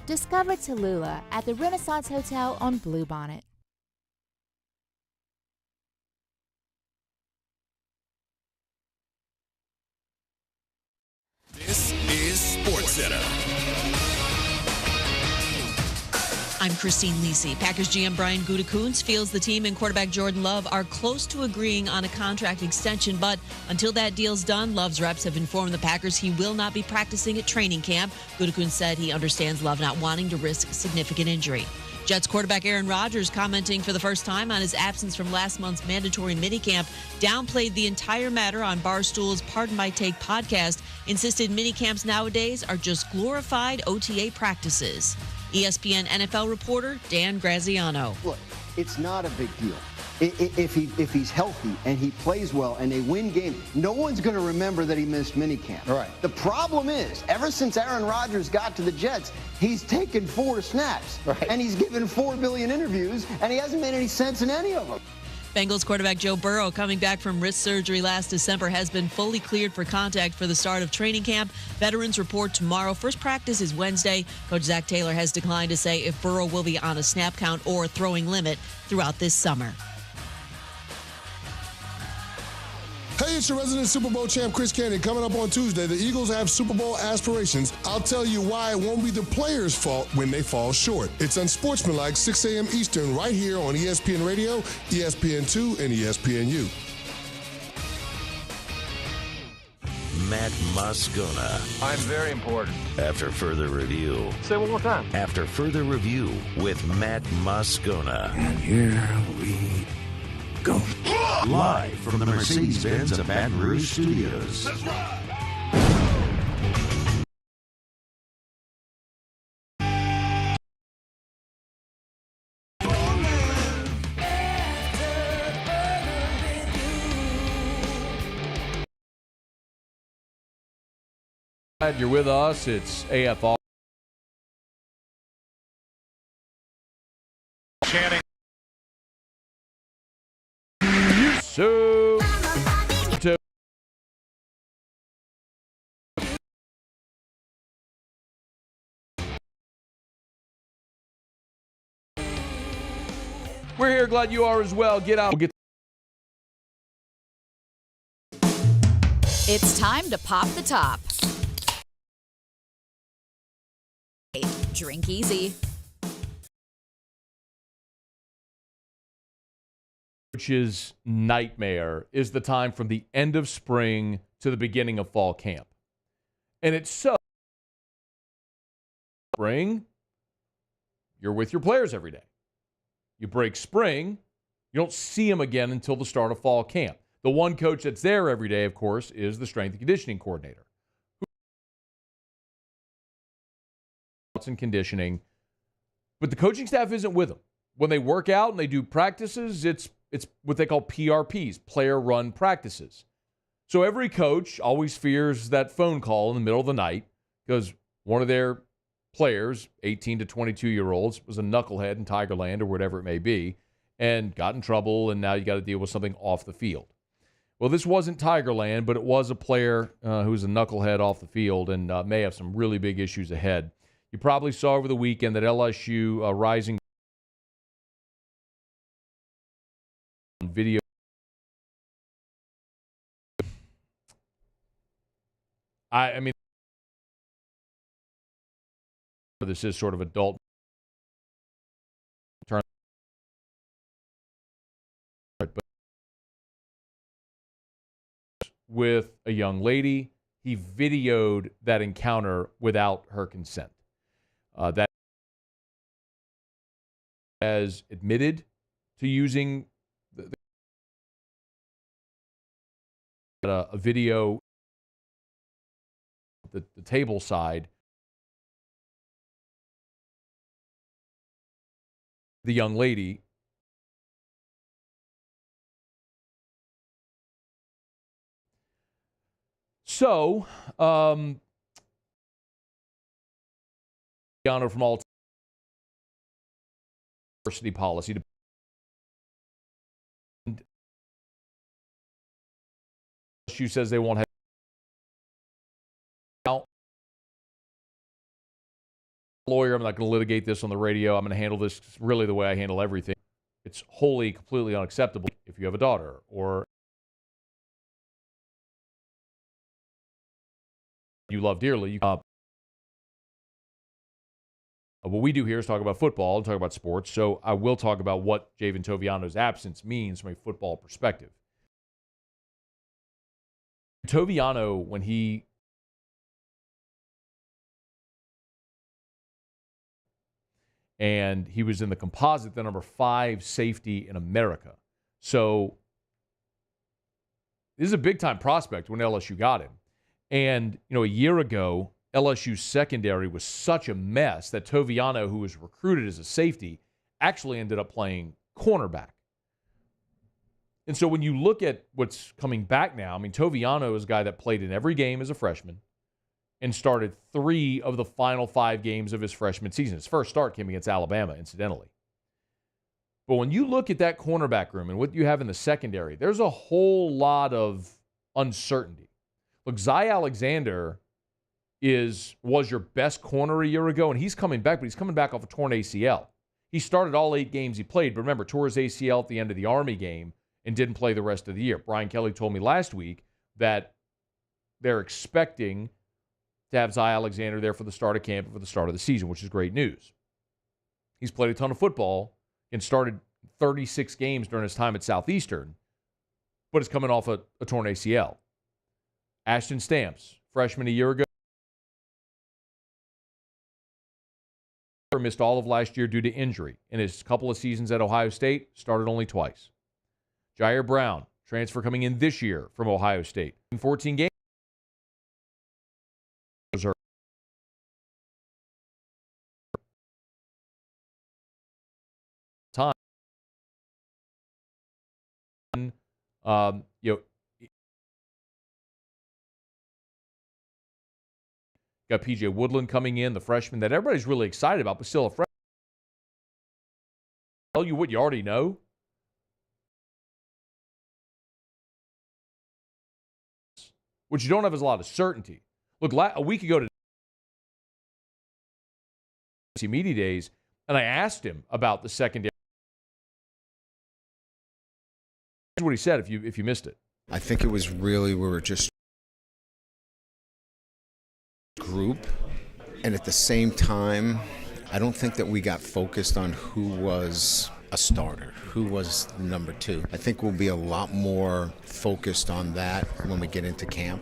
Discover Tallulah at the Renaissance Hotel on Bluebonnet. This is SportsCenter. I'm Christine Lisi. Packers GM Brian Gutekunst feels the team and quarterback Jordan Love are close to agreeing on a contract extension, but until that deal's done, Love's reps have informed the Packers he will not be practicing at training camp. Gutekunst said he understands Love not wanting to risk significant injury. Jets quarterback Aaron Rodgers, commenting for the first time on his absence from last month's mandatory minicamp, downplayed the entire matter on Barstool's Pardon My Take podcast, insisted minicamps nowadays are just glorified OTA practices. ESPN NFL reporter Dan Graziano. Look, it's not a big deal. If he's healthy and he plays well and they win games, no one's going to remember that he missed minicamp. Right. The problem is, ever since Aaron Rodgers got to the Jets, he's taken 4 snaps. Right. And he's given 4 billion interviews, and he hasn't made any sense in any of them. Bengals quarterback Joe Burrow, coming back from wrist surgery last December, has been fully cleared for contact for the start of training camp. Veterans report tomorrow. First practice is Wednesday. Coach Zach Taylor has declined to say if Burrow will be on a snap count or throwing limit throughout this summer. Hey, it's your resident Super Bowl champ, Chris Cannon. Coming up on Tuesday, the Eagles have Super Bowl aspirations. I'll tell you why it won't be the players' fault when they fall short. It's unsportsmanlike, 6 a.m. Eastern, right here on ESPN Radio, ESPN2, and ESPNU. Matt Moscona. I'm very important. After further review. Say it one more time. After further review with Matt Moscona. And here we go. Live from the Mercedes-Benz of Baton Rouge Studios. Let's ride. Glad you're with us. It's AFR. Channing. So, we're here. Glad you are as well. Get out. It's time to pop the top. Drink easy. Coach's nightmare is the time from the end of spring to the beginning of fall camp. And it's so spring, you're with your players every day. You break spring, you don't see them again until the start of fall camp. The one coach that's there every day, of course, is the strength and conditioning coordinator. And conditioning, but the coaching staff isn't with them. When they work out and they do practices, it's what they call PRPs, player-run practices. So every coach always fears that phone call in the middle of the night because one of their players, 18 to 22-year-olds, was a knucklehead in Tigerland or whatever it may be, and got in trouble, and now you got to deal with something off the field. Well, this wasn't Tigerland, but it was a player who was a knucklehead off the field and may have some really big issues ahead. You probably saw over the weekend that LSU rising video. I mean, this is sort of adult turn, but with a young lady, he videoed that encounter without her consent. That has admitted to using a video, the table side. The young lady. So, honor from all diversity policy. LSU says they won't have. lawyer. I'm not going to litigate this on the radio. I'm going to handle this really the way I handle everything. It's wholly, completely unacceptable if you have a daughter or you love dearly. What we do here is talk about football and talk about sports, so I will talk about what Javion Toviano's absence means from a football perspective. Toviano, when he was in the composite, the number 5 safety in America. So this is a big-time prospect when LSU got him. And, a year ago, LSU's secondary was such a mess that Toviano, who was recruited as a safety, actually ended up playing cornerback. And so when you look at what's coming back now, Toviano is a guy that played in every game as a freshman and started 3 of the final 5 games of his freshman season. His first start came against Alabama, incidentally. But when you look at that cornerback room and what you have in the secondary, there's a whole lot of uncertainty. Look, Zy Alexander was your best corner a year ago, and he's coming back, but he's coming back off a torn ACL. He started all 8 games he played, but remember, tore his ACL at the end of the Army game and didn't play the rest of the year. Brian Kelly told me last week that they're expecting to have Zy Alexander there for the start of camp and for the start of the season, which is great news. He's played a ton of football and started 36 games during his time at Southeastern, but is coming off a torn ACL. Ashton Stamps, freshman a year ago, missed all of last year due to injury. In his couple of seasons at Ohio State, started only twice. Jair Brown, transfer coming in this year from Ohio State. In 14 games. Time. Got P.J. Woodland coming in, the freshman that everybody's really excited about, but still a freshman. Tell you what you already know. What you don't have is a lot of certainty. Look, a week ago to media days, and I asked him about the secondary. Here's what he said if you missed it. I think it was really we were just group, and at the same time, I don't think that we got focused on who was a starter, who was the number 2. I think we'll be a lot more focused on that when we get into camp.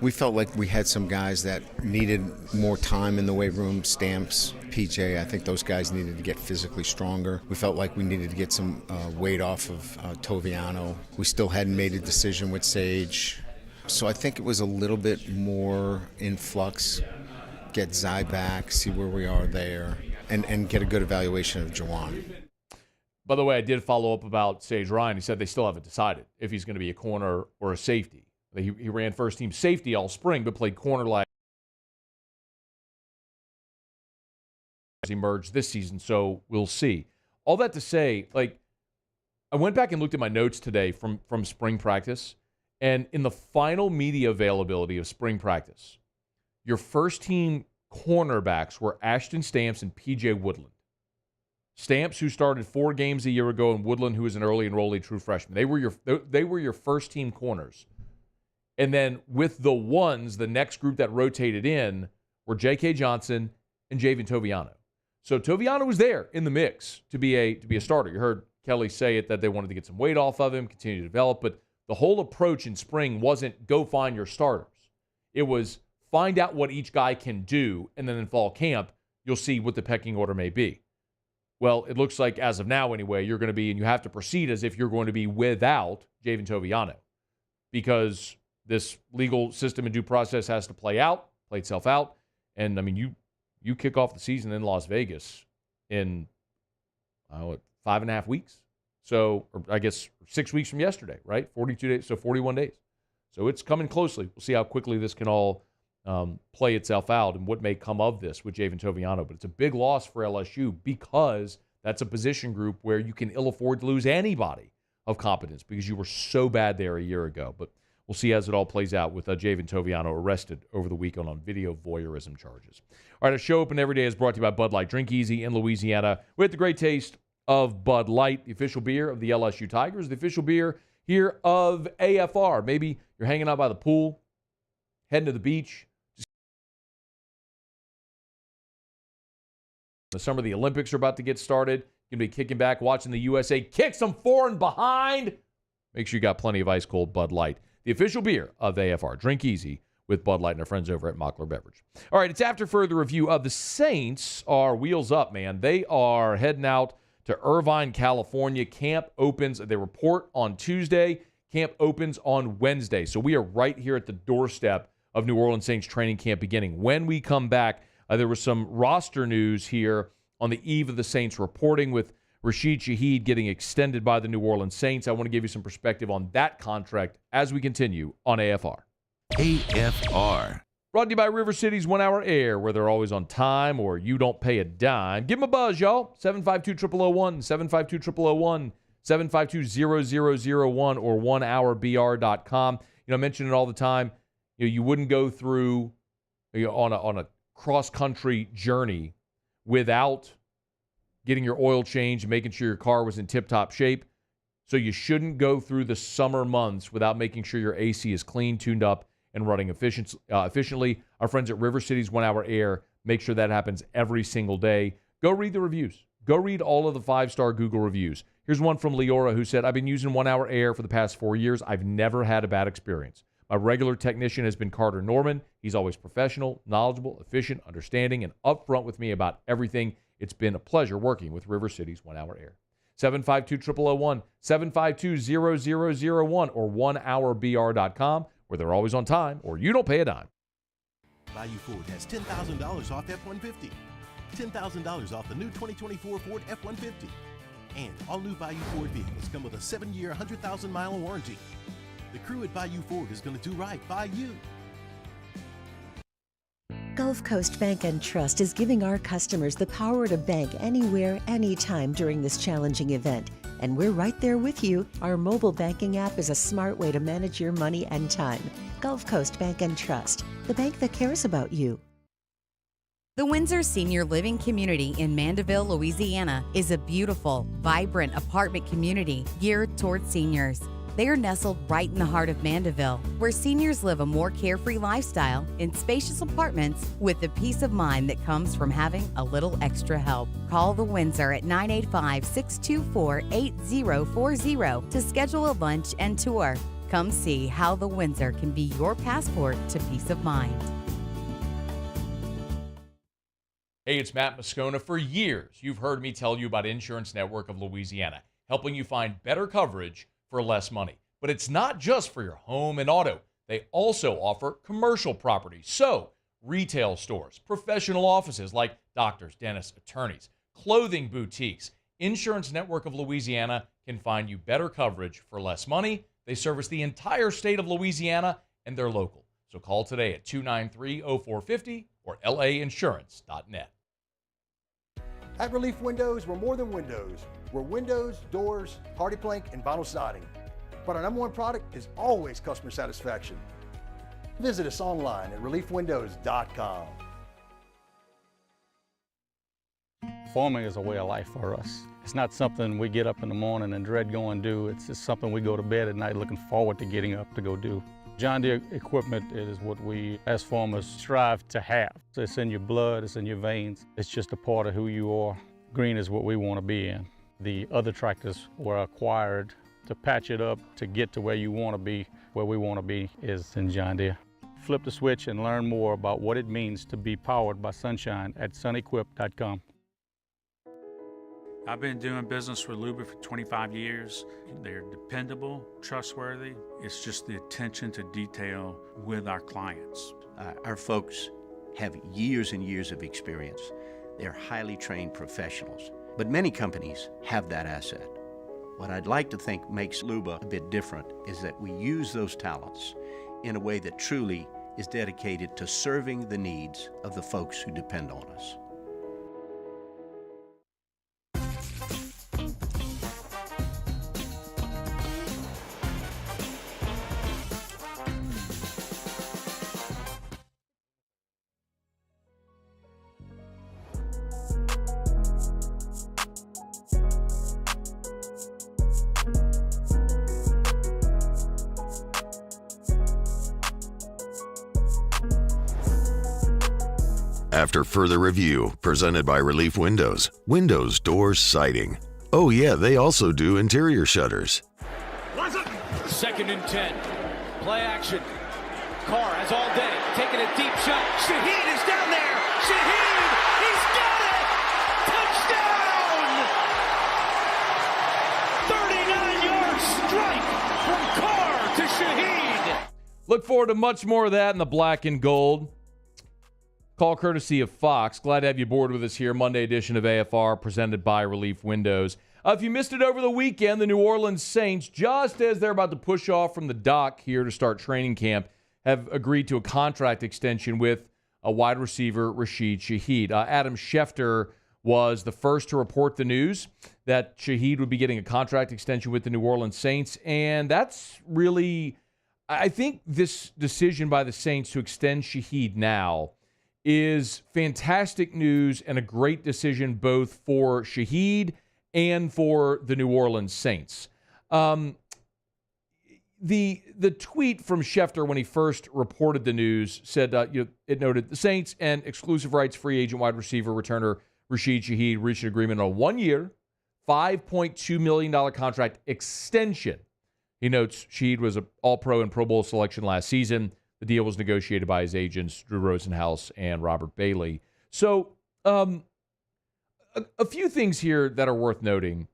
We felt like we had some guys that needed more time in the weight room. Stamps, PJ, I think those guys needed to get physically stronger. We felt like we needed to get some weight off of Toviano. We still hadn't made a decision with Sage. So I think it was a little bit more in flux, get Zy back, see where we are there, and get a good evaluation of Jawan. By the way, I did follow up about Sage Ryan. He said they still haven't decided if he's going to be a corner or a safety. He ran first-team safety all spring, but played corner last as he emerged this season, so we'll see. All that to say, I went back and looked at my notes today from spring practice, and in the final media availability of spring practice, your first-team cornerbacks were Ashton Stamps and P.J. Woodland. Stamps, who started 4 games a year ago, and Woodland, who was an early enrollee true freshman. They were your first-team corners. And then with the ones, the next group that rotated in were J.K. Johnson and Javion Toviano. So Toviano was there in the mix to be a starter. You heard Kelly say it that they wanted to get some weight off of him, continue to develop, but the whole approach in spring wasn't go find your starters. It was find out what each guy can do, and then in fall camp, you'll see what the pecking order may be. Well, it looks like as of now anyway, you're going to be, and you have to proceed as if you're going to be without Javion Toviano, because this legal system and due process has to play itself out. And, you kick off the season in Las Vegas in 5.5 weeks. So, or I guess 6 weeks from yesterday, right? 42 days, so 41 days. So it's coming closely. We'll see how quickly this can all play itself out and what may come of this with Javion Toviano. But it's a big loss for LSU because that's a position group where you can ill afford to lose anybody of competence because you were so bad there a year ago. But we'll see as it all plays out with Javion Toviano arrested over the weekend on video voyeurism charges. All right, our show open every day is brought to you by Bud Light. Drink easy in Louisiana with the great taste of Bud Light, the official beer of the LSU Tigers, the official beer here of AFR. Maybe you're hanging out by the pool, heading to the beach. The summer of the Olympics are about to get started. You're going to be kicking back, watching the USA kick some foreign behind. Make sure you got plenty of ice-cold Bud Light, the official beer of AFR. Drink easy with Bud Light and our friends over at Mockler Beverage. All right, it's after further review of the Saints are wheels up, man. They are heading out to Irvine, California. Camp opens. They report on Tuesday. Camp opens on Wednesday. So we are right here at the doorstep of New Orleans Saints training camp beginning. When we come back, there was some roster news here on the eve of the Saints reporting with Rashid Shaheed getting extended by the New Orleans Saints. I want to give you some perspective on that contract as we continue on AFR. AFR. Brought to you by River City's 1 Hour Air, where they're always on time or you don't pay a dime. Give them a buzz, y'all. 752-0001, 752-0001, 752-0001, or 1hourbr.com. I mention it all the time. You wouldn't go through on a cross-country journey without getting your oil changed, making sure your car was in tip-top shape. So you shouldn't go through the summer months without making sure your AC is clean, tuned up, and running efficiently. Our friends at River City's 1 Hour Air make sure that happens every single day. Go read the reviews. Go read all of the 5-star Google reviews. Here's one from Leora who said, I've been using 1 Hour Air for the past 4 years. I've never had a bad experience. My regular technician has been Carter Norman. He's always professional, knowledgeable, efficient, understanding, and upfront with me about everything. It's been a pleasure working with River City's 1 Hour Air. 752-0001, 752-0001, or 1hourbr.com, where they're always on time, or you don't pay a dime. Bayou Ford has $10,000 off F-150. $10,000 off the new 2024 Ford F-150. And all new Bayou Ford vehicles come with a 7-year, 100,000-mile warranty. The crew at Bayou Ford is going to do right by you. Gulf Coast Bank and Trust is giving our customers the power to bank anywhere, anytime during this challenging event. And we're right there with you. Our mobile banking app is a smart way to manage your money and time. Gulf Coast Bank and Trust, the bank that cares about you. The Windsor Senior Living Community in Mandeville, Louisiana is a beautiful, vibrant apartment community geared towards seniors. They are nestled right in the heart of Mandeville, where seniors live a more carefree lifestyle in spacious apartments with the peace of mind that comes from having a little extra help. Call the Windsor at 985-624-8040 to schedule a lunch and tour. Come see how the Windsor can be your passport to peace of mind. Hey, it's Matt Moscona. For years, you've heard me tell you about Insurance Network of Louisiana, helping you find better coverage for less money. But it's not just for your home and auto. They also offer commercial property. So, retail stores, professional offices like doctors, dentists, attorneys, clothing boutiques. Insurance Network of Louisiana can find you better coverage for less money. They service the entire state of Louisiana, and they're local. So call today at 293-0450 or lainsurance.net. At Relief Windows, we're more than windows. We're windows, doors, hardy plank, and vinyl siding. But our #1 product is always customer satisfaction. Visit us online at reliefwindows.com. Farming is a way of life for us. It's not something we get up in the morning and dread going do. It's just something we go to bed at night looking forward to getting up to go do. John Deere equipment is what we as farmers strive to have. So it's in your blood, it's in your veins. It's just a part of who you are. Green is what we want to be in. The other tractors were acquired to patch it up to get to where you want to be. Where we want to be is in John Deere. Flip the switch and learn more about what it means to be powered by sunshine at sunequip.com. I've been doing business with Luba for 25 years. They're dependable, trustworthy. It's just the attention to detail with our clients. Our folks have years and years of experience. They're highly trained professionals, but many companies have that asset. What I'd like to think makes Luba a bit different is that we use those talents in a way that truly is dedicated to serving the needs of the folks who depend on us. After further review, presented by Relief Windows, windows, doors, siding. Oh yeah, they also do interior shutters. 2nd and 10. Play action. Carr has all day. Taking a deep shot. Shaheed is down there. Shaheed! He's got it! Touchdown! 39-yard strike from Carr to Shaheed. Look forward to much more of that in the black and gold. Call courtesy of Fox. Glad to have you aboard with us here. Monday edition of AFR presented by Relief Windows. If you missed it over the weekend, the New Orleans Saints, just as they're about to push off from the dock here to start training camp, have agreed to a contract extension with a wide receiver, Rashid Shaheed. Adam Schefter was the first to report the news that Shaheed would be getting a contract extension with the New Orleans Saints, and that's really, I think this decision by the Saints to extend Shaheed now is fantastic news and a great decision both for Shaheed and for the New Orleans Saints. The tweet from Schefter when he first reported the news said, it noted the Saints and exclusive rights free agent wide receiver returner Rashid Shaheed reached an agreement on a 1-year, $5.2 million contract extension. He notes Shaheed was an All-Pro and Pro Bowl selection last season. The deal was negotiated by his agents, Drew Rosenhaus and Robert Bailey. So, a few things here that are worth noting.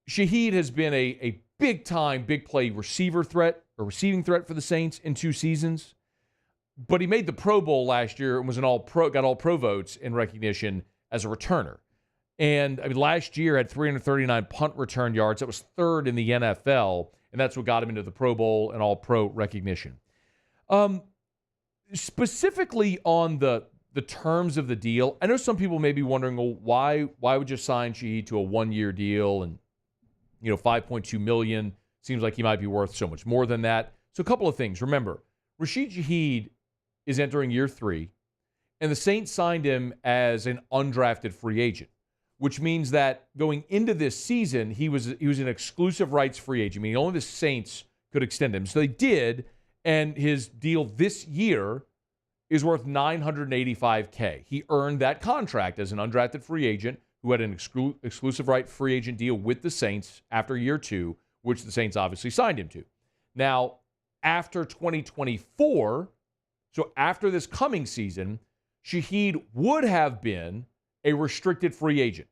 Shaheed has been a big-time, big-play receiver threat, or receiving threat for the Saints in 2 seasons. But he made the Pro Bowl last year and was an All-Pro, got All-Pro votes in recognition as a returner. And last year had 339 punt return yards. That was 3rd in the NFL, and that's what got him into the Pro Bowl and All-Pro recognition. Specifically on the terms of the deal, I know some people may be wondering, well, why would you sign Shaheed to a 1-year deal and, $5.2 million? Seems like he might be worth so much more than that. So a couple of things. Remember, Rashid Shaheed is entering year 3, and the Saints signed him as an undrafted free agent, which means that going into this season, he was an exclusive rights free agent, meaning only the Saints could extend him. So they did, and his deal this year is worth $985K. He earned that contract as an undrafted free agent who had an exclusive right free agent deal with the Saints after year 2, which the Saints obviously signed him to. Now, after 2024, so after this coming season, Shaheed would have been a restricted free agent,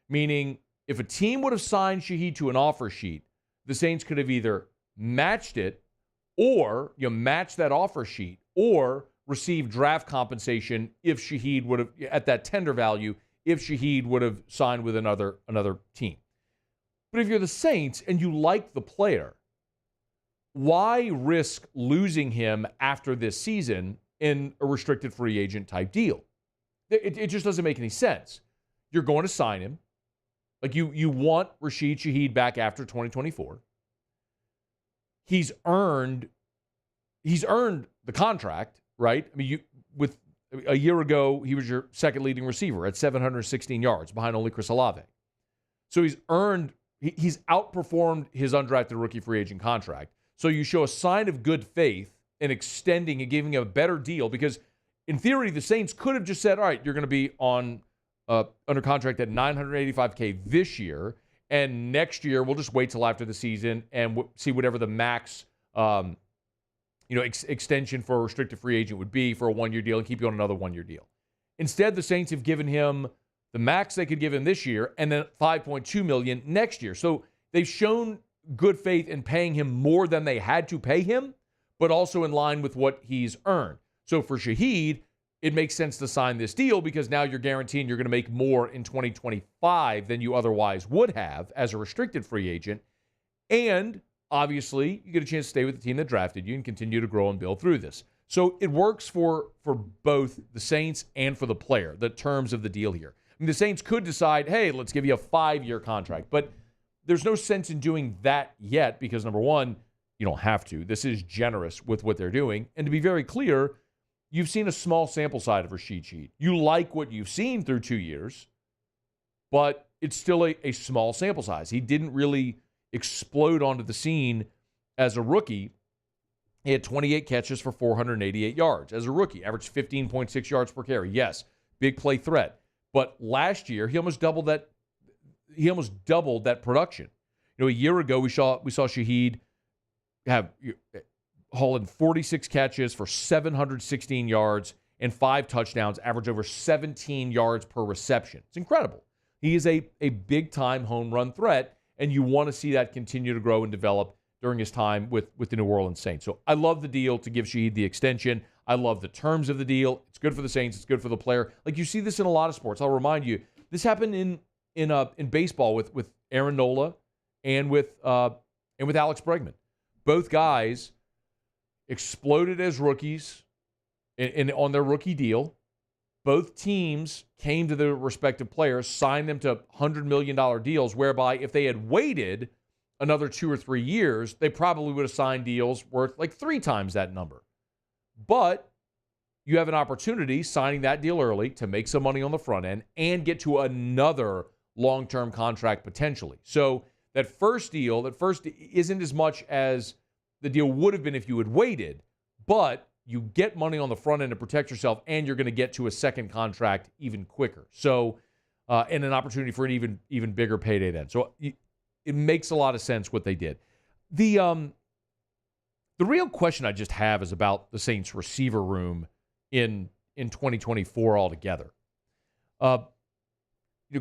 meaning if a team would have signed Shaheed to an offer sheet, the Saints could have either matched it or matched that offer sheet or receive draft compensation if Shaheed would have, at that tender value, if Shaheed would have signed with another team. But if you're the Saints and you like the player, why risk losing him after this season in a restricted free agent type deal? It just doesn't make any sense. You're going to sign him. Like you want Rashid Shaheed back after 2024. He's earned the contract, right? With a year ago, he was your second leading receiver at 716 yards behind only Chris Olave. So he's outperformed his undrafted rookie free agent contract. So you show a sign of good faith in extending and giving him a better deal because in theory, the Saints could have just said, all right, you're going to be on under contract at $985K this year, and next year we'll just wait till after the season and see whatever the max extension for a restricted free agent would be for a 1-year deal and keep you on another 1-year deal. Instead, the Saints have given him the max they could give him this year and then $5.2 million next year. So they've shown good faith in paying him more than they had to pay him, but also in line with what he's earned. So for Shaheed, it makes sense to sign this deal because now you're guaranteeing you're going to make more in 2025 than you otherwise would have as a restricted free agent. And obviously, you get a chance to stay with the team that drafted you and continue to grow and build through this. So it works for both the Saints and for the player, the terms of the deal here. The Saints could decide, hey, let's give you a 5-year contract. But there's no sense in doing that yet because, number one, you don't have to. This is generous with what they're doing. And to be very clear, you've seen a small sample size of Rashid Shaheed. You like what you've seen through 2 years, but it's still a small sample size. He didn't really explode onto the scene as a rookie. He had 28 catches for 488 yards. As a rookie, averaged 15.6 yards per carry. Yes, big play threat. But last year, he almost doubled that. He almost doubled that production. A year ago we saw Shaheed haul in 46 catches for 716 yards and 5 touchdowns, average over 17 yards per reception. It's incredible. He is a big-time home run threat, and you want to see that continue to grow and develop during his time with the New Orleans Saints. So I love the deal to give Shaheed the extension. I love the terms of the deal. It's good for the Saints. It's good for the player. Like, you see this in a lot of sports. I'll remind you, this happened in baseball with Aaron Nola and with Alex Bregman. Both guys exploded as rookies on their rookie deal. Both teams came to their respective players, signed them to $100 million deals, whereby if they had waited another 2 or 3 years, they probably would have signed deals worth like 3 times that number. But you have an opportunity signing that deal early to make some money on the front end and get to another long-term contract potentially. So that first deal, isn't as much as the deal would have been if you had waited, but you get money on the front end to protect yourself, and you're going to get to a second contract even quicker. So, and an opportunity for an even bigger payday then. So it makes a lot of sense what they did. The real question I just have is about the Saints receiver room in 2024 altogether.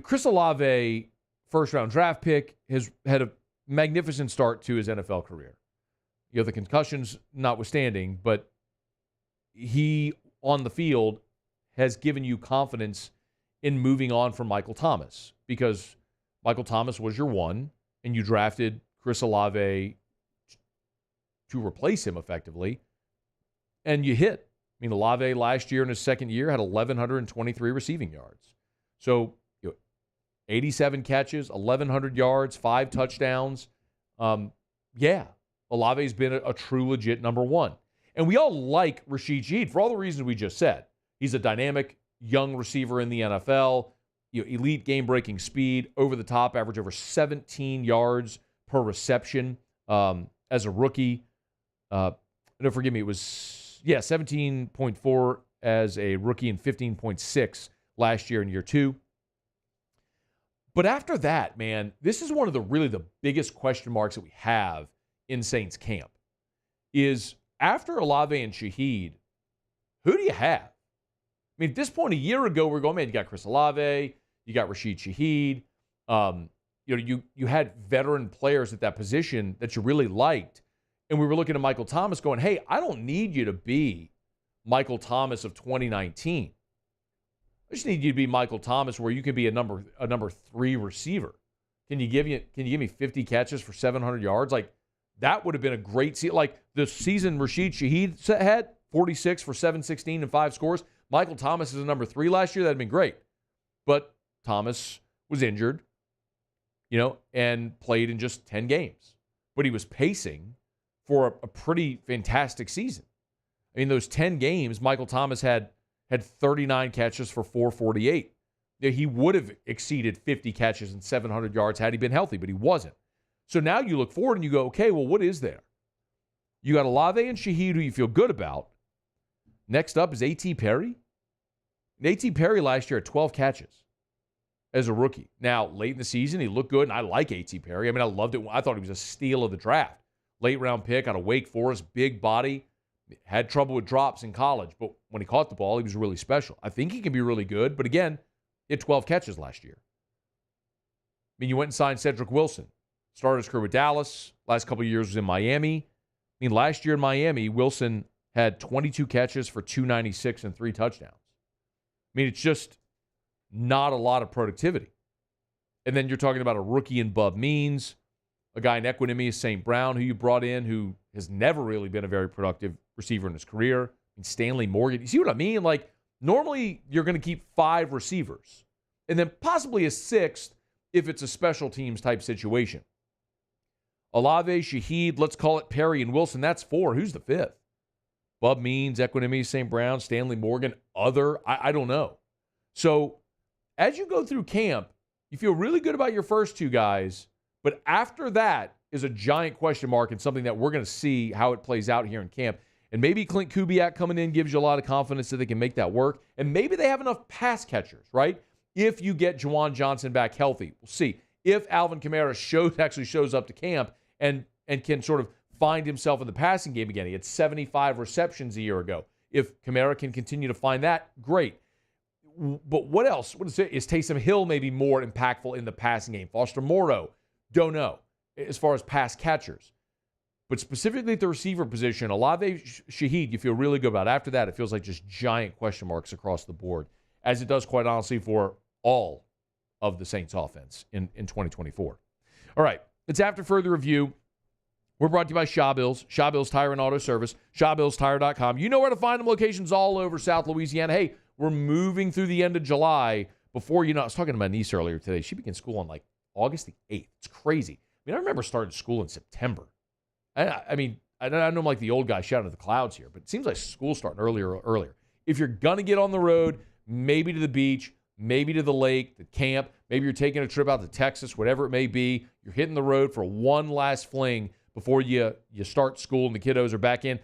Chris Olave, first-round draft pick, has had a magnificent start to his NFL career. The concussions notwithstanding, but he, on the field, has given you confidence in moving on from Michael Thomas, because Michael Thomas was your one, and you drafted Chris Olave to replace him effectively, and you hit. I mean, Olave last year in his second year had 1,123 receiving yards. So, 87 catches, 1,100 yards, 5 touchdowns. Olave's been a true, legit number one. And we all like Rashid Shaheed for all the reasons we just said. He's a dynamic, young receiver in the NFL, elite game-breaking speed, over the top, average over 17 yards per reception as a rookie. Don't forgive me, it was, 17.4 as a rookie and 15.6 last year in year 2. But after that, man, this is one of the biggest question marks that we have in Saints camp is, after Olave and Shaheed, who do you have? I mean, at this point a year ago, we're going, man, you got Chris Olave, you got Rashid Shaheed. You had veteran players at that position that you really liked. And we were looking at Michael Thomas going, hey, I don't need you to be Michael Thomas of 2019. I just need you to be Michael Thomas where you can be a number 3 receiver. Can you give me 50 catches for 700 yards? Like, that would have been a great season. Like the season Rashid Shaheed had, 46 for 716 and 5 scores. Michael Thomas is a number 3 last year. That'd been great. But Thomas was injured, and played in just 10 games. But he was pacing for a pretty fantastic season. I mean, those 10 games, Michael Thomas had 39 catches for 448. He would have exceeded 50 catches and 700 yards had he been healthy, but he wasn't. So now you look forward and you go, okay, well, what is there? You got Olave and Shaheed, who you feel good about. Next up is A.T. Perry. And A.T. Perry last year had 12 catches as a rookie. Now, late in the season, he looked good, and I like A.T. Perry. I mean, I loved it. I thought he was a steal of the draft. Late-round pick out of Wake Forest, big body. Had trouble with drops in college, but when he caught the ball, he was really special. I think he can be really good, but again, he had 12 catches last year. I mean, you went and signed Cedric Wilson. Started his career with Dallas. Last couple of years was in Miami. I mean, last year in Miami, Wilson had 22 catches for 296 and 3 touchdowns. I mean, it's just not a lot of productivity. And then you're talking about a rookie in Bub Means, a guy in Equinemius St. Brown who you brought in who has never really been a very productive receiver in his career. I mean, Stanley Morgan. You see what I mean? Like, normally you're going to keep 5 receivers and then possibly a 6th if it's a special teams type situation. Olave, Shaheed, let's call it Perry and Wilson. That's 4. Who's the 5th? Bub Means, Equinemius St. Brown, Stanley Morgan, other. I don't know. So as you go through camp, you feel really good about your first 2 guys, but after that is a giant question mark and something that we're going to see how it plays out here in camp. And maybe Clint Kubiak coming in gives you a lot of confidence that they can make that work. And maybe they have enough pass catchers, right? If you get Juwan Johnson back healthy. We'll see. If Alvin Kamara actually shows up to camp and can sort of find himself in the passing game again. He had 75 receptions a year ago. If Kamara can continue to find that, great. But what else? What is it? Is Taysom Hill maybe more impactful in the passing game? Foster Moreau? Don't know. As far as pass catchers. But specifically at the receiver position, Olave Shaheed, you feel really good about. After that, it feels like just giant question marks across the board, as it does, quite honestly, for all of the Saints offense in 2024. All right, it's after further review. We're brought to you by Shaw Bills Tire and Auto Service, ShawBillsTire.com. You know where to find them, locations all over South Louisiana. Hey, we're moving through the end of July. Before, I was talking to my niece earlier today. She began school on like August the 8th. It's crazy. I remember starting school in September. I know I'm like the old guy shouting at the clouds here, but it seems like school's starting earlier. If you're going to get on the road, maybe to the beach, maybe to the lake, the camp, maybe you're taking a trip out to Texas, whatever it may be, you're hitting the road for one last fling before you start school and the kiddos are back in.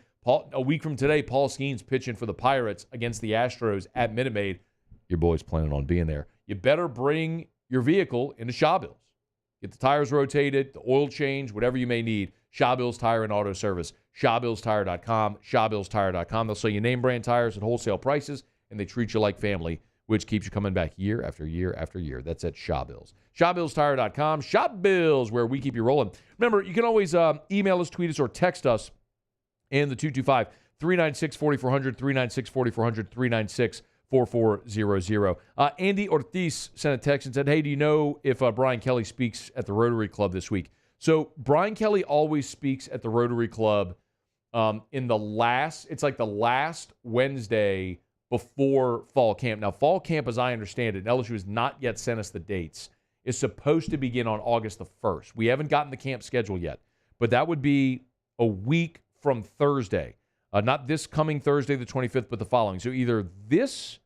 A week from today, Paul Skeen's pitching for the Pirates against the Astros at Minute Maid. Your boy's planning on being there. You better bring your vehicle into Shaw Bills. Get the tires rotated, the oil change, whatever you may need. Shaw Bills Tire and Auto Service. ShawBillsTire.com. ShawBillsTire.com. They'll sell you name brand tires at wholesale prices, and they treat you like family, which keeps you coming back year after year after year. That's at Shaw Bills. ShawBillsTire.com. Shaw Bills, where we keep you rolling. Remember, you can always email us, tweet us, or text us in the 225-396-4400, 396-4400, 396-4400. Andy Ortiz sent a text and said, hey, do you know if Brian Kelly speaks at the Rotary Club this week? So Brian Kelly always speaks at the Rotary Club in the last Wednesday before fall camp. Now, fall camp, as I understand it, and LSU has not yet sent us the dates, is supposed to begin on August the 1st. We haven't gotten the camp schedule yet, but that would be a week from Thursday. Not this coming Thursday, the 25th, but the following. So either this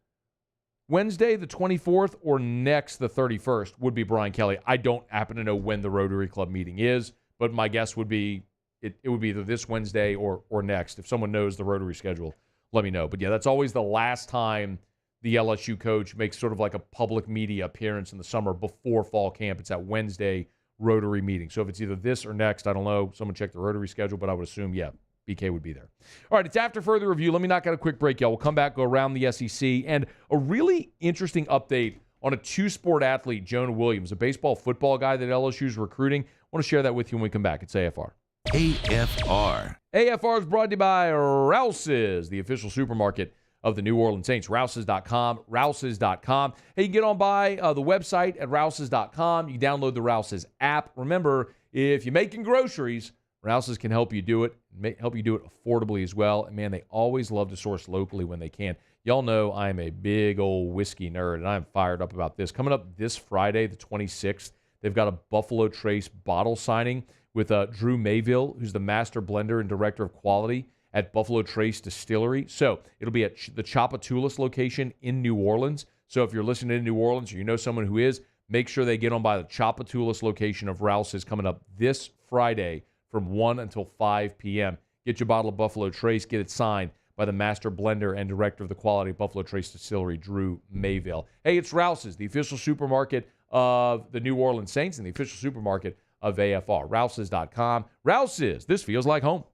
Wednesday, the 24th, or next, the 31st, would be Brian Kelly. I don't happen to know when the Rotary Club meeting is, but my guess would be it would be either this Wednesday or next. If someone knows the Rotary schedule, let me know. But yeah, that's always the last time the LSU coach makes sort of like a public media appearance in the summer before fall camp. It's that Wednesday Rotary meeting. So if it's either this or next, I don't know. Someone check the Rotary schedule, but I would assume, yeah, BK would be there. All right, it's after further review. Let me knock out a quick break, y'all. We'll come back, go around the SEC, and a really interesting update on a two-sport athlete, Jonah Williams, a baseball-football guy that LSU is recruiting. I want to share that with you when we come back. It's AFR. AFR. AFR is brought to you by Rouse's, the official supermarket of the New Orleans Saints. Rouse's.com, Rouse's.com. Hey, you can get on by the website at Rouse's.com. You download the Rouse's app. Remember, if you're making groceries, Rouse's can help you do it, help you do it affordably as well. And, man, they always love to source locally when they can. Y'all know I'm a big old whiskey nerd, and I'm fired up about this. Coming up this Friday, the 26th, they've got a Buffalo Trace bottle signing with Drew Mayville, who's the master blender and director of quality at Buffalo Trace Distillery. So it'll be at the Tchoupitoulas location in New Orleans. So if you're listening in New Orleans or you know someone who is, make sure they get on by the Tchoupitoulas location of Rouse's coming up this Friday from 1 until 5 p.m. Get your bottle of Buffalo Trace, get it signed by the master blender and director of the quality of Buffalo Trace Distillery, Drew Mayville. Hey, it's Rouse's, the official supermarket of the New Orleans Saints and the official supermarket of AFR. Rouse's.com. Rouse's, this feels like home.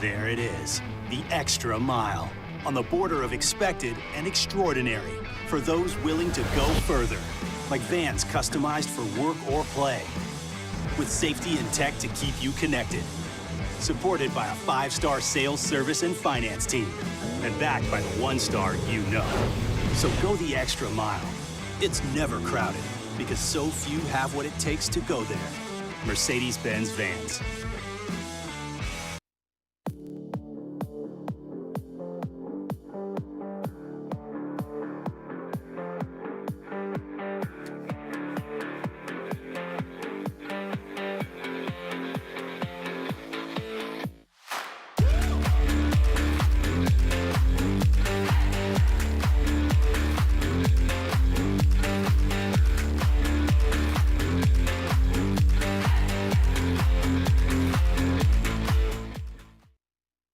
There it is, the extra mile, on the border of expected and extraordinary, for those willing to go further, like vans customized for work or play, with safety and tech to keep you connected, supported by a 5-star sales, service, and finance team, and backed by the 1-star you know. So go the extra mile. It's never crowded, because so few have what it takes to go there. Mercedes-Benz Vans.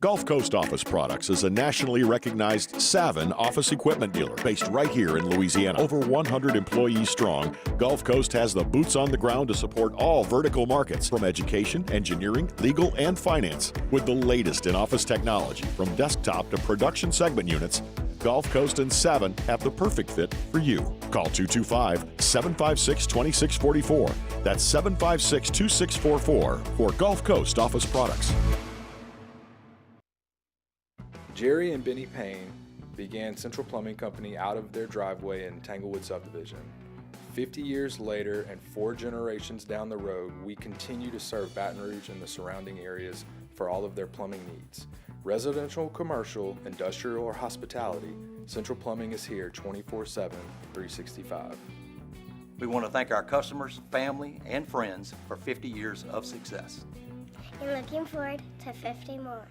Gulf Coast Office Products is a nationally recognized Savin office equipment dealer based right here in Louisiana. Over 100 employees strong, Gulf Coast has the boots on the ground to support all vertical markets, from education, engineering, legal, and finance. With the latest in office technology, from desktop to production segment units, Gulf Coast and Savin have the perfect fit for you. Call 225-756-2644. That's 756-2644 for Gulf Coast Office Products. Jerry and Benny Payne began Central Plumbing Company out of their driveway in Tanglewood Subdivision. 50 years later and 4 generations down the road, we continue to serve Baton Rouge and the surrounding areas for all of their plumbing needs. Residential, commercial, industrial, or hospitality, Central Plumbing is here 24/7, 365. We want to thank our customers, family, and friends for 50 years of success. And looking forward to 50 more.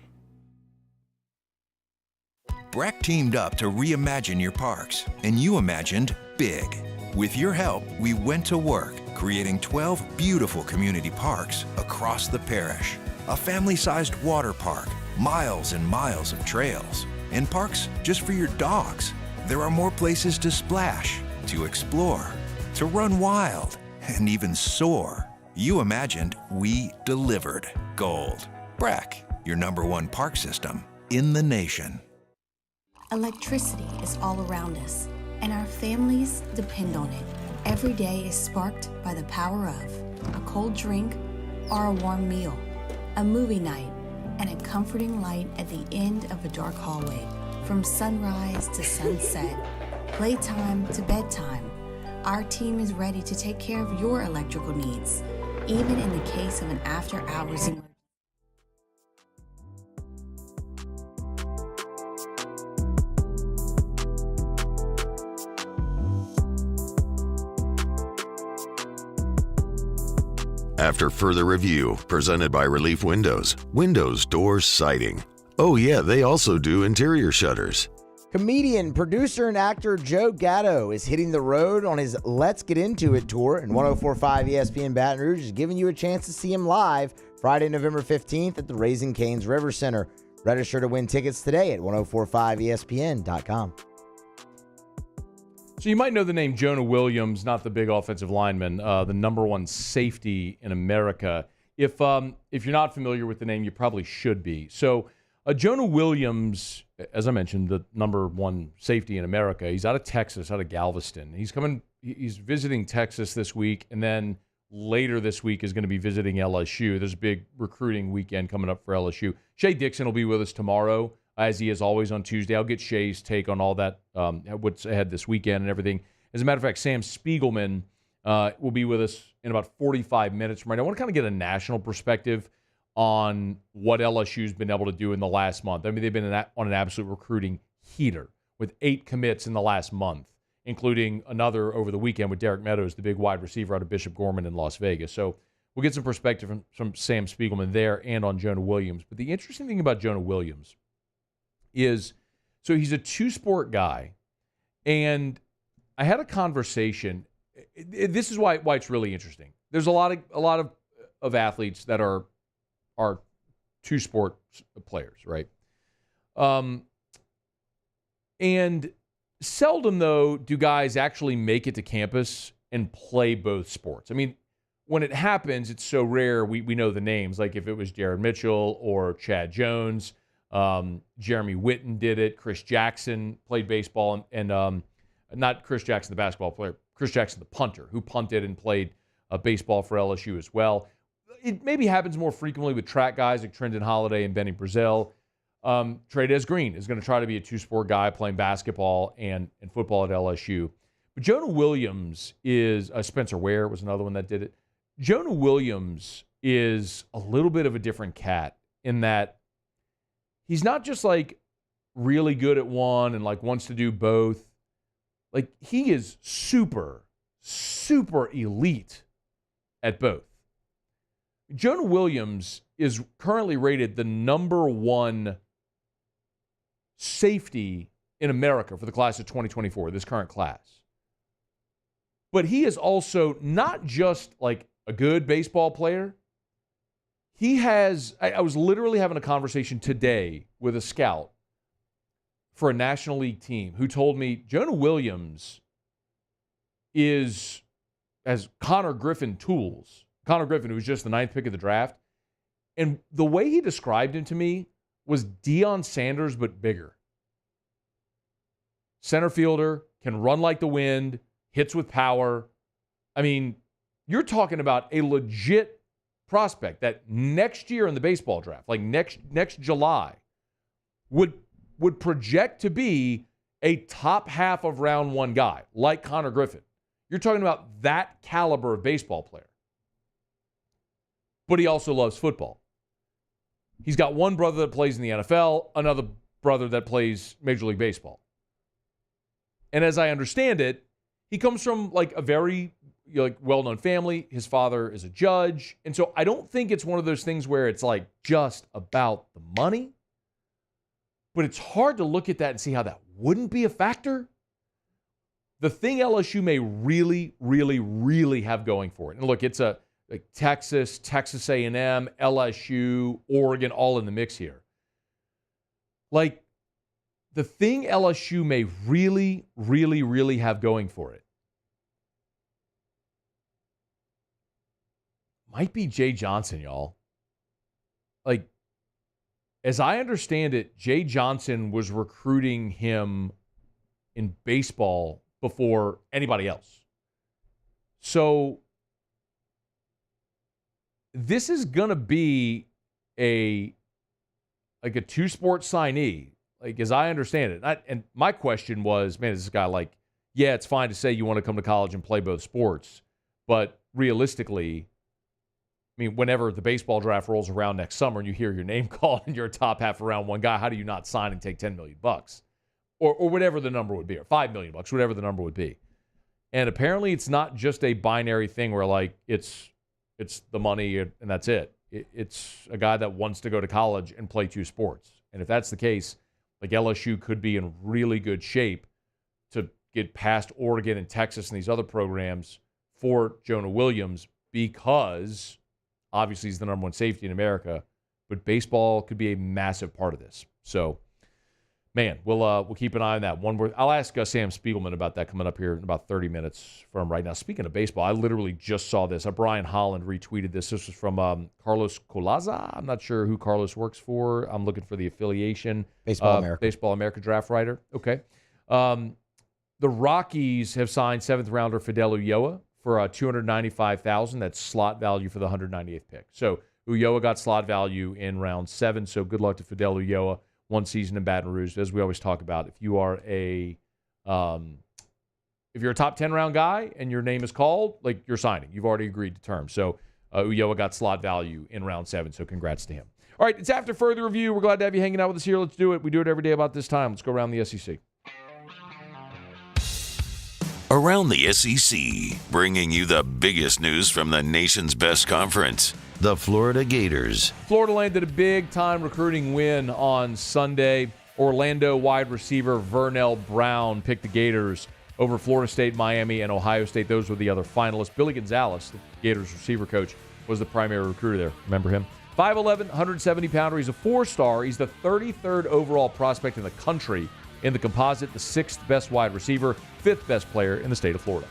BRAC teamed up to reimagine your parks, and you imagined big. With your help, we went to work, creating 12 beautiful community parks across the parish. A family-sized water park, miles and miles of trails, and parks just for your dogs. There are more places to splash, to explore, to run wild, and even soar. You imagined, we delivered gold. BRAC, your #1 park system in the nation. Electricity is all around us, and our families depend on it. Every day is sparked by the power of a cold drink or a warm meal, a movie night, and a comforting light at the end of a dark hallway. From sunrise to sunset, playtime to bedtime, our team is ready to take care of your electrical needs, even in the case of an after-hours emergency. After further review, presented by Relief Windows, windows, doors, siding. Oh yeah, they also do interior shutters. Comedian, producer, and actor Joe Gatto is hitting the road on his Let's Get Into It tour, and 104.5 ESPN Baton Rouge is giving you a chance to see him live Friday, November 15th at the Raising Cane's River Center. Register to win tickets today at 1045ESPN.com. So you might know the name Jonah Williams, not the big offensive lineman, the #1 safety in America. If you're not familiar with the name, you probably should be. So Jonah Williams, as I mentioned, the #1 safety in America. He's out of Texas, out of Galveston. He's visiting Texas this week, and then later this week is going to be visiting LSU. There's a big recruiting weekend coming up for LSU. Shea Dixon will be with us tomorrow, as he is always on Tuesday. I'll get Shay's take on all that, what's ahead this weekend and everything. As a matter of fact, Sam Spiegelman will be with us in about 45 minutes from right now. I want to kind of get a national perspective on what LSU's been able to do in the last month. I mean, they've been on an absolute recruiting heater with 8 commits in the last month, including another over the weekend with Derek Meadows, the big wide receiver out of Bishop Gorman in Las Vegas. So we'll get some perspective from Sam Spiegelman there and on Jonah Williams. But the interesting thing about Jonah Williams is, so he's a 2-sport guy, and I had a conversation. This is why it's really interesting. There's a lot of athletes that are 2-sport players, right? And seldom, though, do guys actually make it to campus and play both sports. I mean, when it happens, it's so rare. We know the names, like if it was Jared Mitchell or Chad Jones. Jeremy Whitten did it. Chris Jackson played baseball, and not Chris Jackson, the basketball player, Chris Jackson, the punter, who punted and played baseball for LSU as well. It maybe happens more frequently with track guys like Trendon Holiday and Benny Brazil. Trey'Dez Green is going to try to be a 2-sport guy playing basketball and football at LSU. But Jonah Williams is, Spencer Ware was another one that did it. Jonah Williams is a little bit of a different cat in that he's not just like really good at one and like wants to do both. Like, he is super, super elite at both. Jonah Williams is currently rated the #1 safety in America for the class of 2024, this current class. But he is also not just like a good baseball player. He has, I was literally having a conversation today with a scout for a National League team who told me Jonah Williams has Connor Griffin tools. Connor Griffin, who was just the 9th pick of the draft. And the way he described him to me was Deion Sanders, but bigger. Center fielder, can run like the wind, hits with power. I mean, you're talking about a legit prospect that next year in the baseball draft, like next July, would project to be a top half of round one guy, like Connor Griffin. You're talking about that caliber of baseball player. But he also loves football. He's got one brother that plays in the NFL, another brother that plays Major League Baseball. And as I understand it, he comes from like a very well-known family. His father is a judge. And so I don't think it's one of those things where it's like just about the money. But it's hard to look at that and see how that wouldn't be a factor. The thing LSU may really, really, really have going for it. And look, it's like Texas, Texas A&M, LSU, Oregon, all in the mix here. Like, the thing LSU may really, really, really have going for it might be Jay Johnson, y'all. Like, as I understand it, Jay Johnson was recruiting him in baseball before anybody else. So this is going to be a two-sport signee, like as I understand it. And my question was, man, is this guy like, yeah, it's fine to say you want to come to college and play both sports, but realistically, I mean, whenever the baseball draft rolls around next summer and you hear your name called and you're a top half of round one guy, how do you not sign and take $10 million? Or whatever the number would be, or $5 million, whatever the number would be. And apparently it's not just a binary thing where like it's the money and that's it. It's a guy that wants to go to college and play two sports. And if that's the case, like LSU could be in really good shape to get past Oregon and Texas and these other programs for Jonah Williams because obviously he's the number one safety in America, but baseball could be a massive part of this. So, man, we'll keep an eye on that. I'll ask Sam Spiegelman about that coming up here in about 30 minutes from right now. Speaking of baseball, I literally just saw this. Brian Holland retweeted this. This was from Carlos Colaza. I'm not sure who Carlos works for. I'm looking for the affiliation. Baseball America. Baseball America draft writer. Okay. The Rockies have signed 7th-rounder Fidel Ulloa for $295,000. That's slot value for the 198th pick. So Ulloa got slot value in round 7, so good luck to Fidel Ulloa. One season in Baton Rouge. As we always talk about, if you are if you're a top 10 round guy and your name is called, like you're signing. You've already agreed to terms. So Ulloa got slot value in round 7, so congrats to him. All right, it's after further review. We're glad to have you hanging out with us here. Let's do it. We do it every day about this time. Let's go around the SEC. Around the SEC, bringing you the biggest news from the nation's best conference, the Florida Gators. Florida landed a big-time recruiting win on Sunday. Orlando wide receiver Vernell Brown picked the Gators over Florida State, Miami, and Ohio State. Those were the other finalists. Billy Gonzalez, the Gators receiver coach, was the primary recruiter there. Remember him? 5'11", 170-pounder. He's a 4-star. He's the 33rd overall prospect in the country in the composite, the 6th best wide receiver, 5th best player in the state of Florida.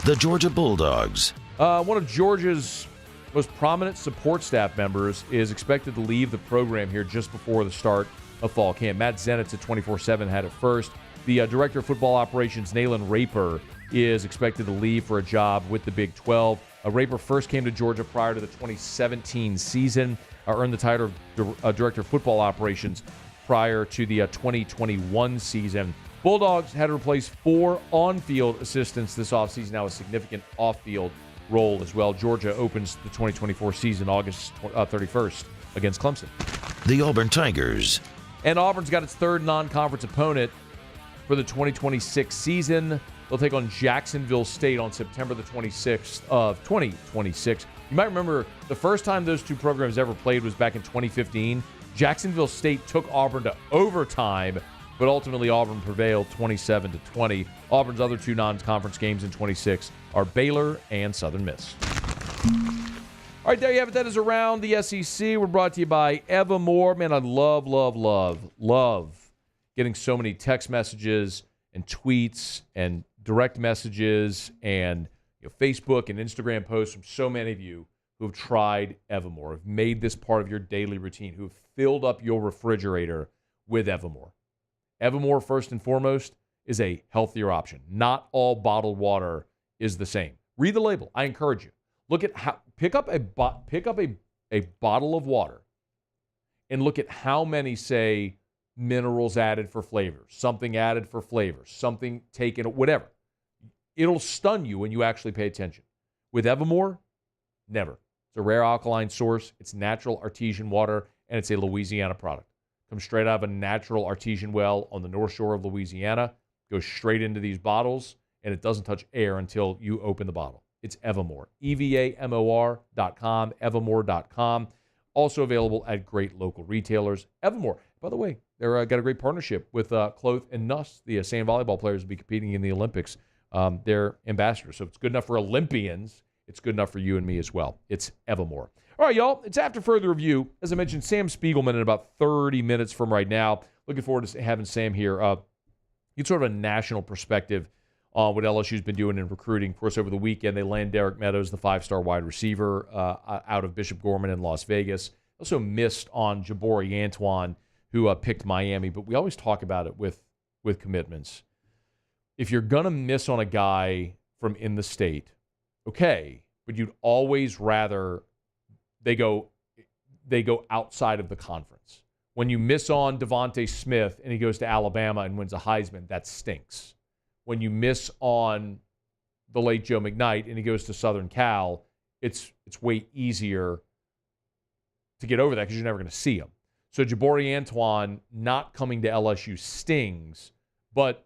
The Georgia Bulldogs. One of Georgia's most prominent support staff members is expected to leave the program here just before the start of fall camp. Matt Zenitz at 24/7 had it first. The director of football operations, Nayland Raper, is expected to leave for a job with the Big 12. Raper first came to Georgia prior to the 2017 season, earned the title of director of football operations prior to the 2021 season. Bulldogs had to replace 4 on-field assistants this offseason, now a significant off-field role as well. Georgia opens the 2024 season August 31st against Clemson. The Auburn Tigers. And Auburn's got its 3rd non-conference opponent for the 2026 season. They'll take on Jacksonville State on September the 26th of 2026. You might remember the first time those two programs ever played was back in 2015. Jacksonville State took Auburn to overtime, but ultimately Auburn prevailed 27-20. Auburn's other 2 non-conference games in 26 are Baylor and Southern Miss. All right, there you have it. That is Around the SEC. We're brought to you by Evermore. Man, I love getting so many text messages and tweets and direct messages and Facebook and Instagram posts from so many of you who have tried Evermore, have made this part of your daily routine, who have filled up your refrigerator with Evermore. Evermore, first and foremost, is a healthier option. Not all bottled water is the same. Read the label. I encourage you. Look at how pick up a bottle of water and look at how many say minerals added for flavor, something added for flavor, something taken, whatever. It'll stun you when you actually pay attention. With Evermore, never. It's a rare alkaline source. It's natural artesian water, and it's a Louisiana product. Comes straight out of a natural artesian well on the North Shore of Louisiana. Goes straight into these bottles, and it doesn't touch air until you open the bottle. It's Evermore. EVAMOR.com, Evermore.com. Also available at great local retailers. Evermore, by the way, they're got a great partnership with Cloth and Nuss. The sand volleyball players will be competing in the Olympics. They're ambassadors. So it's good enough for Olympians. It's good enough for you and me as well. It's Evermore. All right, y'all. It's After Further Review. As I mentioned, Sam Spiegelman in about 30 minutes from right now. Looking forward to having Sam here. It's sort of a national perspective on what LSU's been doing in recruiting. Of course, over the weekend, they land Derek Meadows, the 5-star wide receiver, out of Bishop Gorman in Las Vegas. Also missed on Jabari Antoine, who picked Miami. But we always talk about it with commitments. If you're going to miss on a guy from in the state, okay, but you'd always rather they go outside of the conference. When you miss on Devontae Smith and he goes to Alabama and wins a Heisman, that stinks. When you miss on the late Joe McKnight and he goes to Southern Cal, it's way easier to get over that because you're never going to see him. So Jabari Antoine not coming to LSU stings, but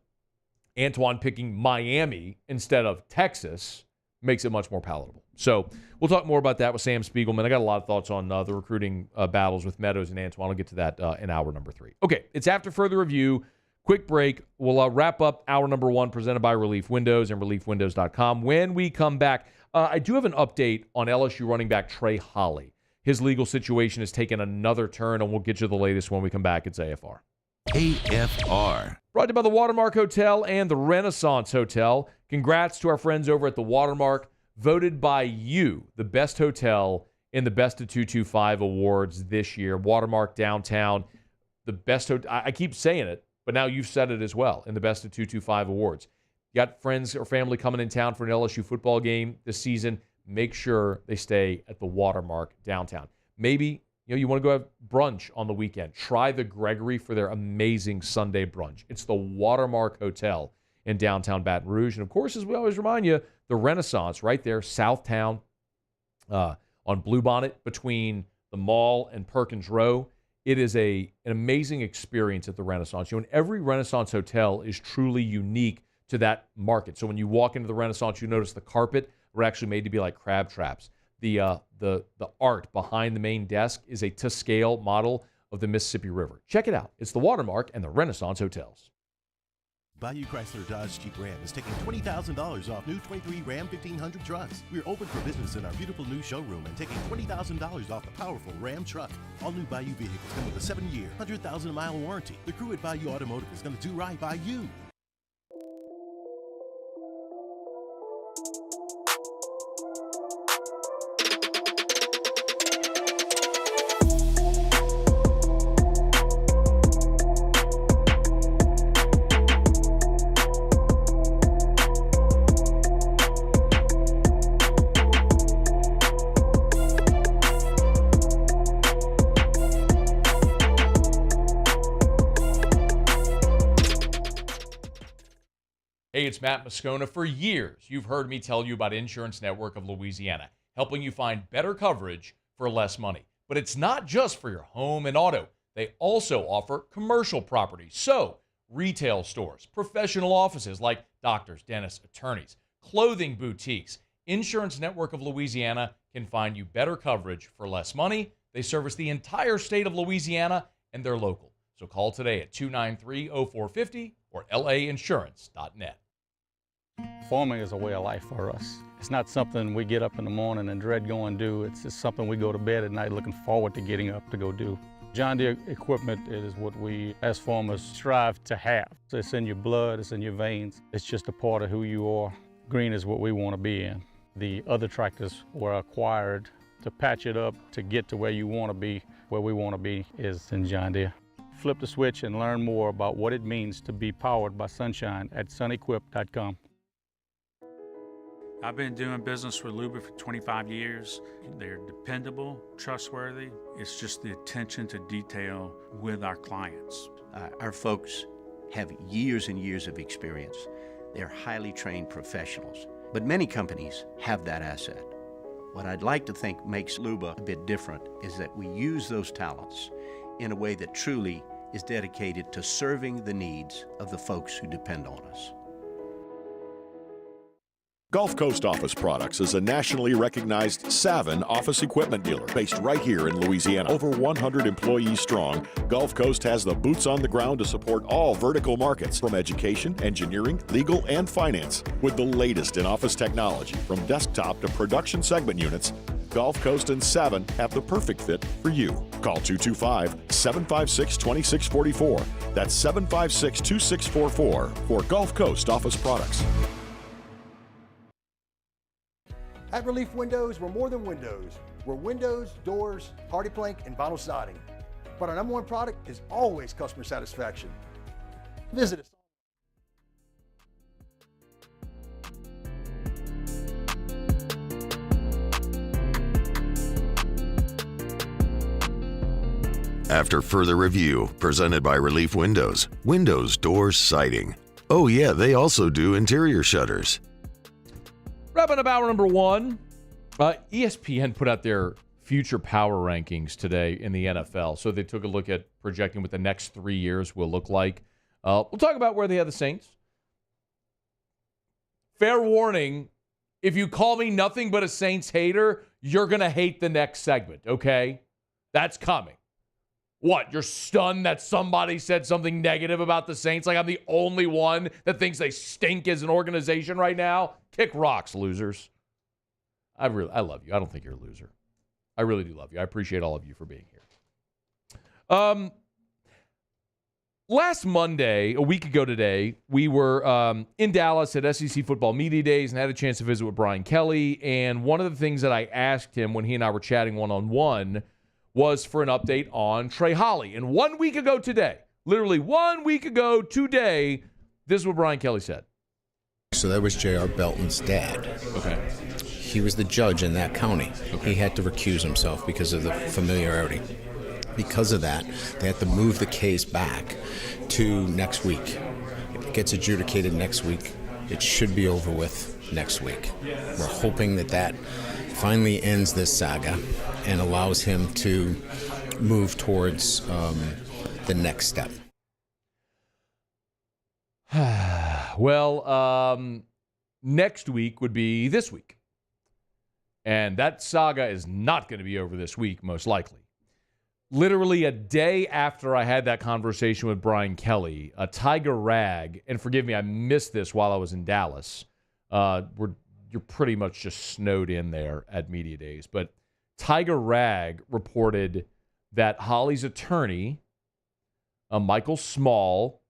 Antoine picking Miami instead of Texas makes it much more palatable. So we'll talk more about that with Sam Spiegelman. I got a lot of thoughts on the recruiting battles with Meadows and Antoine. I'll get to that in hour number 3. Okay, it's After Further Review. Quick break. We'll wrap up hour number 1 presented by Relief Windows and ReliefWindows.com. When we come back, I do have an update on LSU running back Trey Holly. His legal situation has taken another turn, and we'll get you the latest when we come back. It's AFR. AFR. Brought to you by the Watermark Hotel and the Renaissance Hotel. Congrats to our friends over at the Watermark. Voted by you the best hotel in the Best of 225 awards this year. Watermark Downtown, the best hotel. I keep saying it, but now you've said it as well in the Best of 225 awards. You got friends or family coming in town for an LSU football game this season. Make sure they stay at the Watermark Downtown. Maybe you want to go have brunch on the weekend. Try the Gregory for their amazing Sunday brunch. It's the Watermark Hotel in downtown Baton Rouge. And, of course, as we always remind you, the Renaissance right there, Southtown, on Bluebonnet between the mall and Perkins Row. It is an amazing experience at the Renaissance. And every Renaissance hotel is truly unique to that market. So when you walk into the Renaissance, you notice the carpet were actually made to be like crab traps. The art behind the main desk is a to scale model of the Mississippi River. Check it out. It's the Watermark and the Renaissance Hotels. Bayou Chrysler Dodge Jeep Ram is taking $20,000 off new 23 Ram 1500 trucks. We're open for business in our beautiful new showroom and taking $20,000 off the powerful Ram truck. All new Bayou vehicles come with a 7-year, 100,000-mile warranty. The crew at Bayou Automotive is going to do right by you. Hey, it's Matt Moscona. For years, you've heard me tell you about Insurance Network of Louisiana, helping you find better coverage for less money. But it's not just for your home and auto. They also offer commercial property. So, retail stores, professional offices like doctors, dentists, attorneys, clothing boutiques. Insurance Network of Louisiana can find you better coverage for less money. They service the entire state of Louisiana, and they're local. So call today at 293-0450 or lainsurance.net. Farming is a way of life for us. It's not something we get up in the morning and dread going do. It's just something we go to bed at night looking forward to getting up to go do. John Deere equipment is what we as farmers strive to have. So it's in your blood, it's in your veins. It's just a part of who you are. Green is what we want to be in. The other tractors were acquired to patch it up to get to where you want to be. Where we want to be is in John Deere. Flip the switch and learn more about what it means to be powered by sunshine at sunequip.com. I've been doing business with Luba for 25 years. They're dependable, trustworthy. It's just the attention to detail with our clients. Our folks have years and years of experience. They're highly trained professionals, but many companies have that asset. What I'd like to think makes Luba a bit different is that we use those talents in a way that truly is dedicated to serving the needs of the folks who depend on us. Gulf Coast Office Products is a nationally recognized Savin office equipment dealer based right here in Louisiana. Over 100 employees strong, Gulf Coast has the boots on the ground to support all vertical markets, from education, engineering, legal, and finance. With the latest in office technology, from desktop to production segment units, Gulf Coast and Savin have the perfect fit for you. Call 225-756-2644. That's 756-2644 for Gulf Coast Office Products. At Relief Windows, we're more than windows. We're windows, doors, hardy plank, and vinyl siding. But our number one product is always customer satisfaction. Visit us. After further review, presented by Relief Windows, windows, doors, siding. Oh yeah, they also do interior shutters. Wrapping up hour number one, ESPN put out their future power rankings today in the NFL. So they took a look at projecting what the next 3 years will look like. We'll talk about where they have the Saints. Fair warning, if you call me nothing but a Saints hater, you're going to hate the next segment, okay? That's coming. What, you're stunned that somebody said something negative about the Saints? Like I'm the only one that thinks they stink as an organization right now? Kick rocks, losers. I love you. I don't think you're a loser. I really do love you. I appreciate all of you for being here. Last Monday, a week ago today, we were in Dallas at SEC Football Media Days and had a chance to visit with Brian Kelly. And one of the things that I asked him when he and I were chatting one-on-one was for an update on Trey Holly. And 1 week ago today, literally 1 week ago today, this is what Brian Kelly said. So that was J.R. Belton's dad. Okay. He was the judge in that county. Okay. He had to recuse himself because of the familiarity. Because of that, they had to move the case back to next week. If it gets adjudicated next week, it should be over with next week. We're hoping that finally ends this saga and allows him to move towards the next step. Well, next week would be this week. And that saga is not going to be over this week, most likely. Literally a day after I had that conversation with Brian Kelly, a Tiger Rag, and forgive me, I missed this while I was in Dallas. You're pretty much just snowed in there at Media Days. But Tiger Rag reported that Holly's attorney, Michael Small,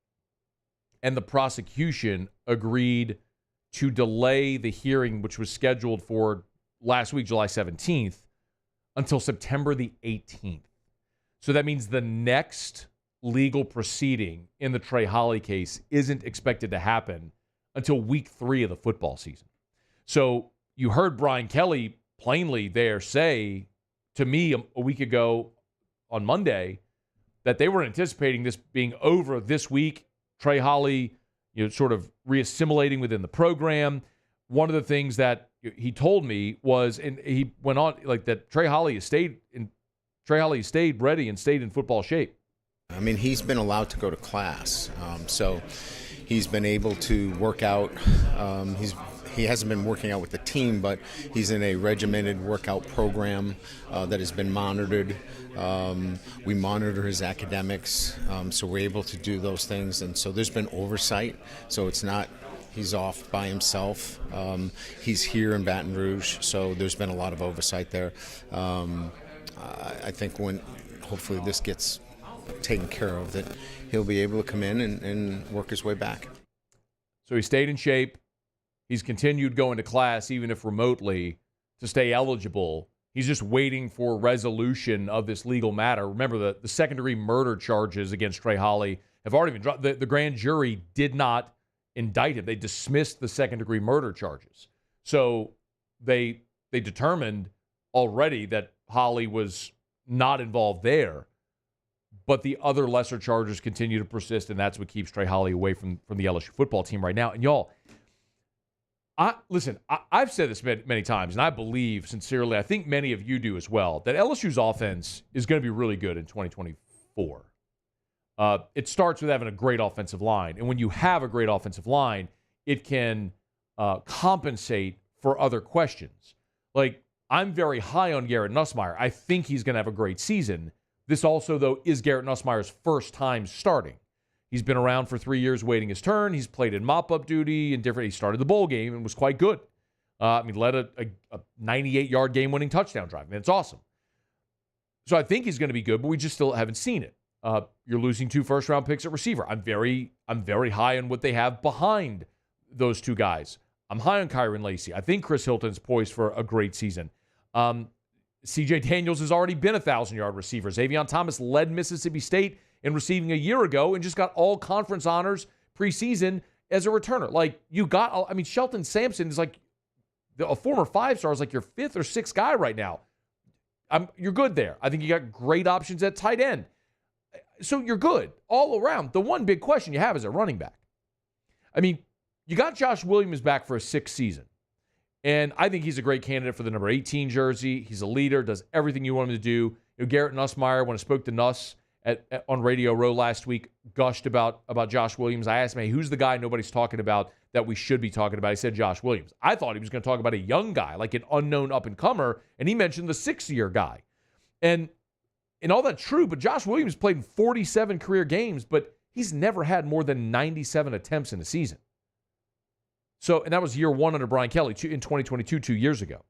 and the prosecution agreed to delay the hearing, which was scheduled for last week, July 17th, until September the 18th. So that means the next legal proceeding in the Trey Holly case isn't expected to happen until week 3 of the football season. So you heard Brian Kelly plainly there say to me a week ago on Monday that they were anticipating this being over this week. Trey Holly, sort of reassimilating within the program. One of the things that he told me was, and he went on like that, Trey Holly stayed ready and stayed in football shape. I mean, he's been allowed to go to class, so he's been able to work out. He hasn't been working out with the team, but he's in a regimented workout program that has been monitored. We monitor his academics, so we're able to do those things. And so there's been oversight, so it's not He's off by himself. He's here in Baton Rouge, so there's been a lot of oversight there. I think when hopefully this gets taken care of, that he'll be able to come in and work his way back. So he stayed in shape. He's continued going to class, even if remotely, to stay eligible. He's just waiting for resolution of this legal matter. Remember, the second-degree murder charges against Trey Holly have already been dropped. The grand jury did not indict him. They dismissed the second-degree murder charges. So they determined already that Holly was not involved there. But the other lesser charges continue to persist, and that's what keeps Trey Holly away from the LSU football team right now. And y'all, I've said this many times, and I believe sincerely, I think many of you do as well, that LSU's offense is going to be really good in 2024. It starts with having a great offensive line. And when you have a great offensive line, it can compensate for other questions. Like, I'm very high on Garrett Nussmeier. I think he's going to have a great season. This also, though, is Garrett Nussmeier's first time starting. He's been around for 3 years waiting his turn. He's played in mop-up duty and different. He started the bowl game and was quite good. Led a 98-yard game-winning touchdown drive. It's awesome. So I think he's going to be good, but we just still haven't seen it. You're losing 2 first-round picks at receiver. I'm very high on what they have behind those 2 guys. I'm high on Kyron Lacey. I think Chris Hilton's poised for a great season. C.J. Daniels has already been a 1,000-yard receiver. Xavion Thomas led Mississippi State in receiving a year ago and just got all conference honors preseason as a returner. Like, Shelton Sampson is like a former 5-star, is like your 5th or 6th guy right now. You're good there. I think you got great options at tight end. So you're good all around. The one big question you have is at running back. You got Josh Williams back for a 6th season. And I think he's a great candidate for the number 18 jersey. He's a leader, does everything you want him to do. Garrett Nussmeier, when I spoke to Nuss on Radio Row last week, gushed about Josh Williams. I asked him, hey, who's the guy nobody's talking about that we should be talking about? He said Josh Williams. I thought he was going to talk about a young guy, like an unknown up-and-comer, and he mentioned the 6th-year guy. And all that's true, but Josh Williams played in 47 career games, but he's never had more than 97 attempts in a season. So, and that was year 1 under Brian Kelly in 2022, 2 years ago.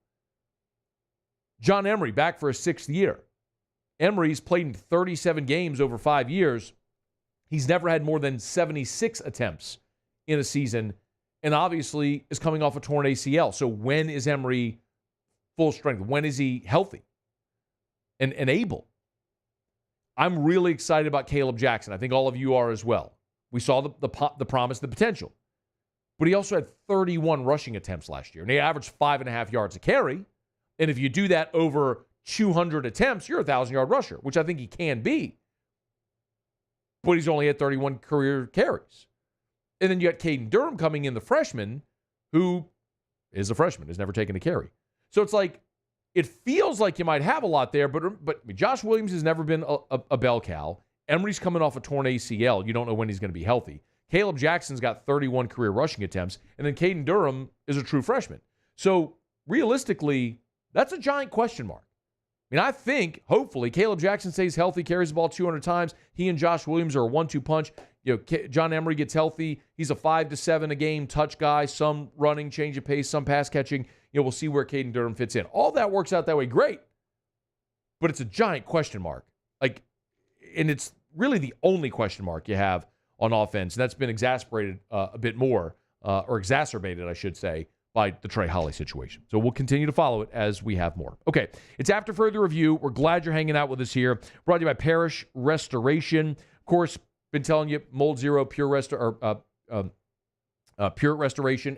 John Emery back for his 6th year. Emery's played in 37 games over 5 years. He's never had more than 76 attempts in a season, and obviously is coming off a torn ACL. So when is Emery full strength? When is he healthy and able? I'm really excited about Caleb Jackson. I think all of you are as well. We saw the promise, the potential. But he also had 31 rushing attempts last year, and he averaged 5.5 yards a carry. And if you do that over 200 attempts, you're a 1,000-yard rusher, which I think he can be. But he's only had 31 career carries. And then you got Caden Durham coming in, the freshman, who is a freshman, has never taken a carry. So it's like, it feels like you might have a lot there, but Josh Williams has never been a bell cow. Emery's coming off a torn ACL. You don't know when he's going to be healthy. Caleb Jackson's got 31 career rushing attempts, and then Caden Durham is a true freshman. So realistically, that's a giant question mark. I think, hopefully, Caleb Jackson stays healthy, carries the ball 200 times. He and Josh Williams are a 1-2 punch. John Emery gets healthy. He's a 5 to 7 a game touch guy, some running, change of pace, some pass catching. We'll see where Caden Durham fits in. All that works out that way, great. But it's a giant question mark. And it's really the only question mark you have on offense. And that's been exasperated a bit more, or exacerbated, I should say, by the Trey Holly situation. So we'll continue to follow it as we have more. Okay, it's After Further Review. We're glad you're hanging out with us here. Brought to you by Parish Restoration. Of course, been telling you Mold Zero, Pure Restoration,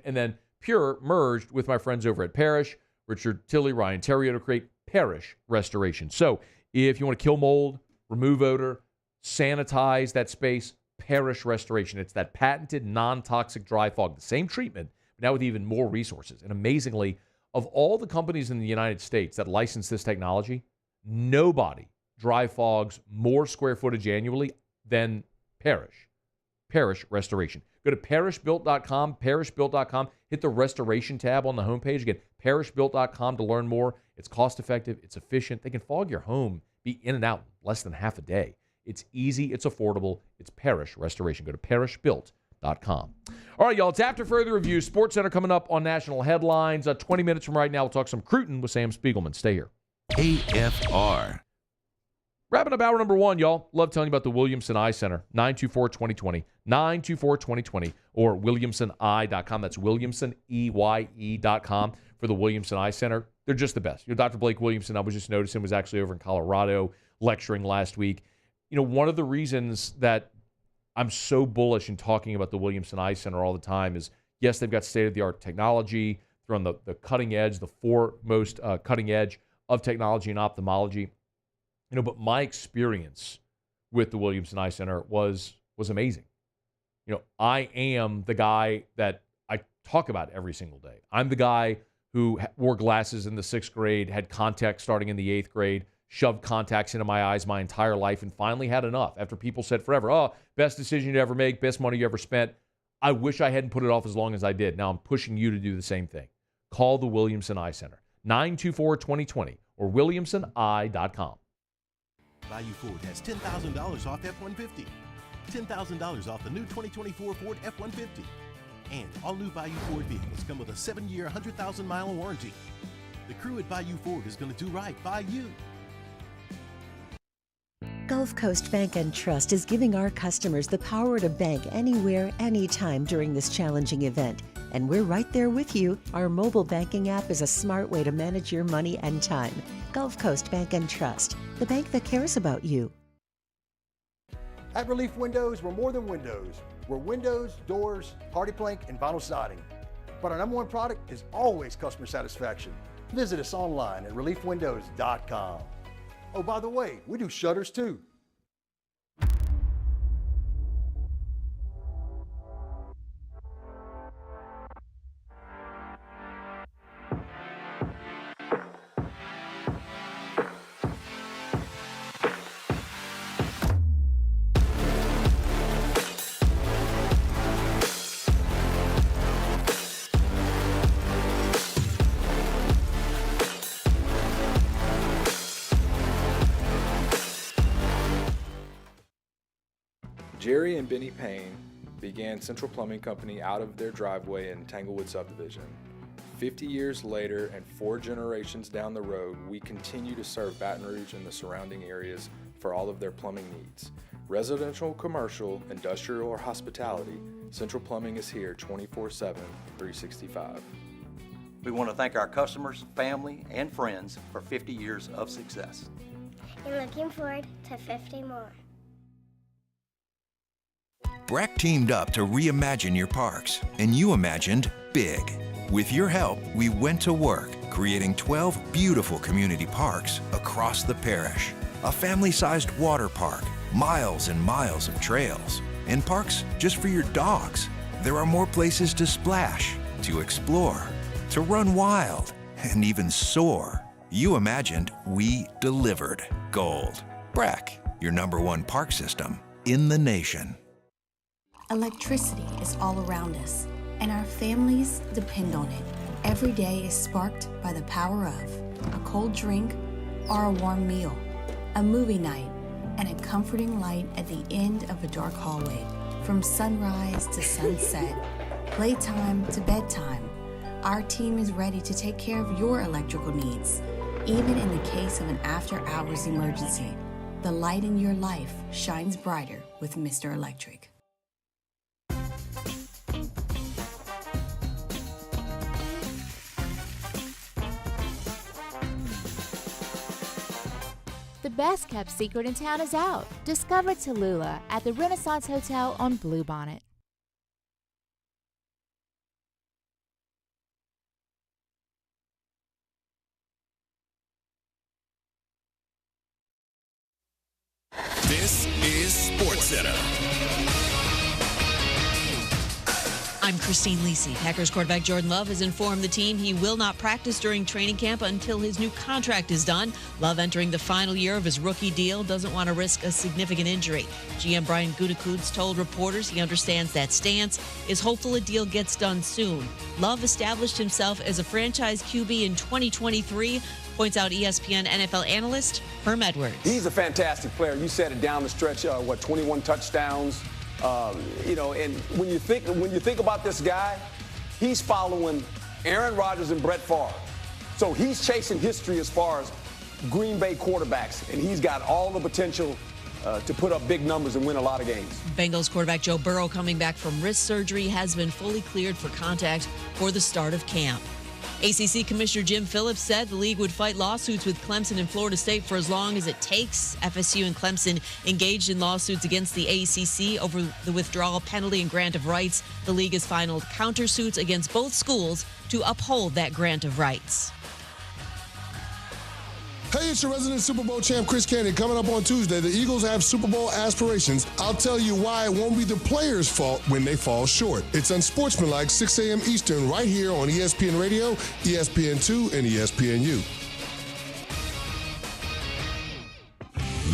and then Pure merged with my friends over at Parish, Richard Tilley, Ryan Terrio, to create Parish Restoration. So if you want to kill mold, remove odor, sanitize that space, Parish Restoration. It's that patented non-toxic dry fog, the same treatment, but now with even more resources. And amazingly, of all the companies in the United States that license this technology, nobody dry fogs more square footage annually than Parish Restoration. Go to parishbuilt.com, hit the restoration tab on the homepage. Again, parishbuilt.com to learn more. It's cost-effective, it's efficient. They can fog your home, be in and out in less than half a day. It's easy, it's affordable, it's Parish Restoration. Go to parishbuilt.com. SportsCenter.com. All right, y'all, it's after further review. SportsCenter coming up on national headlines. 20 minutes from right now, we'll talk some Cruton with Sam Spiegelman. Stay here. AFR. Wrapping up hour number one, y'all. Love telling you about the Williamson Eye Center. 924-2020. 924-2020. Or WilliamsonEye.com. That's WilliamsonEye.com for the Williamson Eye Center. They're just the best. Dr. Blake Williamson, I was just noticing, was actually over in Colorado lecturing last week. One of the reasons that I'm so bullish in talking about the Williamson Eye Center all the time is, yes, they've got state-of-the-art technology. They're on the cutting edge, the foremost cutting edge of technology and ophthalmology. But my experience with the Williamson Eye Center was amazing. I am the guy that I talk about every single day. I'm the guy who wore glasses in the 6th grade, had contacts starting in the 8th grade, shoved contacts into my eyes my entire life, and finally had enough after people said forever, oh, best decision you ever make, best money you ever spent. I wish I hadn't put it off as long as I did. Now I'm pushing you to do the same thing. Call the Williamson Eye Center, 924-2020 or WilliamsonEye.com. Bayou Ford has $10,000 off F-150. $10,000 off the new 2024 Ford F-150. And all new Bayou Ford vehicles come with a 7-year, 100,000-mile warranty. The crew at Bayou Ford is going to do right by you. Gulf Coast Bank and Trust is giving our customers the power to bank anywhere, anytime during this challenging event. And we're right there with you. Our mobile banking app is a smart way to manage your money and time. Gulf Coast Bank and Trust, the bank that cares about you. At Relief Windows, we're more than windows. We're windows, doors, party plank, and vinyl siding. But our number one product is always customer satisfaction. Visit us online at reliefwindows.com. Oh, by the way, we do shutters too. Jerry and Benny Payne began Central Plumbing Company out of their driveway in Tanglewood subdivision. 50 years later and 4 generations down the road, we continue to serve Baton Rouge and the surrounding areas for all of their plumbing needs. Residential, commercial, industrial, or hospitality, Central Plumbing is here 24/7, 365. We want to thank our customers, family, and friends for 50 years of success. And looking forward to 50 more. Breck teamed up to reimagine your parks, and you imagined big. With your help, we went to work, creating 12 beautiful community parks across the parish. A family-sized water park, miles and miles of trails, and parks just for your dogs. There are more places to splash, to explore, to run wild, and even soar. You imagined, we delivered. Gold. Breck, your #1 park system in the nation. Electricity is all around us, and our families depend on it. Every day is sparked by the power of a cold drink or a warm meal, a movie night, and a comforting light at the end of a dark hallway. From sunrise to sunset, playtime to bedtime, our team is ready to take care of your electrical needs. Even in the case of an after-hours emergency, the light in your life shines brighter with Mr. Electric. The best kept secret in town is out. Discover Tallulah at the Renaissance Hotel on Bluebonnet. This is SportsCenter. I'm Christine Lisi. Packers quarterback Jordan Love has informed the team he will not practice during training camp until his new contract is done. Love, entering the final year of his rookie deal, doesn't want to risk a significant injury. GM Brian Gutekunst told reporters he understands that stance, is hopeful a deal gets done soon. Love established himself as a franchise QB in 2023, points out ESPN NFL analyst Herm Edwards. He's a fantastic player. You said it down the stretch, 21 touchdowns, And when you think about this guy, he's following Aaron Rodgers and Brett Favre. So he's chasing history as far as Green Bay quarterbacks, and he's got all the potential to put up big numbers and win a lot of games. Bengals quarterback Joe Burrow, coming back from wrist surgery, has been fully cleared for contact for the start of camp. ACC Commissioner Jim Phillips said the league would fight lawsuits with Clemson and Florida State for as long as it takes. FSU and Clemson engaged in lawsuits against the ACC over the withdrawal penalty and grant of rights. The league has filed countersuits against both schools to uphold that grant of rights. Hey, it's your resident Super Bowl champ, Chris Cannon. Coming up on Tuesday, the Eagles have Super Bowl aspirations. I'll tell you why it won't be the players' fault when they fall short. It's unsportsmanlike, 6 a.m. Eastern, right here on ESPN Radio, ESPN2, and ESPNU.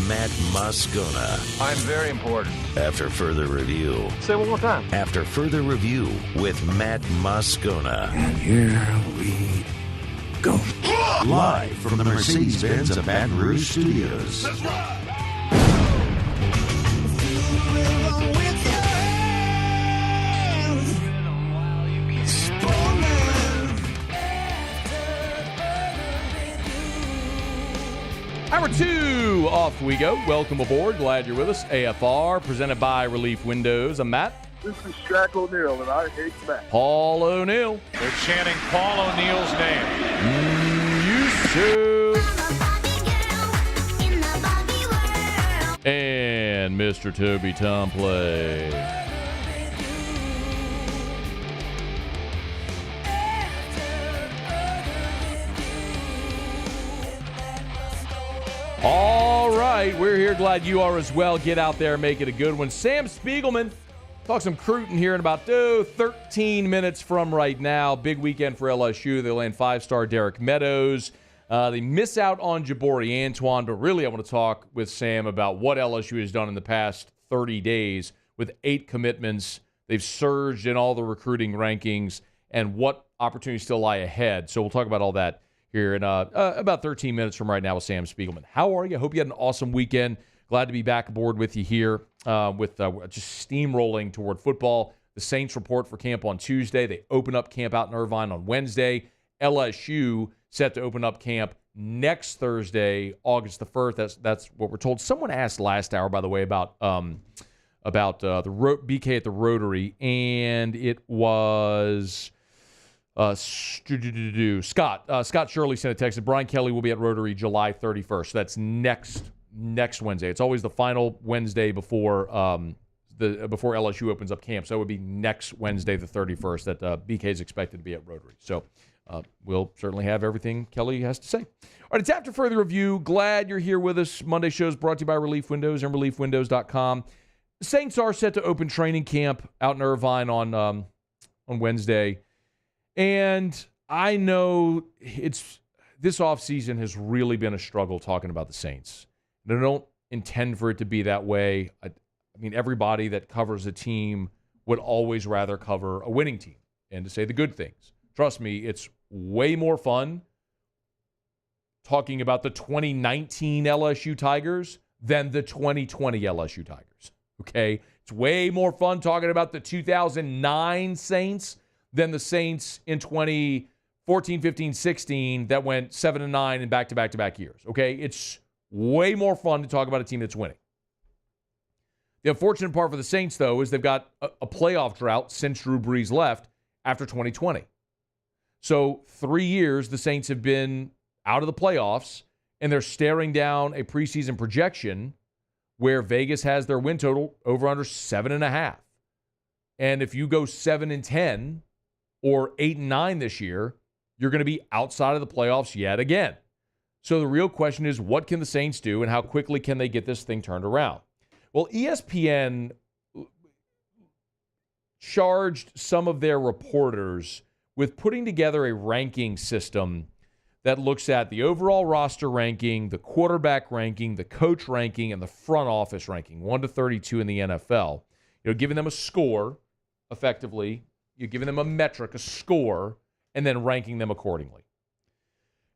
Matt Moscona. I'm very important. After further review. Say it one more time. After further review with Matt Moscona. And here we go. Live from the Mercedes-Benz of Baton Rouge Studios. Let's ride. Hour 2, off we go. Welcome aboard. Glad you're with us. AFR, presented by Relief Windows. I'm Matt. This is Shaq O'Neal, and I hate Matt. Paul O'Neal. They're chanting Paul O'Neal's name. Used to. And Mr. Toby Tomplay. All right, we're here. Glad you are as well. Get out there, make it a good one. Sam Spiegelman, talk some Cruton here in about 13 minutes from right now. Big weekend for LSU. They land 5-star Derek Meadows. They miss out on Jabari Antoine, but really I want to talk with Sam about what LSU has done in the past 30 days with 8 commitments. They've surged in all the recruiting rankings and what opportunities still lie ahead. So we'll talk about all that here in about 13 minutes from right now with Sam Spiegelman. How are you? I hope you had an awesome weekend. Glad to be back aboard with you here with just steamrolling toward football. The Saints report for camp on Tuesday. They open up camp out in Irvine on Wednesday. LSU set to open up camp next Thursday, August the 1st. That's what we're told. Someone asked last hour, by the way, about the BK at the Rotary, and it was Scott Shirley sent a text that Brian Kelly will be at Rotary July 31st. So that's next Wednesday. It's always the final Wednesday before before LSU opens up camp. So it would be next Wednesday, the 31st, that BK is expected to be at Rotary. So we'll certainly have everything Kelly has to say. All right, it's after further review. Glad you're here with us. Monday show is brought to you by Relief Windows and ReliefWindows.com. The Saints are set to open training camp out in Irvine on Wednesday. And I know this offseason has really been a struggle talking about the Saints. And I don't intend for it to be that way. I mean, everybody that covers a team would always rather cover a winning team and to say the good things. Trust me, it's way more fun talking about the 2019 LSU Tigers than the 2020 LSU Tigers. Okay? It's way more fun talking about the 2009 Saints than the Saints in 2014, 15, 16 that went 7-9 in back-to-back-to-back years. Okay? It's way more fun to talk about a team that's winning. The unfortunate part for the Saints, though, is they've got a playoff drought since Drew Brees left after 2020. So 3 years the Saints have been out of the playoffs, and they're staring down a preseason projection where Vegas has their win total over under 7.5. And if you go 7-10 or 8-9 this year, you're going to be outside of the playoffs yet again. So the real question is, what can the Saints do and how quickly can they get this thing turned around? Well, ESPN charged some of their reporters with putting together a ranking system that looks at the overall roster ranking, the quarterback ranking, the coach ranking, and the front office ranking, 1 to 32 in the NFL. You know, giving them a score, effectively. You're giving them a metric, a score, and then ranking them accordingly.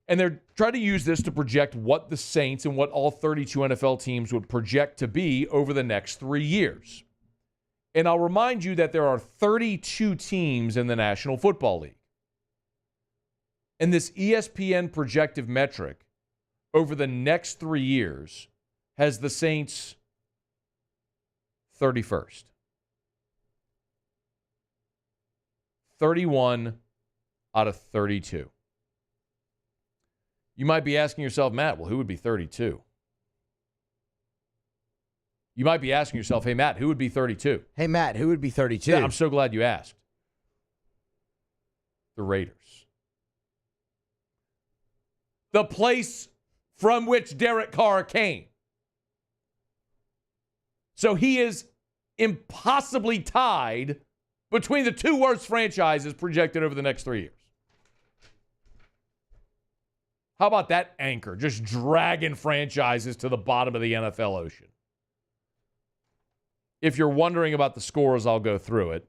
And they're trying to use this to project what the Saints and what all 32 NFL teams would project to be over the next 3 years. And I'll remind you that there are 32 teams in the National Football League. And this ESPN projective metric over the next 3 years has the Saints 31st. 31 out of 32. You might be asking yourself, Matt, well, who would be 32? You might be asking yourself, hey, Matt, who would be 32? Hey, Matt, who would be 32? Yeah, I'm so glad you asked. The Raiders. The place from which Derek Carr came. So he is impossibly tied between the two worst franchises projected over the next 3 years. How about that anchor? Just dragging franchises to the bottom of the NFL ocean. If you're wondering about the scores, I'll go through it.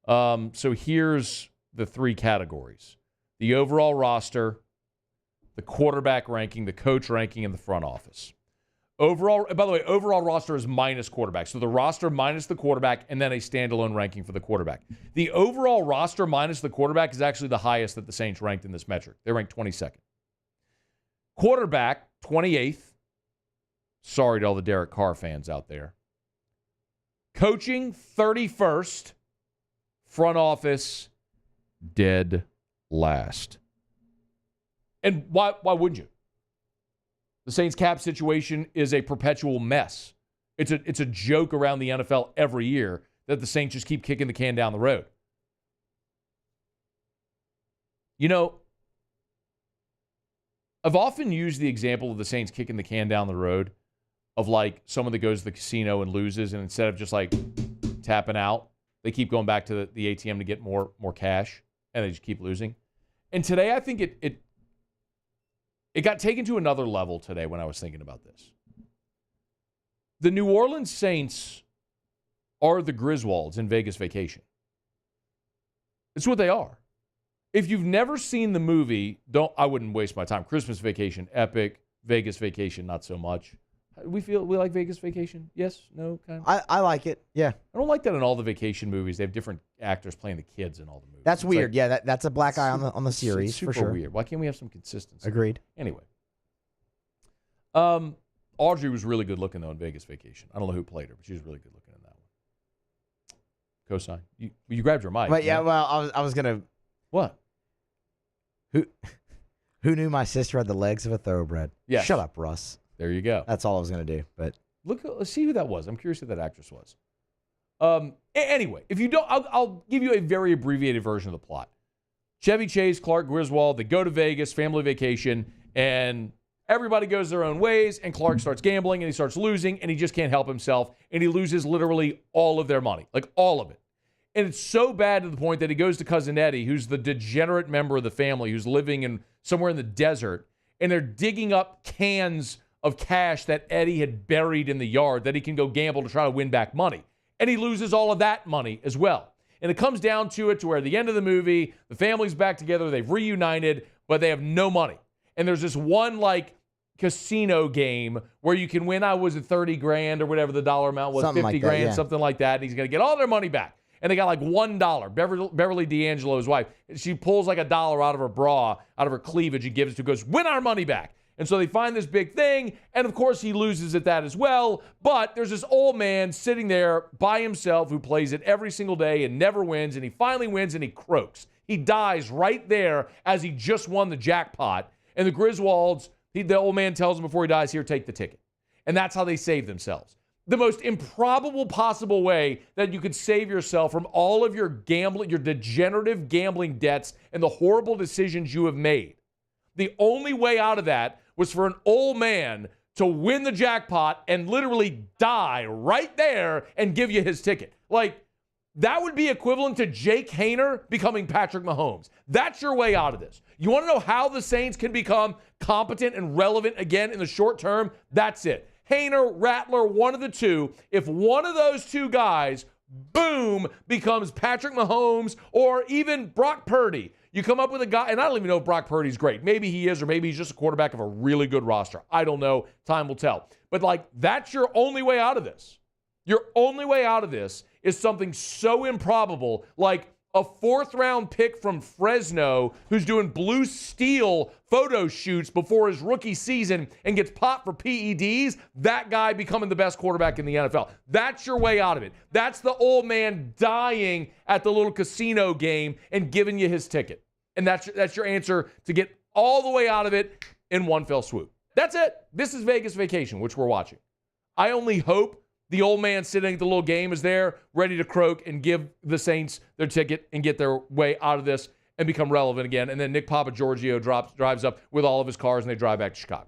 So here's the three categories. The overall roster, the quarterback ranking, the coach ranking, and the front office. Overall, by the way, overall roster is minus quarterback. So the roster minus the quarterback and then a standalone ranking for the quarterback. The overall roster minus the quarterback is actually the highest that the Saints ranked in this metric. They ranked 22nd. Quarterback, 28th. Sorry to all the Derek Carr fans out there. Coaching, 31st. Front office, dead last. And why wouldn't you? The Saints cap situation is a perpetual mess. It's a joke around the NFL every year that the Saints just keep kicking the can down the road. You know, I've often used the example of the Saints kicking the can down the road of like someone that goes to the casino and loses, and instead of just like tapping out, they keep going back to the ATM to get more cash, and they just keep losing. And today I think it got taken to another level today when I was thinking about this. The New Orleans Saints are the Griswolds in Vegas Vacation. It's what they are. If you've never seen the movie, I wouldn't waste my time. Christmas Vacation, epic. Vegas Vacation, not so much. We like Vegas Vacation? Yes? No? Kind of? I like it, yeah. I don't like that in all the vacation movies. They have different actors playing the kids in all the movies. That's weird. Like, that's a black eye on the series, it's super for sure. Weird. Why can't we have some consistency? Agreed. Anyway. Audrey was really good looking, though, in Vegas Vacation. I don't know who played her, but she was really good looking in that one. Cosign. You grabbed your mic. But yeah, well, I was going to... What? Who knew my sister had the legs of a thoroughbred? Yes. Shut up, Russ. There you go. That's all I was going to do. But let's see who that was. I'm curious who that actress was. Anyway, if you don't, I'll give you a very abbreviated version of the plot. Chevy Chase, Clark Griswold, they go to Vegas, family vacation, and everybody goes their own ways, and Clark starts gambling, and he starts losing, and he just can't help himself, and he loses literally all of their money, like all of it. And it's so bad to the point that he goes to Cousin Eddie, who's the degenerate member of the family, who's living somewhere in the desert, and they're digging up cans of cash that Eddie had buried in the yard that he can go gamble to try to win back money. And he loses all of that money as well. And it comes down to it to where at the end of the movie, the family's back together, they've reunited, but they have no money. And there's this one like casino game where you can win, was it 30 grand or whatever the dollar amount was, something 50 like grand, yeah. Something like that. And he's going to get all their money back. And they got like $1. Beverly D'Angelo's wife, she pulls like $1 out of her bra, out of her cleavage, and gives it to, goes, win our money back. And so they find this big thing, and of course he loses at that as well. But there's this old man sitting there by himself who plays it every single day and never wins, and he finally wins and he croaks. He dies right there as he just won the jackpot. And the Griswolds, the old man tells him before he dies, here, take the ticket. And that's how they save themselves. The most improbable possible way that you could save yourself from all of your gambling, your degenerative gambling debts and the horrible decisions you have made. The only way out of that was for an old man to win the jackpot and literally die right there and give you his ticket. Like, that would be equivalent to Jake Haener becoming Patrick Mahomes. That's your way out of this. You want to know how the Saints can become competent and relevant again in the short term? That's it. Haener, Rattler, one of the two. If one of those two guys, boom, becomes Patrick Mahomes or even Brock Purdy, you come up with a guy, and I don't even know if Brock Purdy's great. Maybe he is, or maybe he's just a quarterback of a really good roster. I don't know. Time will tell. But, like, that's your only way out of this. Your only way out of this is something so improbable, like a 4th-round pick from Fresno who's doing blue steel photo shoots before his rookie season and gets popped for PEDs, that guy becoming the best quarterback in the NFL. That's your way out of it. That's the old man dying at the little casino game and giving you his ticket. And that's your answer to get all the way out of it in one fell swoop. That's it. This is Vegas Vacation, which we're watching. I only hope the old man sitting at the little game is there, ready to croak and give the Saints their ticket and get their way out of this and become relevant again. And then Nick Papagiorgio drives up with all of his cars and they drive back to Chicago.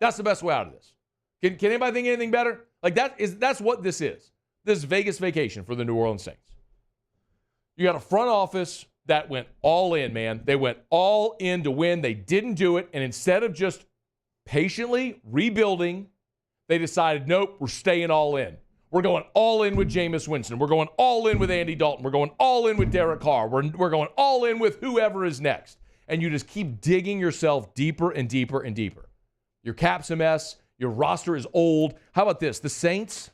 That's the best way out of this. Can anybody think anything better? Like that's what this is. This is Vegas Vacation for the New Orleans Saints. You got a front office that went all in, man. They went all in to win. They didn't do it. And instead of just patiently rebuilding, they decided, nope, we're staying all in. We're going all in with Jameis Winston. We're going all in with Andy Dalton. We're going all in with Derek Carr. We're going all in with whoever is next. And you just keep digging yourself deeper and deeper and deeper. Your cap's a mess. Your roster is old. How about this? The Saints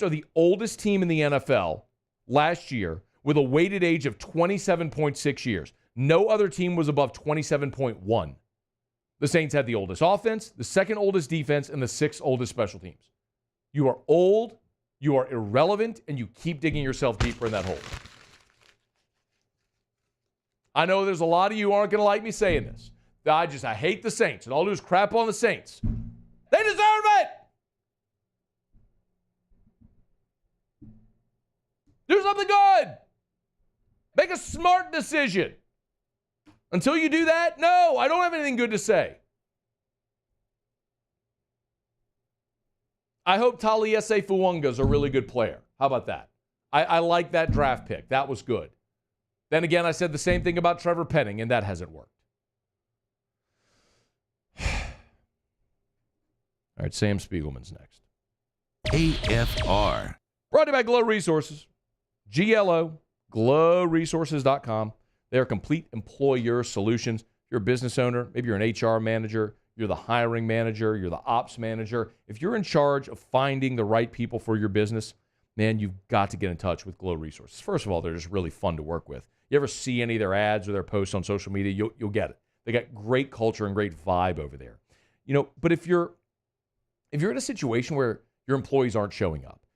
are the oldest team in the NFL last year with a weighted age of 27.6 years. No other team was above 27.1. The Saints had the oldest offense, the second oldest defense, and the 6th oldest special teams. You are old, you are irrelevant, and you keep digging yourself deeper in that hole. I know there's a lot of you who aren't going to like me saying this. I hate the Saints, and all I do is crap on the Saints. They deserve it! Do something good! Make a smart decision. Until you do that, no, I don't have anything good to say. I hope Taliese Fuanga is a really good player. How about that? I like that draft pick. That was good. Then again, I said the same thing about Trevor Penning, and that hasn't worked. All right, Sam Spiegelman's next. AFR. Brought to you by Glow Resources. GLO, glowresources.com. They are complete employer solutions. If you're a business owner, maybe you're an HR manager, you're the hiring manager, you're the ops manager. If you're in charge of finding the right people for your business, man, you've got to get in touch with Glow Resources. First of all, they're just really fun to work with. You ever see any of their ads or their posts on social media, you'll get it. They got great culture and great vibe over there. But if you're in a situation where your employees aren't showing up,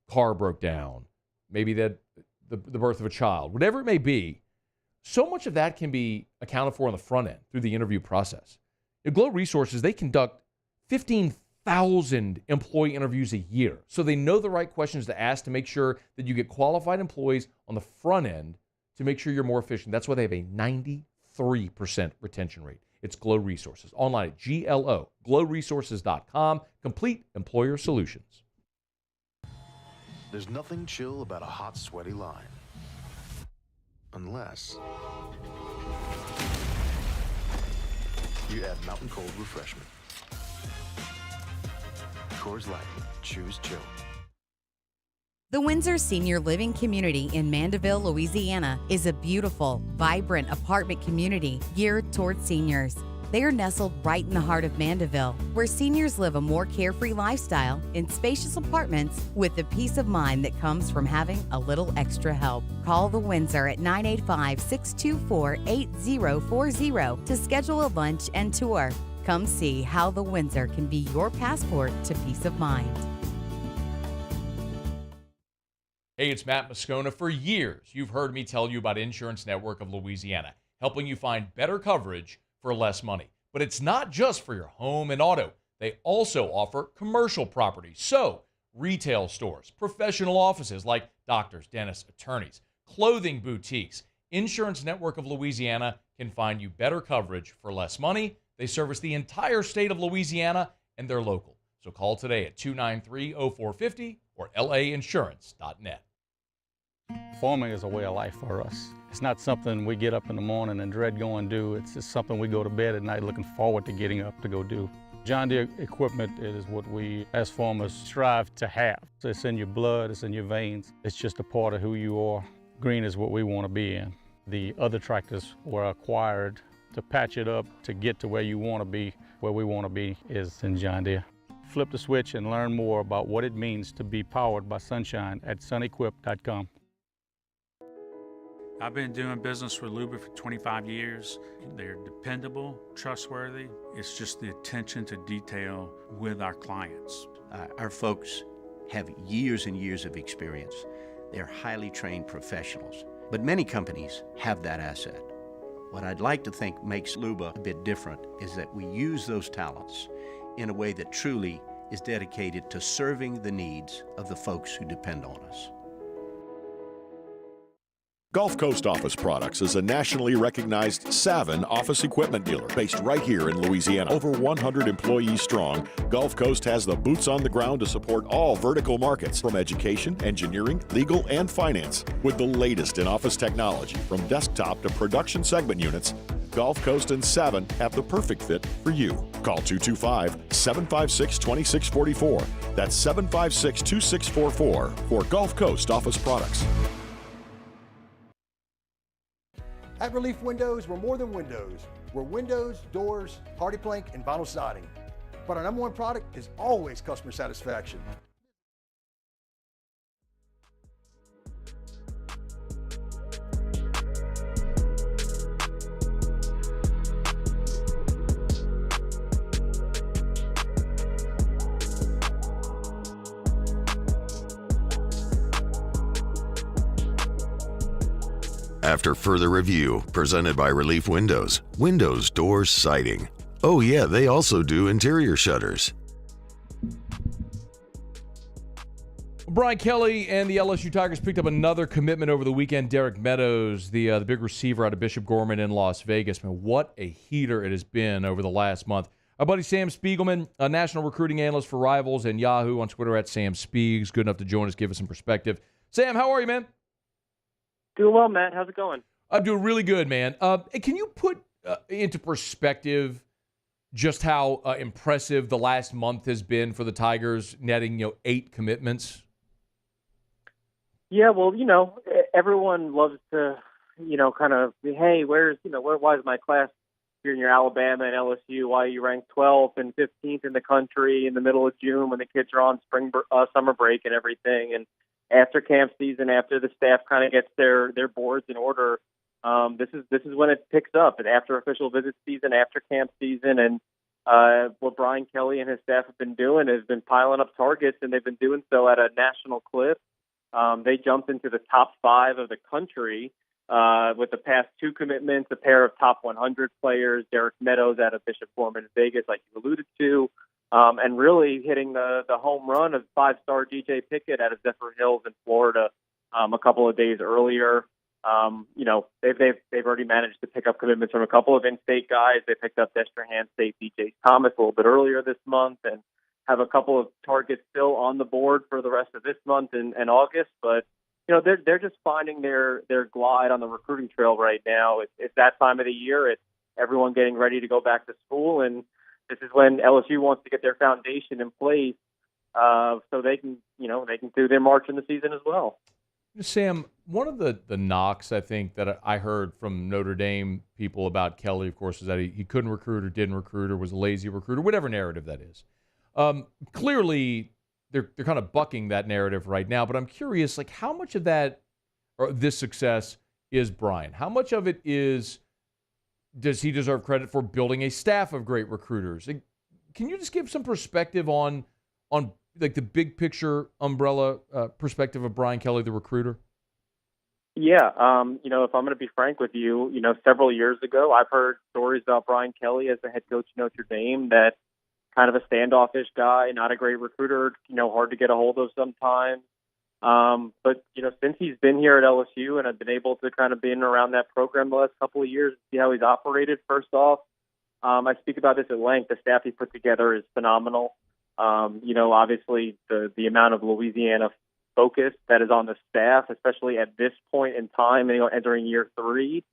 car broke down, maybe the birth of a child, whatever it may be, so much of that can be accounted for on the front end through the interview process. At Glow Resources, they conduct 15,000 employee interviews a year. So they know the right questions to ask to make sure that you get qualified employees on the front end to make sure you're more efficient. That's why they have a 93% retention rate. It's Glow Resources. Online at GLO, glowresources.com. Complete employer solutions. There's nothing chill about a hot, sweaty line. Unless you add Mountain Cold Refreshment. Coors Light. Choose chill. The Windsor Senior Living Community in Mandeville, Louisiana is a beautiful, vibrant apartment community geared towards seniors. They are nestled right in the heart of Mandeville, where seniors live a more carefree lifestyle in spacious apartments with the peace of mind that comes from having a little extra help. Call the Windsor at 985-624-8040 to schedule a lunch and tour. Come see how the Windsor can be your passport to peace of mind. Hey, it's Matt Moscona. For years, you've heard me tell you about Insurance Network of Louisiana, helping you find better coverage for less money. But it's not just for your home and auto. They also offer commercial property. So, retail stores, professional offices like doctors, dentists, attorneys, clothing boutiques. Insurance Network of Louisiana can find you better coverage for less money. They service the entire state of Louisiana, and they're local. So call today at 293-0450 or lainsurance.net. Farming is a way of life for us. It's not something we get up in the morning and dread going do. It's just something we go to bed at night looking forward to getting up to go do. John Deere equipment is what we as farmers strive to have. It's in your blood, it's in your veins. It's just a part of who you are. Green is what we want to be in. The other tractors were acquired to patch it up to get to where you want to be. Where we want to be is in John Deere. Flip the switch and learn more about what it means to be powered by sunshine at sunequip.com. I've been doing business with Luba for 25 years. They're dependable, trustworthy. It's just the attention to detail with our clients. Our folks have years and years of experience. They're highly trained professionals, but many companies have that asset. What I'd like to think makes Luba a bit different is that we use those talents in a way that truly is dedicated to serving the needs of the folks who depend on us. Gulf Coast Office Products is a nationally recognized Savin office equipment dealer based right here in Louisiana. Over 100 employees strong, Gulf Coast has the boots on the ground to support all vertical markets, from education, engineering, legal, and finance. With the latest in office technology, from desktop to production segment units, Gulf Coast and Savin have the perfect fit for you. Call 225-756-2644. That's 756-2644 for Gulf Coast Office Products. At Relief Windows, we're more than windows. We're windows, doors, hardy plank, and vinyl siding. But our number one product is always customer satisfaction. After further review, presented by Relief Windows, windows, doors, siding. Oh yeah, they also do interior shutters. Brian Kelly and the LSU Tigers picked up another commitment over the weekend. Derek Meadows, the big receiver out of Bishop Gorman in Las Vegas. Man, what a heater it has been over the last month. Our buddy Sam Spiegelman, a national recruiting analyst for Rivals and Yahoo, on Twitter at Sam Spiegs, good enough to join us, give us some perspective. Sam, how are you, man? Doing well, Matt. How's it going? I'm doing really good, man. Can you put into perspective just how impressive the last month has been for the Tigers, netting 8 commitments? Yeah, well, everyone loves to, kind of, hey, why is my class here in your Alabama and LSU? Why are you ranked 12th and 15th in the country in the middle of June when the kids are on summer break and everything? And after camp season, after the staff kind of gets their boards in order, this is when it picks up. And after official visit season, after camp season, and what Brian Kelly and his staff have been doing has been piling up targets, and they've been doing so at a national clip. They jumped into the top 5 of the country with the past 2 commitments, a pair of top 100 players, Derek Meadows out of Bishop Gorman in Vegas, like you alluded to. And really hitting the home run of 5-star DJ Pickett out of Zephyr Hills in Florida a couple of days earlier. They've already managed to pick up commitments from a couple of in-state guys. They picked up Destrehan State DJ Thomas a little bit earlier this month, and have a couple of targets still on the board for the rest of this month and August. But they're just finding their glide on the recruiting trail right now. It's that time of the year. It's everyone getting ready to go back to school, and this is when LSU wants to get their foundation in place so they can do their march in the season as well. Sam, one of the knocks I think that I heard from Notre Dame people about Kelly, of course, is that he couldn't recruit or didn't recruit or was a lazy recruiter, whatever narrative that is. Clearly, they're kind of bucking that narrative right now, but I'm curious, like, how much of that or this success is Brian? How much of it does he deserve credit for building a staff of great recruiters? Can you just give some perspective on like the big picture umbrella perspective of Brian Kelly, the recruiter? Yeah, if I'm going to be frank with you, several years ago, I've heard stories about Brian Kelly as the head coach of Notre Dame, that kind of a standoffish guy, not a great recruiter, hard to get a hold of sometimes. But since he's been here at LSU and I've been able to kind of been around that program the last couple of years, see how he's operated, first off, I speak about this at length. The staff he put together is phenomenal. Obviously the amount of Louisiana focus that is on the staff, especially at this point in time, entering year 3,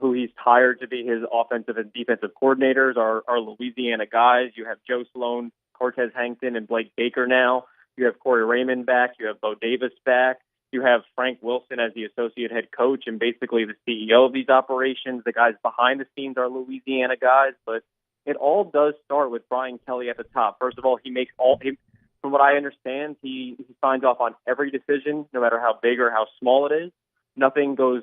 who he's hired to be his offensive and defensive coordinators are Louisiana guys. You have Joe Sloan, Cortez Hankton, and Blake Baker now. You have Corey Raymond back. You have Bo Davis back. You have Frank Wilson as the associate head coach and basically the CEO of these operations. The guys behind the scenes are Louisiana guys, but it all does start with Brian Kelly at the top. First of all, from what I understand, he signs off on every decision, no matter how big or how small it is. Nothing goes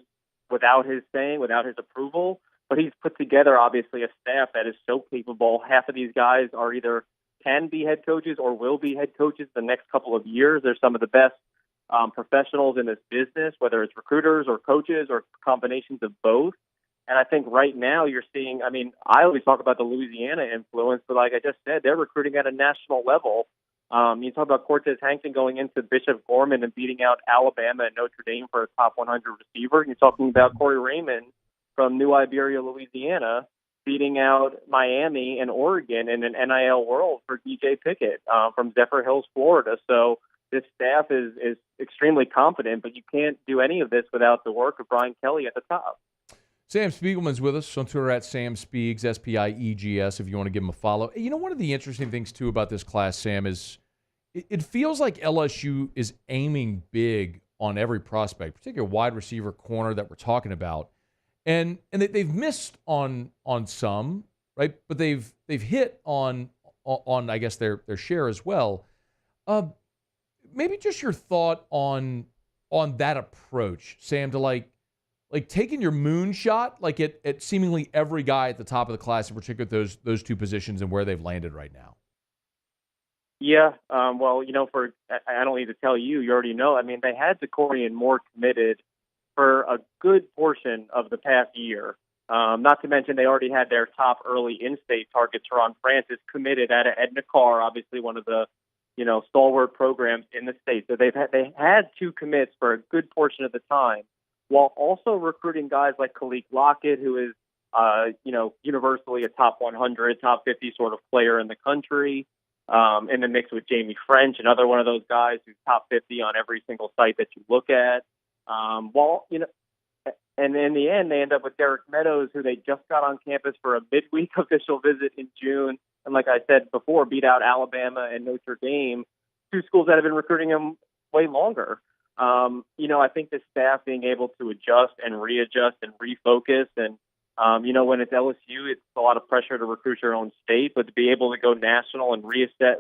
without his saying, without his approval. But he's put together, obviously, a staff that is so capable. Half of these guys are either can be head coaches or will be head coaches the next couple of years. They're some of the best professionals in this business, whether it's recruiters or coaches or combinations of both. And I think right now you're seeing, I mean, I always talk about the Louisiana influence, but like I just said, they're recruiting at a national level. You talk about Cortez Hankton going into Bishop Gorman and beating out Alabama and Notre Dame for a top 100 receiver. You're talking about Corey Raymond from New Iberia, Louisiana, beating out Miami and Oregon in an NIL world for DJ Pickett from Zephyr Hills, Florida. So this staff is extremely competent, but you can't do any of this without the work of Brian Kelly at the top. Sam Spiegelman's with us on Twitter at Sam Spiegs, Spiegs, if you want to give him a follow. You know, one of the interesting things, too, about this class, Sam, is it feels like LSU is aiming big on every prospect, particularly wide receiver, corner that we're talking about. And they've missed on some, right? But they've hit on I guess their share as well. Maybe just your thought on that approach, Sam, to like taking your moonshot like at seemingly every guy at the top of the class, in particular those two positions and where they've landed right now. Yeah, well, you know, I don't need to tell you, you already know. I mean, they had Zakorian Moore committed for a good portion of the past year. Not to mention they already had their top early in-state target, Teron Francis, committed at Edna Carr, obviously one of the, you know, stalwart programs in the state. So they had two commits for a good portion of the time, while also recruiting guys like Khalik Lockett, who is, you know, universally a top 100, top 50 sort of player in the country, in the mix with Jamie French, another one of those guys who's top 50 on every single site that you look at. Well, you know, and in the end, they end up with Derek Meadows, who they just got on campus for a midweek official visit in June. And like I said before, beat out Alabama and Notre Dame, two schools that have been recruiting him way longer. You know, I think the staff being able to adjust and readjust and refocus. And, you know, when it's LSU, it's a lot of pressure to recruit your own state, but to be able to go national and reassess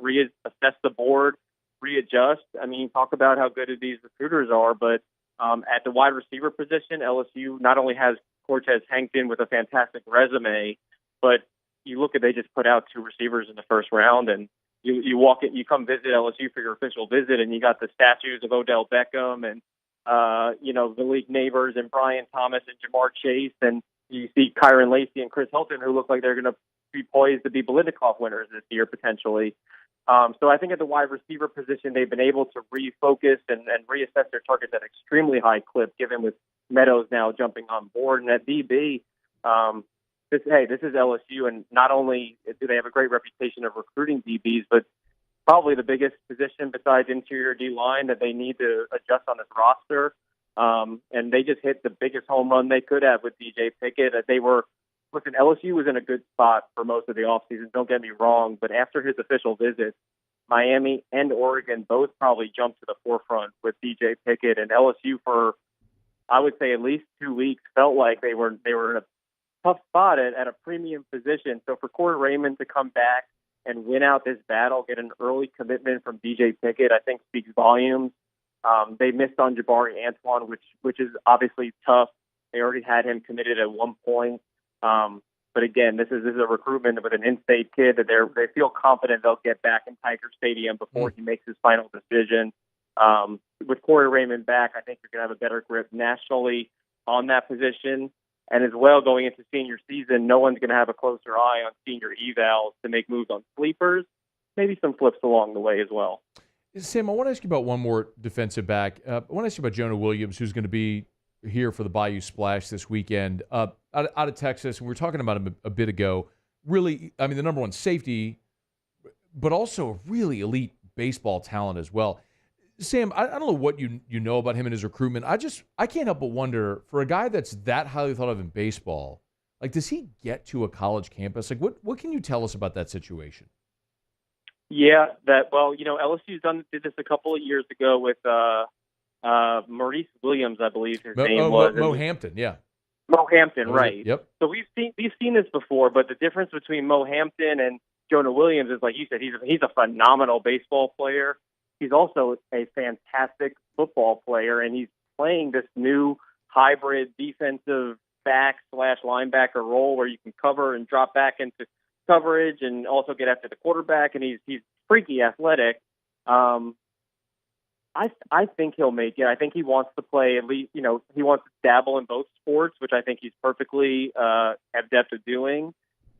the board, readjust. I mean, talk about how good these recruiters are, but at the wide receiver position, LSU not only has Cortez Hankton with a fantastic resume, but you look at, they just put out two receivers in the first round, and you walk in, you come visit LSU for your official visit, and you got the statues of Odell Beckham and, you know, Malik Neighbors and Brian Thomas and Jamar Chase, and you see Kyron Lacey and Chris Hilton, who look like they're going to be poised to be Biletnikoff winners this year potentially. So I think at the wide receiver position, they've been able to refocus and reassess their targets at an extremely high clip, given with Meadows now jumping on board. And at DB, this is LSU, and not only do they have a great reputation of recruiting DBs, but probably the biggest position besides interior D-line that they need to adjust on this roster. And they just hit the biggest home run they could have with DJ Pickett. LSU was in a good spot for most of the offseason, don't get me wrong, but after his official visit, Miami and Oregon both probably jumped to the forefront with DJ Pickett, and LSU for, I would say, at least 2 weeks felt like they were in a tough spot at a premium position. So for Corey Raymond to come back and win out this battle, get an early commitment from DJ Pickett, I think speaks volumes. They missed on Jabari Antoine, which is obviously tough. They already had him committed at one point. But again, this is a recruitment with an in-state kid that they feel confident they'll get back in Tiger Stadium before he makes his final decision. With Corey Raymond back, I think you're going to have a better grip nationally on that position. And as well, going into senior season, no one's going to have a closer eye on senior evals to make moves on sleepers, maybe some flips along the way as well. Sam, I want to ask you about one more defensive back. I want to ask you about Jonah Williams, who's going to be here for the Bayou Splash this weekend, out of Texas. And we were talking about him a bit ago. Really, I mean, the number one safety, but also a really elite baseball talent as well. Sam, I don't know what you know about him and his recruitment. I can't help but wonder, for a guy that's that highly thought of in baseball, like, does he get to a college campus? Like, what can you tell us about that situation? Yeah, LSU's did this a couple of years ago with Maurice Williams, I believe his name was. Mo Hampton, yeah. Mo Hampton, right? Yep. So we've seen this before, but the difference between Mo Hampton and Jonah Williams is, like you said, he's a phenomenal baseball player. He's also a fantastic football player, and he's playing this new hybrid defensive back / linebacker role where you can cover and drop back into coverage and also get after the quarterback, and he's freaky athletic. I think he'll make it. I think he wants to play at least, he wants to dabble in both sports, which I think he's perfectly adept at doing.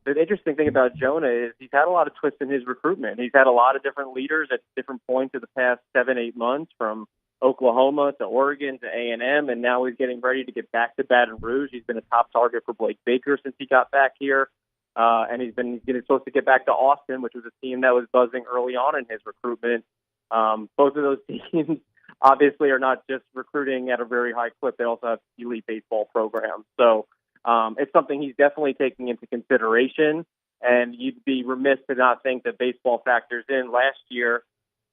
The interesting thing about Jonah is he's had a lot of twists in his recruitment. He's had a lot of different leaders at different points of the past 7-8 months, from Oklahoma to Oregon to A&M, and now he's getting ready to get back to Baton Rouge. He's been a top target for Blake Baker since he got back here, and he's been supposed to get back to Austin, which was a team that was buzzing early on in his recruitment. Both of those teams obviously are not just recruiting at a very high clip. They also have elite baseball programs. So it's something he's definitely taking into consideration, and you'd be remiss to not think that baseball factors in. Last year,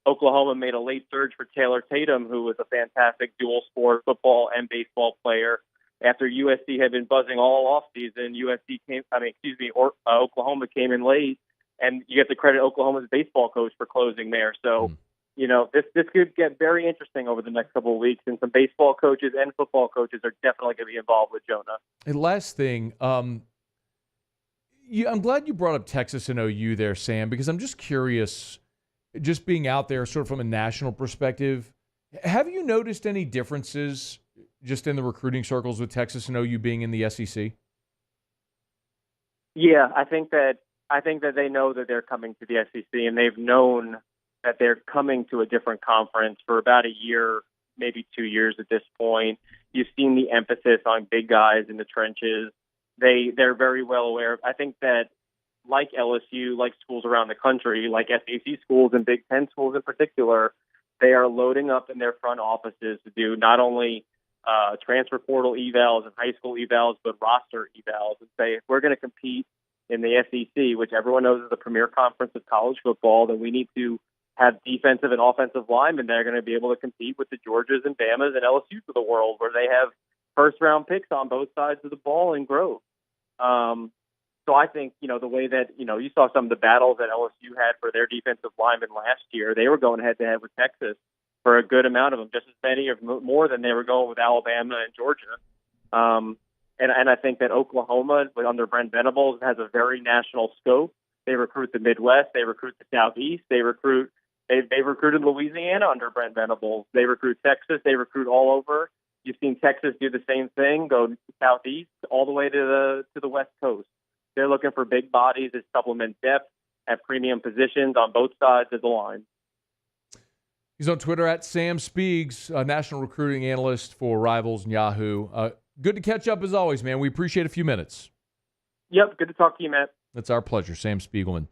Oklahoma made a late surge for Taylor Tatum, who was a fantastic dual sport football and baseball player. After USC had been buzzing all off season, Oklahoma came in late, and you have to credit Oklahoma's baseball coach for closing there. So, this could get very interesting over the next couple of weeks, and some baseball coaches and football coaches are definitely going to be involved with Jonah. And last thing, I'm glad you brought up Texas and OU there, Sam, because I'm just curious, just being out there sort of from a national perspective, have you noticed any differences just in the recruiting circles with Texas and OU being in the SEC? Yeah, I think that they know that they're coming to the SEC, and they've known that they're coming to a different conference for about a year, maybe 2 years at this point. You've seen the emphasis on big guys in the trenches. They're very well aware. I think that, like LSU, like schools around the country, like SEC schools and Big Ten schools in particular, they are loading up in their front offices to do not only transfer portal evals and high school evals, but roster evals, and say, if we're going to compete in the SEC, which everyone knows is the premier conference of college football, then we need to have defensive and offensive linemen that are going to be able to compete with the Georgias and Bamas and LSUs of the world, where they have first-round picks on both sides of the ball in growth. So I think, the way that, you saw some of the battles that LSU had for their defensive linemen last year, they were going head-to-head with Texas for a good amount of them, just as many or more than they were going with Alabama and Georgia. And I think that Oklahoma, under Brent Venables, has a very national scope. They recruit the Midwest. They recruit the Southeast. They recruited Louisiana under Brent Venables. They recruit Texas. They recruit all over. You've seen Texas do the same thing, go Southeast all the way to the West Coast. They're looking for big bodies that supplement depth at premium positions on both sides of the line. He's on Twitter at Sam Spiegs, a national recruiting analyst for Rivals and Yahoo. Good to catch up as always, man. We appreciate a few minutes. Yep, good to talk to you, Matt. That's our pleasure, Sam Spiegelman.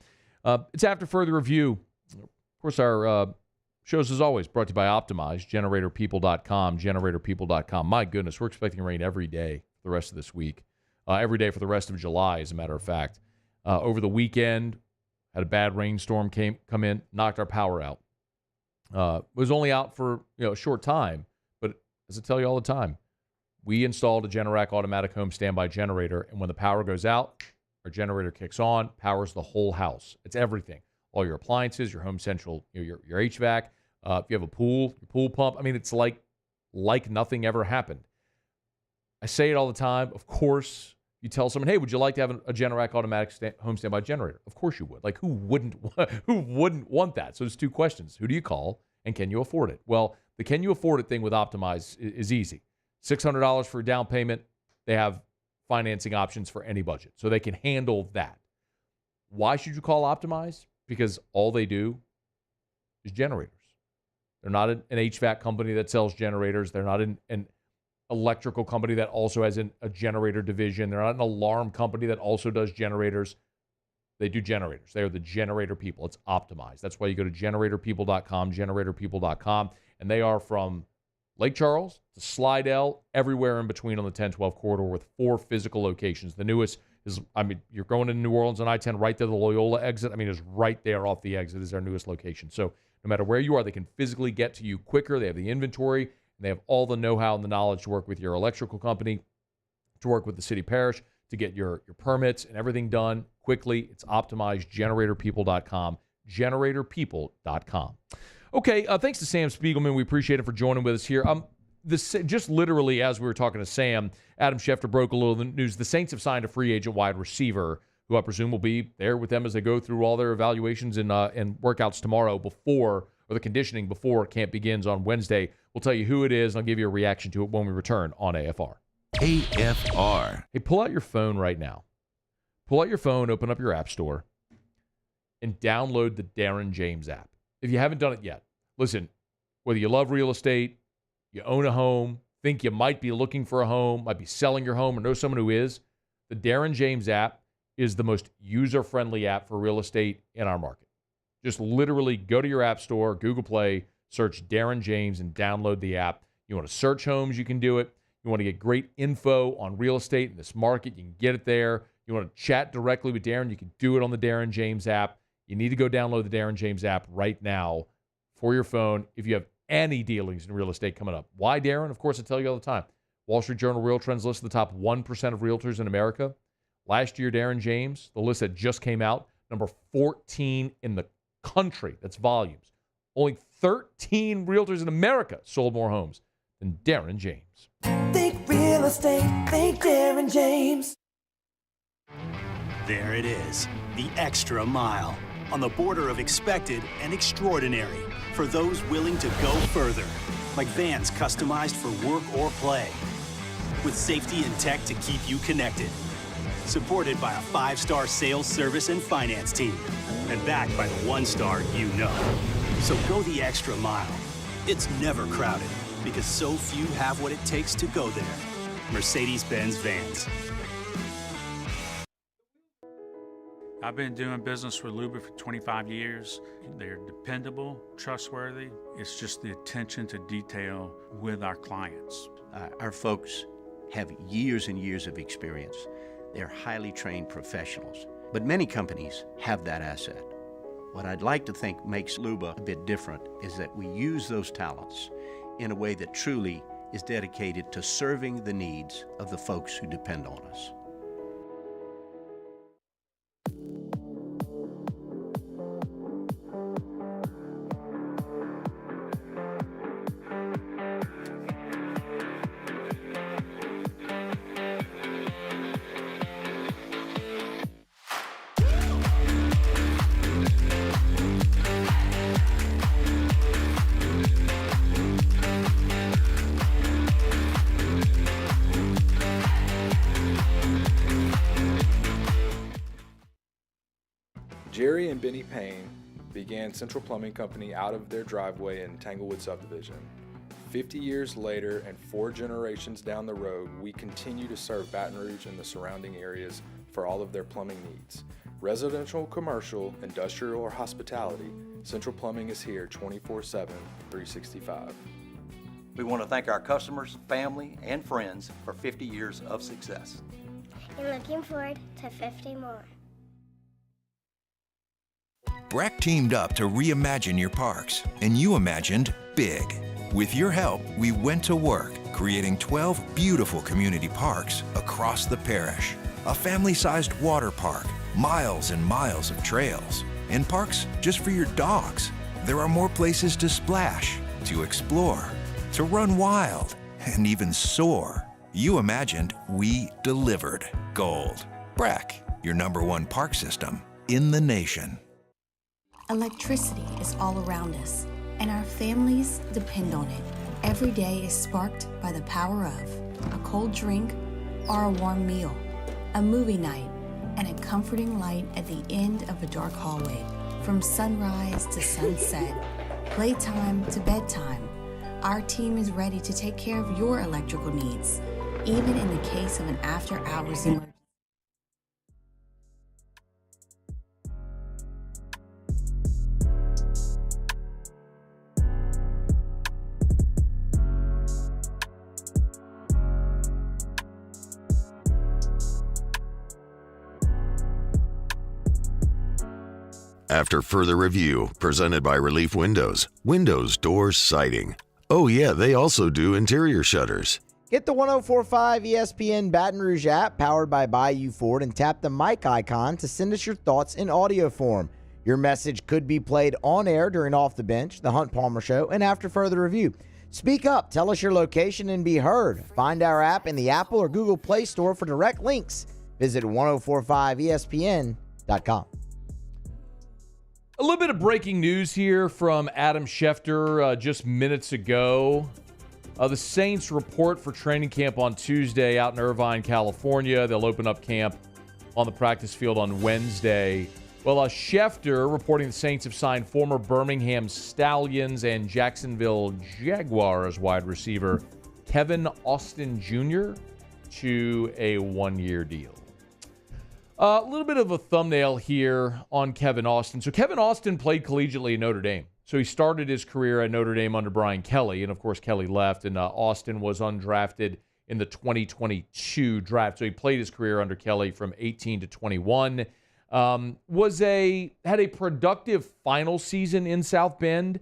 It's After Further Review. Of course, our shows, as always, brought to you by Optimize, GeneratorPeople.com, GeneratorPeople.com. My goodness, we're expecting rain every day for the rest of this week. Every day for the rest of July, as a matter of fact. Over the weekend, had a bad rainstorm come in, knocked our power out. Was only out for a short time, but as I tell you all the time, we installed a Generac automatic home standby generator, and when the power goes out, our generator kicks on, powers the whole house. It's everything. All your appliances, your home central, your HVAC. If you have a pool, your pool pump. I mean, it's like nothing ever happened. I say it all the time. Of course, you tell someone, hey, would you like to have a Generac automatic home standby generator? Of course you would. Like, who wouldn't want that? So there's two questions. Who do you call, and can you afford it? Well, the can you afford it thing with Optimize is easy. $600 for a down payment. They have financing options for any budget, so they can handle that. Why should you call Optimize? Because all they do is generators. They're not an HVAC company that sells generators. They're not an electrical company that also has a generator division. They're not an alarm company that also does generators. They do generators. They are the generator people. It's Optimized. That's why you go to GeneratorPeople.com, GeneratorPeople.com, and they are from Lake Charles to Slidell, everywhere in between on the 10-12 corridor with 4 physical locations. The newest is, you're going to New Orleans on I-10 right to the Loyola exit. It's right there off the exit is their newest location. So no matter where you are, they can physically get to you quicker. They have the inventory, and they have all the know-how and the knowledge to work with your electrical company. to work with the city parish to get your permits and everything done quickly. It's optimized. GeneratorPeople.com. GeneratorPeople.com. Okay, thanks to Sam Spiegelman. We appreciate it for joining with us here. Just literally as we were talking to Sam, Adam Schefter broke a little news. The Saints have signed a free agent wide receiver who I presume will be there with them as they go through all their evaluations and workouts tomorrow or the conditioning before camp begins on Wednesday. We'll tell you who it is, and I'll give you a reaction to it when we return on AFR. AFR. Hey, pull out your phone right now. Pull out your phone, open up your app store, and download the Darren James app. If you haven't done it yet, listen, whether you love real estate, you own a home, think you might be looking for a home, might be selling your home, or know someone who is, the Darren James app is the most user-friendly app for real estate in our market. Just literally go to your app store, Google Play, search Darren James, and download the app. You want to search homes, you can do it. You want to get great info on real estate in this market, you can get it there. You want to chat directly with Darren, you can do it on the Darren James app. You need to go download the Darren James app right now for your phone if you have any dealings in real estate coming up. Why, Darren? Of course, I tell you all the time. Wall Street Journal Real Trends lists the top 1% of realtors in America. Last year, Darren James, the list that just came out, number 14 in the country. That's volumes. Only 13 realtors in America sold more homes than Darren James. Think real estate, think Darren James. There it is, the extra mile. On the border of expected and extraordinary for those willing to go further. Like vans customized for work or play. With safety and tech to keep you connected. Supported by a 5-star sales, service, and finance team. And backed by the 1-star you know. So go the extra mile. It's never crowded because so few have what it takes to go there. Mercedes-Benz Vans. I've been doing business with Luba for 25 years. They're dependable, trustworthy. It's just the attention to detail with our clients. Our folks have years and years of experience. They're highly trained professionals. But many companies have that asset. What I'd like to think makes Luba a bit different is that we use those talents in a way that truly is dedicated to serving the needs of the folks who depend on us. Jerry and Benny Payne began Central Plumbing Company out of their driveway in Tanglewood subdivision. 50 years later and 4 generations down the road, we continue to serve Baton Rouge and the surrounding areas for all of their plumbing needs. Residential, commercial, industrial, or hospitality, Central Plumbing is here 24/7, 365. We want to thank our customers, family, and friends for 50 years of success. And looking forward to 50 more. Breck teamed up to reimagine your parks, and you imagined big. With your help, we went to work, creating 12 beautiful community parks across the parish. A family-sized water park, miles and miles of trails, and parks just for your dogs. There are more places to splash, to explore, to run wild, and even soar. You imagined, we delivered gold. Breck, your #1 park system in the nation. Electricity is all around us, and our families depend on it. Every day is sparked by the power of a cold drink or a warm meal, a movie night, and a comforting light at the end of a dark hallway. From sunrise to sunset, playtime to bedtime, our team is ready to take care of your electrical needs, even in the case of an after-hours emergency. After further review, presented by Relief Windows, windows, doors, siding. Oh yeah, they also do interior shutters. Get the 104.5 ESPN Baton Rouge app powered by Bayou Ford and tap the mic icon to send us your thoughts in audio form. Your message could be played on air during Off the Bench, The Hunt Palmer Show, and after further review. Speak up, tell us your location, and be heard. Find our app in the Apple or Google Play Store for direct links. Visit 1045ESPN.com. A little bit of breaking news here from Adam Schefter just minutes ago. The Saints report for training camp on Tuesday out in Irvine, California. They'll open up camp on the practice field on Wednesday. Well, Schefter reporting the Saints have signed former Birmingham Stallions and Jacksonville Jaguars wide receiver Kevin Austin Jr. to a one-year deal. A little bit of a thumbnail here on Kevin Austin. So Kevin Austin played collegiately at Notre Dame. So he started his career at Notre Dame under Brian Kelly, and of course Kelly left, and Austin was undrafted in the 2022 draft. So he played his career under Kelly from 18 to 21. Had a productive final season in South Bend.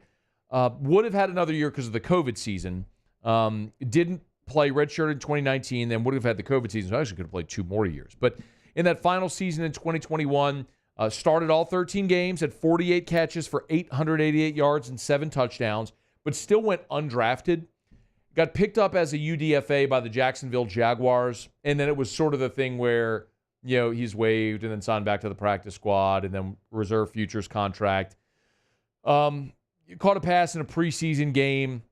Would have had another year because of the COVID season. Didn't play redshirt in 2019, then would have had the COVID season. So I actually could have played 2 more years. But in that final season in 2021, started all 13 games, had 48 catches for 888 yards and 7 touchdowns, but still went undrafted. Got picked up as a UDFA by the Jacksonville Jaguars, and then it was sort of the thing where, he's waived and then signed back to the practice squad and then reserve futures contract. Caught a pass in a preseason game,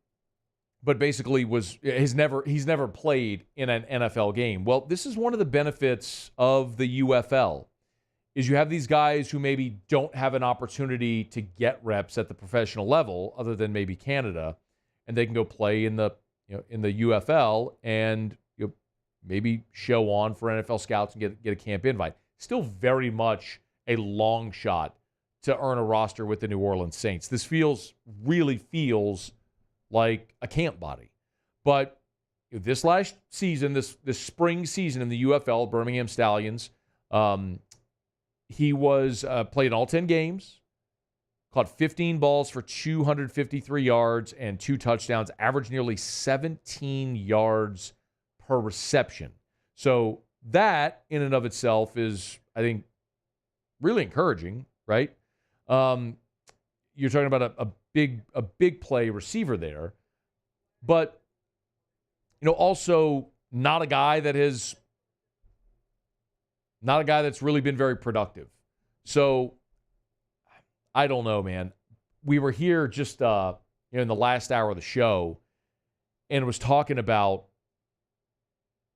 but basically he's never played in an NFL game. Well, this is one of the benefits of the UFL. Is you have these guys who maybe don't have an opportunity to get reps at the professional level other than maybe Canada, and they can go play in the UFL and maybe show on for NFL scouts and get a camp invite. Still very much a long shot to earn a roster with the New Orleans Saints. This really feels like a camp body. But this last season, this spring season in the UFL, Birmingham Stallions, he was played in all 10 games, caught 15 balls for 253 yards and 2 touchdowns, averaged nearly 17 yards per reception. So that in and of itself is, I think, really encouraging, right? You're talking about a big play receiver there, but also not a guy that's really been very productive. So I don't know, man. We were here just in the last hour of the show and was talking about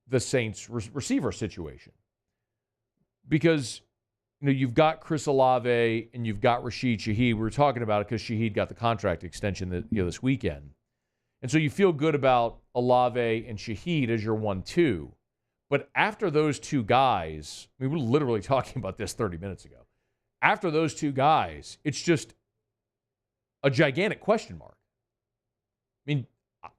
the Saints receiver situation. Because you've got Chris Olave and you've got Rashid Shaheed. We were talking about it because Shaheed got the contract extension this weekend. And so you feel good about Olave and Shaheed as your 1-2. But after those 2 guys, we were literally talking about this 30 minutes ago. After those 2 guys, it's just a gigantic question mark. I mean,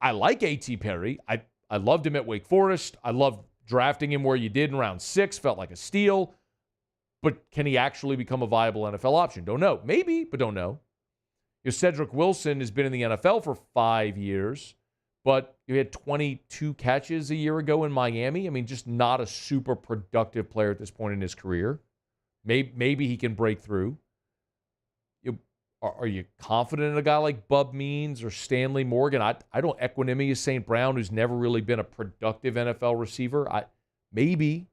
I like A.T. Perry. I loved him at Wake Forest. I loved drafting him where you did in round 6. Felt like a steal. But can he actually become a viable NFL option? Don't know. Maybe, but don't know. Cedric Wilson has been in the NFL for 5 years, but he had 22 catches a year ago in Miami. I mean, just not a super productive player at this point in his career. Maybe he can break through. Are you confident in a guy like Bub Means or Stanley Morgan? I don't. Equanimous St. Brown, who's never really been a productive NFL receiver. Maybe.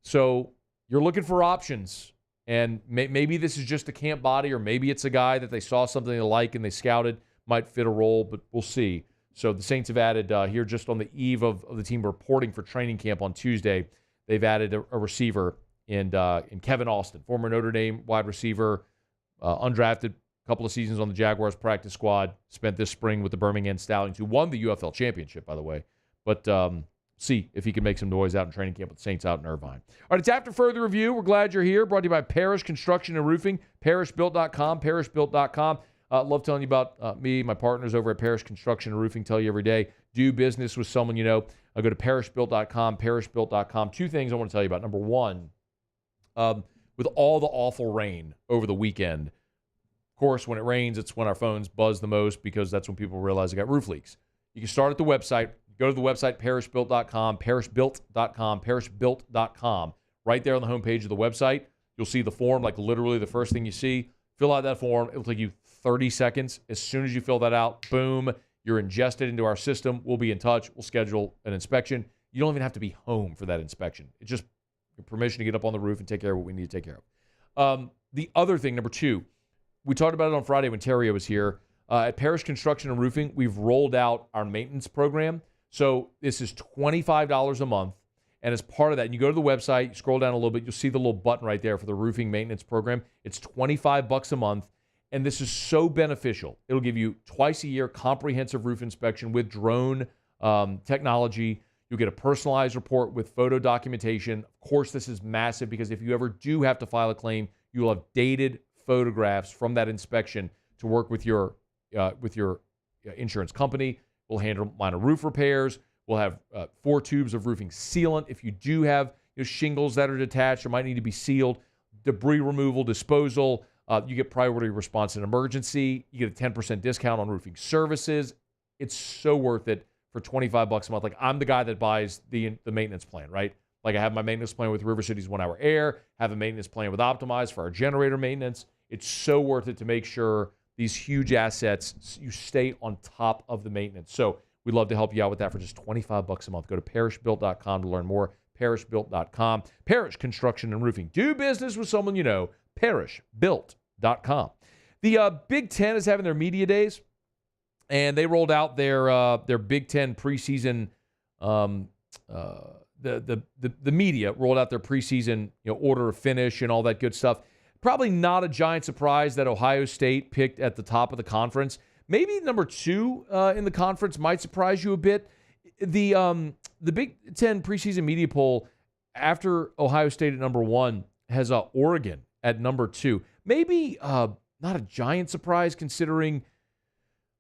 So you're looking for options. And maybe this is just a camp body, or maybe it's a guy that they saw something they like and they scouted, might fit a role, but we'll see. So the Saints have added here just on the eve of the team reporting for training camp on Tuesday, they've added a receiver in Kevin Austin, former Notre Dame wide receiver, undrafted, a couple of seasons on the Jaguars practice squad, spent this spring with the Birmingham Stallions, who won the UFL championship, by the way. But see if he can make some noise out in training camp with the Saints out in Irvine. All right, it's After Further Review. We're glad you're here. Brought to you by Parish Construction and Roofing, parishbuilt.com, parishbuilt.com. Love telling you about me, my partners over at Parish Construction and Roofing. Tell you every day, do business with someone you know. Go to parishbuilt.com, parishbuilt.com. 2 things I want to tell you about. Number one, with all the awful rain over the weekend, of course, when it rains, it's when our phones buzz the most because that's when people realize they got roof leaks. You can start at the website. go to the website, parishbuilt.com, parishbuilt.com. Right there on the homepage of the website, you'll see the form, like literally the first thing you see. Fill out that form. It'll take you 30 seconds. As soon as you fill that out, boom, you're ingested into our system. We'll be in touch. We'll schedule an inspection. You don't even have to be home for that inspection. It's just your permission to get up on the roof and take care of what we need to take care of. The other thing, number 2, we talked about it on Friday when Terrio was here. At Parish Construction and Roofing, we've rolled out our maintenance program. So this is $25 a month. And as part of that, and you go to the website, you scroll down a little bit, you'll see the little button right there for the roofing maintenance program. It's $25 a month. And this is so beneficial. It'll give you twice a year comprehensive roof inspection with drone technology. You'll get a personalized report with photo documentation. Of course, this is massive because if you ever do have to file a claim, you will have dated photographs from that inspection to work with your insurance company. We'll handle minor roof repairs. We'll have 4 tubes of roofing sealant. If you do have shingles that are detached or might need to be sealed, debris removal, disposal, you get priority response in emergency. You get a 10% discount on roofing services. It's so worth it for $25 a month. Like, I'm the guy that buys the maintenance plan, right? Like, I have my maintenance plan with River City's 1 Hour Air, have a maintenance plan with Optimize for our generator maintenance. It's so worth it to make sure these huge assets, you stay on top of the maintenance. So we'd love to help you out with that for just $25 a month. Go to parishbuilt.com to learn more. Parishbuilt.com. Parish Construction and Roofing. Do business with someone you know. Parishbuilt.com. The Big Ten is having their media days, and they rolled out their Big Ten preseason. The media rolled out their preseason order of finish and all that good stuff. Probably not a giant surprise that Ohio State picked at the top of the conference. Maybe number 2 in the conference might surprise you a bit. The Big Ten preseason media poll after Ohio State at number 1 has Oregon at number 2. Maybe not a giant surprise considering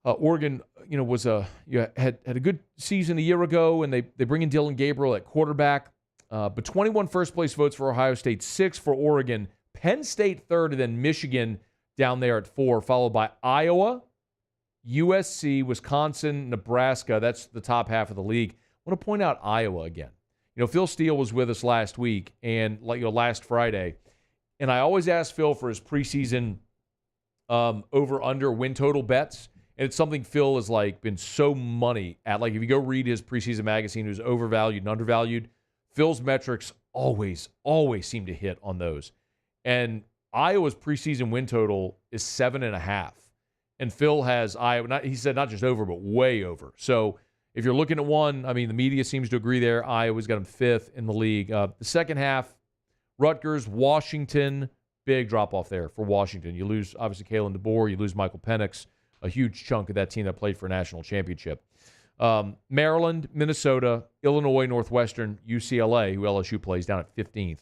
Oregon, was had a good season a year ago, and they bring in Dylan Gabriel at quarterback. But 21 first place votes for Ohio State, 6 for Oregon, Penn State 3rd, and then Michigan down there at 4, followed by Iowa, USC, Wisconsin, Nebraska. That's the top half of the league. I want to point out Iowa again. Phil Steele was with us last week and last Friday, and I always ask Phil for his preseason over/under win total bets. And it's something Phil has been so money at. If you go read his preseason magazine, who's overvalued and undervalued, Phil's metrics always seem to hit on those. And Iowa's preseason win total is 7.5. And Phil has Iowa, he said not just over, but way over. So if you're looking at one, the media seems to agree there. Iowa's got him 5th in the league. The second half, Rutgers, Washington, big drop-off there for Washington. You lose, obviously, Kalen DeBoer. You lose Michael Penix, a huge chunk of that team that played for a national championship. Maryland, Minnesota, Illinois, Northwestern, UCLA, who LSU plays, down at 15th.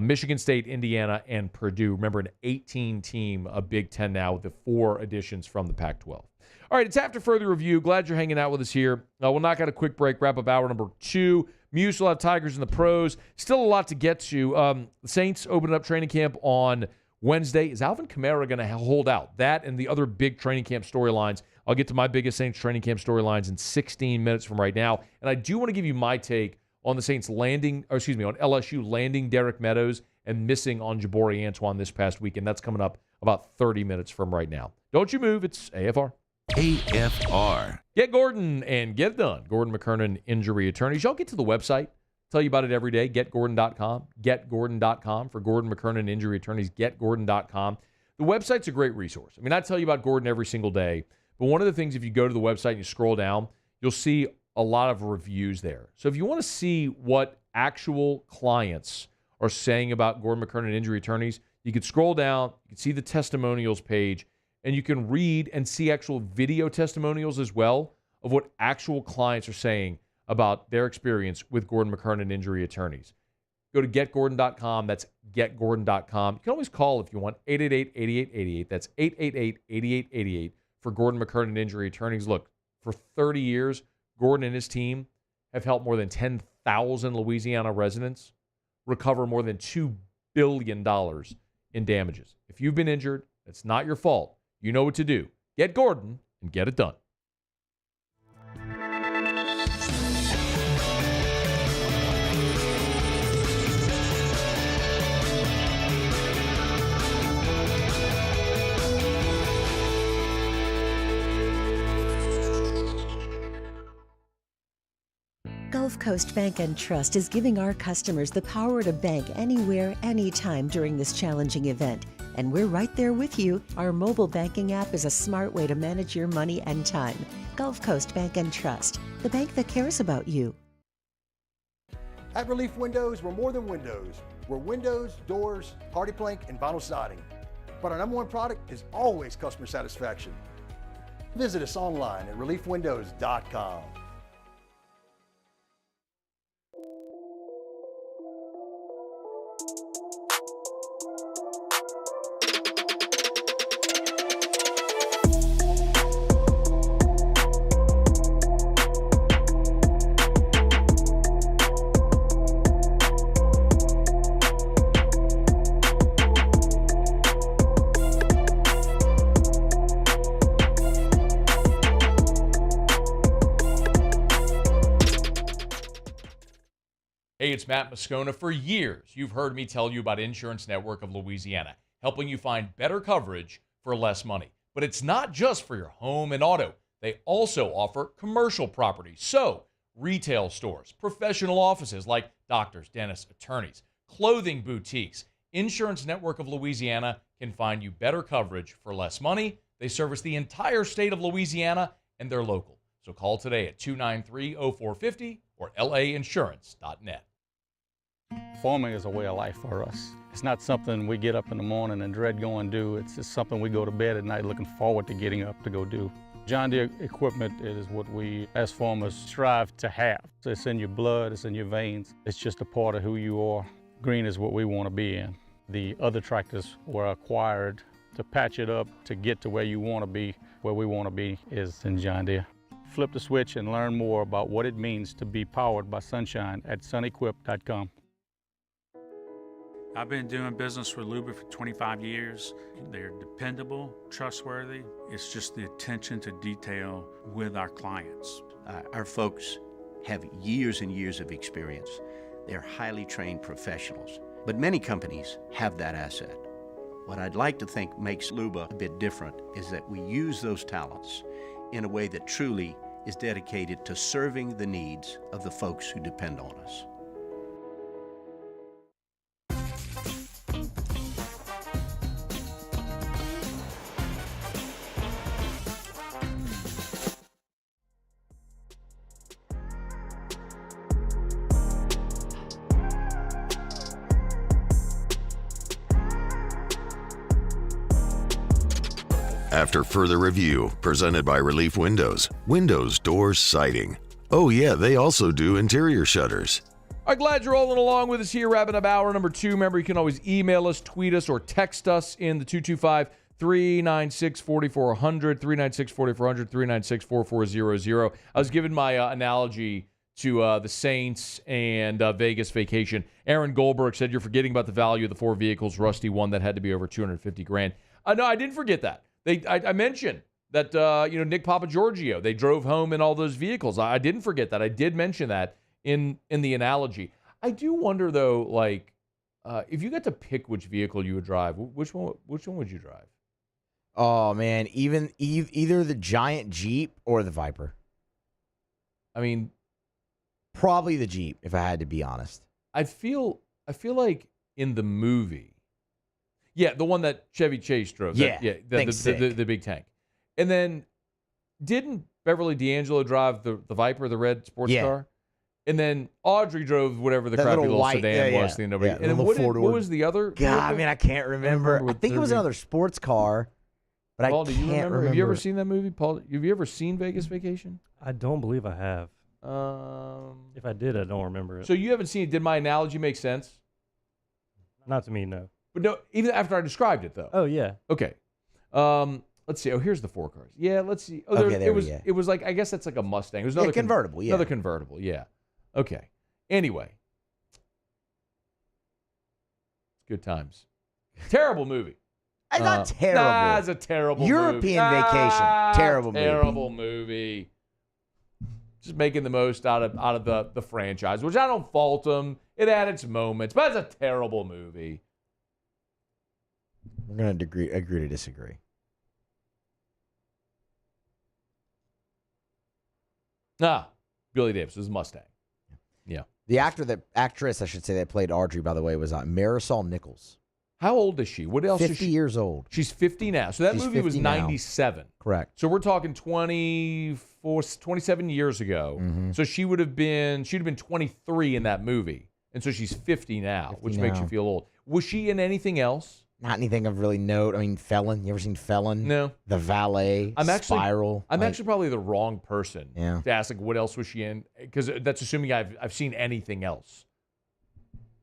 Michigan State, Indiana, and Purdue. Remember, an 18-team Big Ten now with the 4 additions from the Pac-12. All right, it's after further review. Glad you're hanging out with us here. We'll knock out a quick break, wrap up hour number 2. Muse will have Tigers and the pros. Still a lot to get to. The Saints opening up training camp on Wednesday. Is Alvin Kamara going to hold out? That and the other big training camp storylines. I'll get to my biggest Saints training camp storylines in 16 minutes from right now. And I do want to give you my take on the Saints on LSU landing Derek Meadows and missing on Jabari Antoine this past weekend. That's coming up about 30 minutes from right now. Don't you move. It's AFR. AFR. Get Gordon and get it done. Gordon McKernan Injury Attorneys. Y'all get to the website. Tell you about it every day. GetGordon.com. GetGordon.com for Gordon McKernan Injury Attorneys. GetGordon.com. The website's a great resource. I tell you about Gordon every single day. But one of the things, if you go to the website and you scroll down, you'll see a lot of reviews there. So if you want to see what actual clients are saying about Gordon McKernan Injury Attorneys, you can scroll down, you can see the testimonials page, and you can read and see actual video testimonials as well of what actual clients are saying about their experience with Gordon McKernan Injury Attorneys. Go to getgordon.com. That's getgordon.com. You can always call if you want, 888-8888. That's 888-8888 for Gordon McKernan Injury Attorneys. Look, for 30 years, Gordon and his team have helped more than 10,000 Louisiana residents recover more than $2 billion in damages. If you've been injured, it's not your fault. You know what to do. Get Gordon and get it done. Gulf Coast Bank and Trust is giving our customers the power to bank anywhere, anytime during this challenging event. And we're right there with you. Our mobile banking app is a smart way to manage your money and time. Gulf Coast Bank and Trust, the bank that cares about you. At Relief Windows, we're more than windows. We're windows, doors, hardy plank, and vinyl siding. But our number one product is always customer satisfaction. Visit us online at reliefwindows.com. Hey, it's Matt Moscona. For years, you've heard me tell you about Insurance Network of Louisiana, helping you find better coverage for less money. But it's not just for your home and auto. They also offer commercial property. So, retail stores, professional offices like doctors, dentists, attorneys, clothing boutiques. Insurance Network of Louisiana can find you better coverage for less money. They service the entire state of Louisiana, and they're local. So call today at 293-0450 or lainsurance.net. Farming is a way of life for us. It's not something we get up in the morning and dread going do. It's just something we go to bed at night looking forward to getting up to go do. John Deere equipment is what we as farmers strive to have. It's in your blood, it's in your veins. It's just a part of who you are. Green is what we want to be in. The other tractors were acquired to patch it up to get to where you want to be. Where we want to be is in John Deere. Flip the switch and learn more about what it means to be powered by sunshine at sunequip.com. I've been doing business with Luba for 25 years. They're dependable, trustworthy. It's just the attention to detail with our clients. Our folks have years and years of experience. They're highly trained professionals. But many companies have that asset. What I'd like to think makes Luba a bit different is that we use those talents in a way that truly is dedicated to serving the needs of the folks who depend on us. After further review, presented by Relief Windows, windows, doors, siding. Oh yeah, they also do interior shutters. I'm glad you're rolling along with us here, wrapping up hour number 2. Remember, you can always email us, tweet us, or text us in the 225-396-4400, 396-4400, 396-4400. I was giving my analogy to the Saints and Vegas vacation. Aaron Goldberg said, you're forgetting about the value of the 4 vehicles. Rusty won that had to be over $250,000. No, I didn't forget that. I mentioned that, Nick Papagiorgio, they drove home in all those vehicles. I didn't forget that. I did mention that in the analogy. I do wonder, though, if you got to pick which vehicle you would drive, which one would you drive? Oh, man, either the giant Jeep or the Viper. I mean, probably the Jeep, if I had to be honest. I feel like in the movie, yeah, the one that Chevy Chase drove. Yeah, the big tank. And then didn't Beverly D'Angelo drive the Viper, the red sports car? And then Audrey drove whatever the crappy little sedan was. And then what was the other? God, I mean, I can't remember. I think it was another sports car, but Paul, I do you can't remember. Have you ever seen that movie, Paul? Have you ever seen Vegas Vacation? I don't believe I have. If I did, I don't remember it. So you haven't seen it. Did my analogy make sense? Not to me, no. But no, even after I described it, though. Oh, yeah. Okay. Let's see. Oh, here's the 4 cars. Yeah, let's see. Oh, it was like, I guess that's like a Mustang. It was another convertible, Another convertible, yeah. Okay. Anyway. Good times. Terrible movie. It's not terrible. Nah, it's a terrible European Vacation. Terrible movie. Terrible movie. Just making the most out of the franchise, which I don't fault them. It had its moments, but it's a terrible movie. We're going to agree to disagree. Nah, Billy Davis was Mustang. Yeah. The actress, I should say, that played Audrey, by the way, was Marisol Nichols. How old is she? What else 50 is she? years old. She's 50 now. So that She's movie was 50 now. 97. Correct. So we're talking 27 years ago. So she'd have been 23 in that movie. And so she's 50 now, which makes you feel old. Was she in anything else? Not anything of really note. I mean, Felon. You ever seen Felon? No. The Valet. Spiral. I'm actually probably the wrong person to ask, like, what else was she in? Because that's assuming I've seen anything else.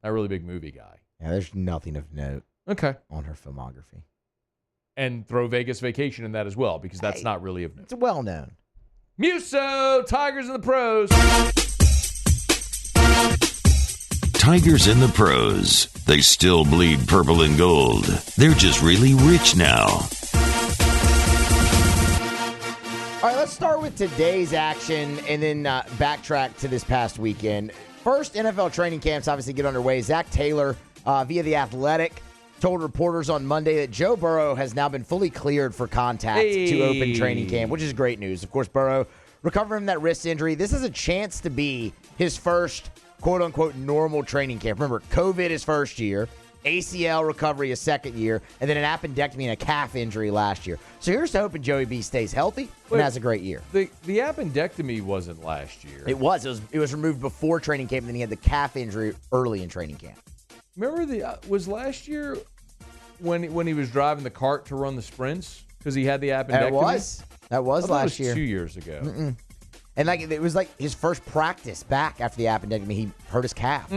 Not a really big movie guy. Yeah, there's nothing of note. Okay. On her filmography. And throw Vegas Vacation in that as well, because that's not really of note. It's well known. Musso, Tigers in the Pros. Tigers in the Pros. They still bleed purple and gold. They're just really rich now. All right, let's start with today's action and then backtrack to this past weekend. First, NFL training camps obviously get underway. Zach Taylor, via The Athletic, told reporters on Monday that Joe Burrow has now been fully cleared for contact to open training camp, which is great news. Of course, Burrow recovering from that wrist injury. This is a chance to be his first quote-unquote normal training camp. Remember, COVID his first year, ACL recovery his second year, and then an appendectomy and a calf injury last year. So here's to hoping Joey B stays healthy and has a great year. The appendectomy wasn't last year. It was removed before training camp, and then he had the calf injury early in training camp. Remember was last year when he was driving the cart to run the sprints because he had the appendectomy? That was last year. 2 years ago. Mm-mm. And it was like his first practice back after the appendectomy. He hurt his calf.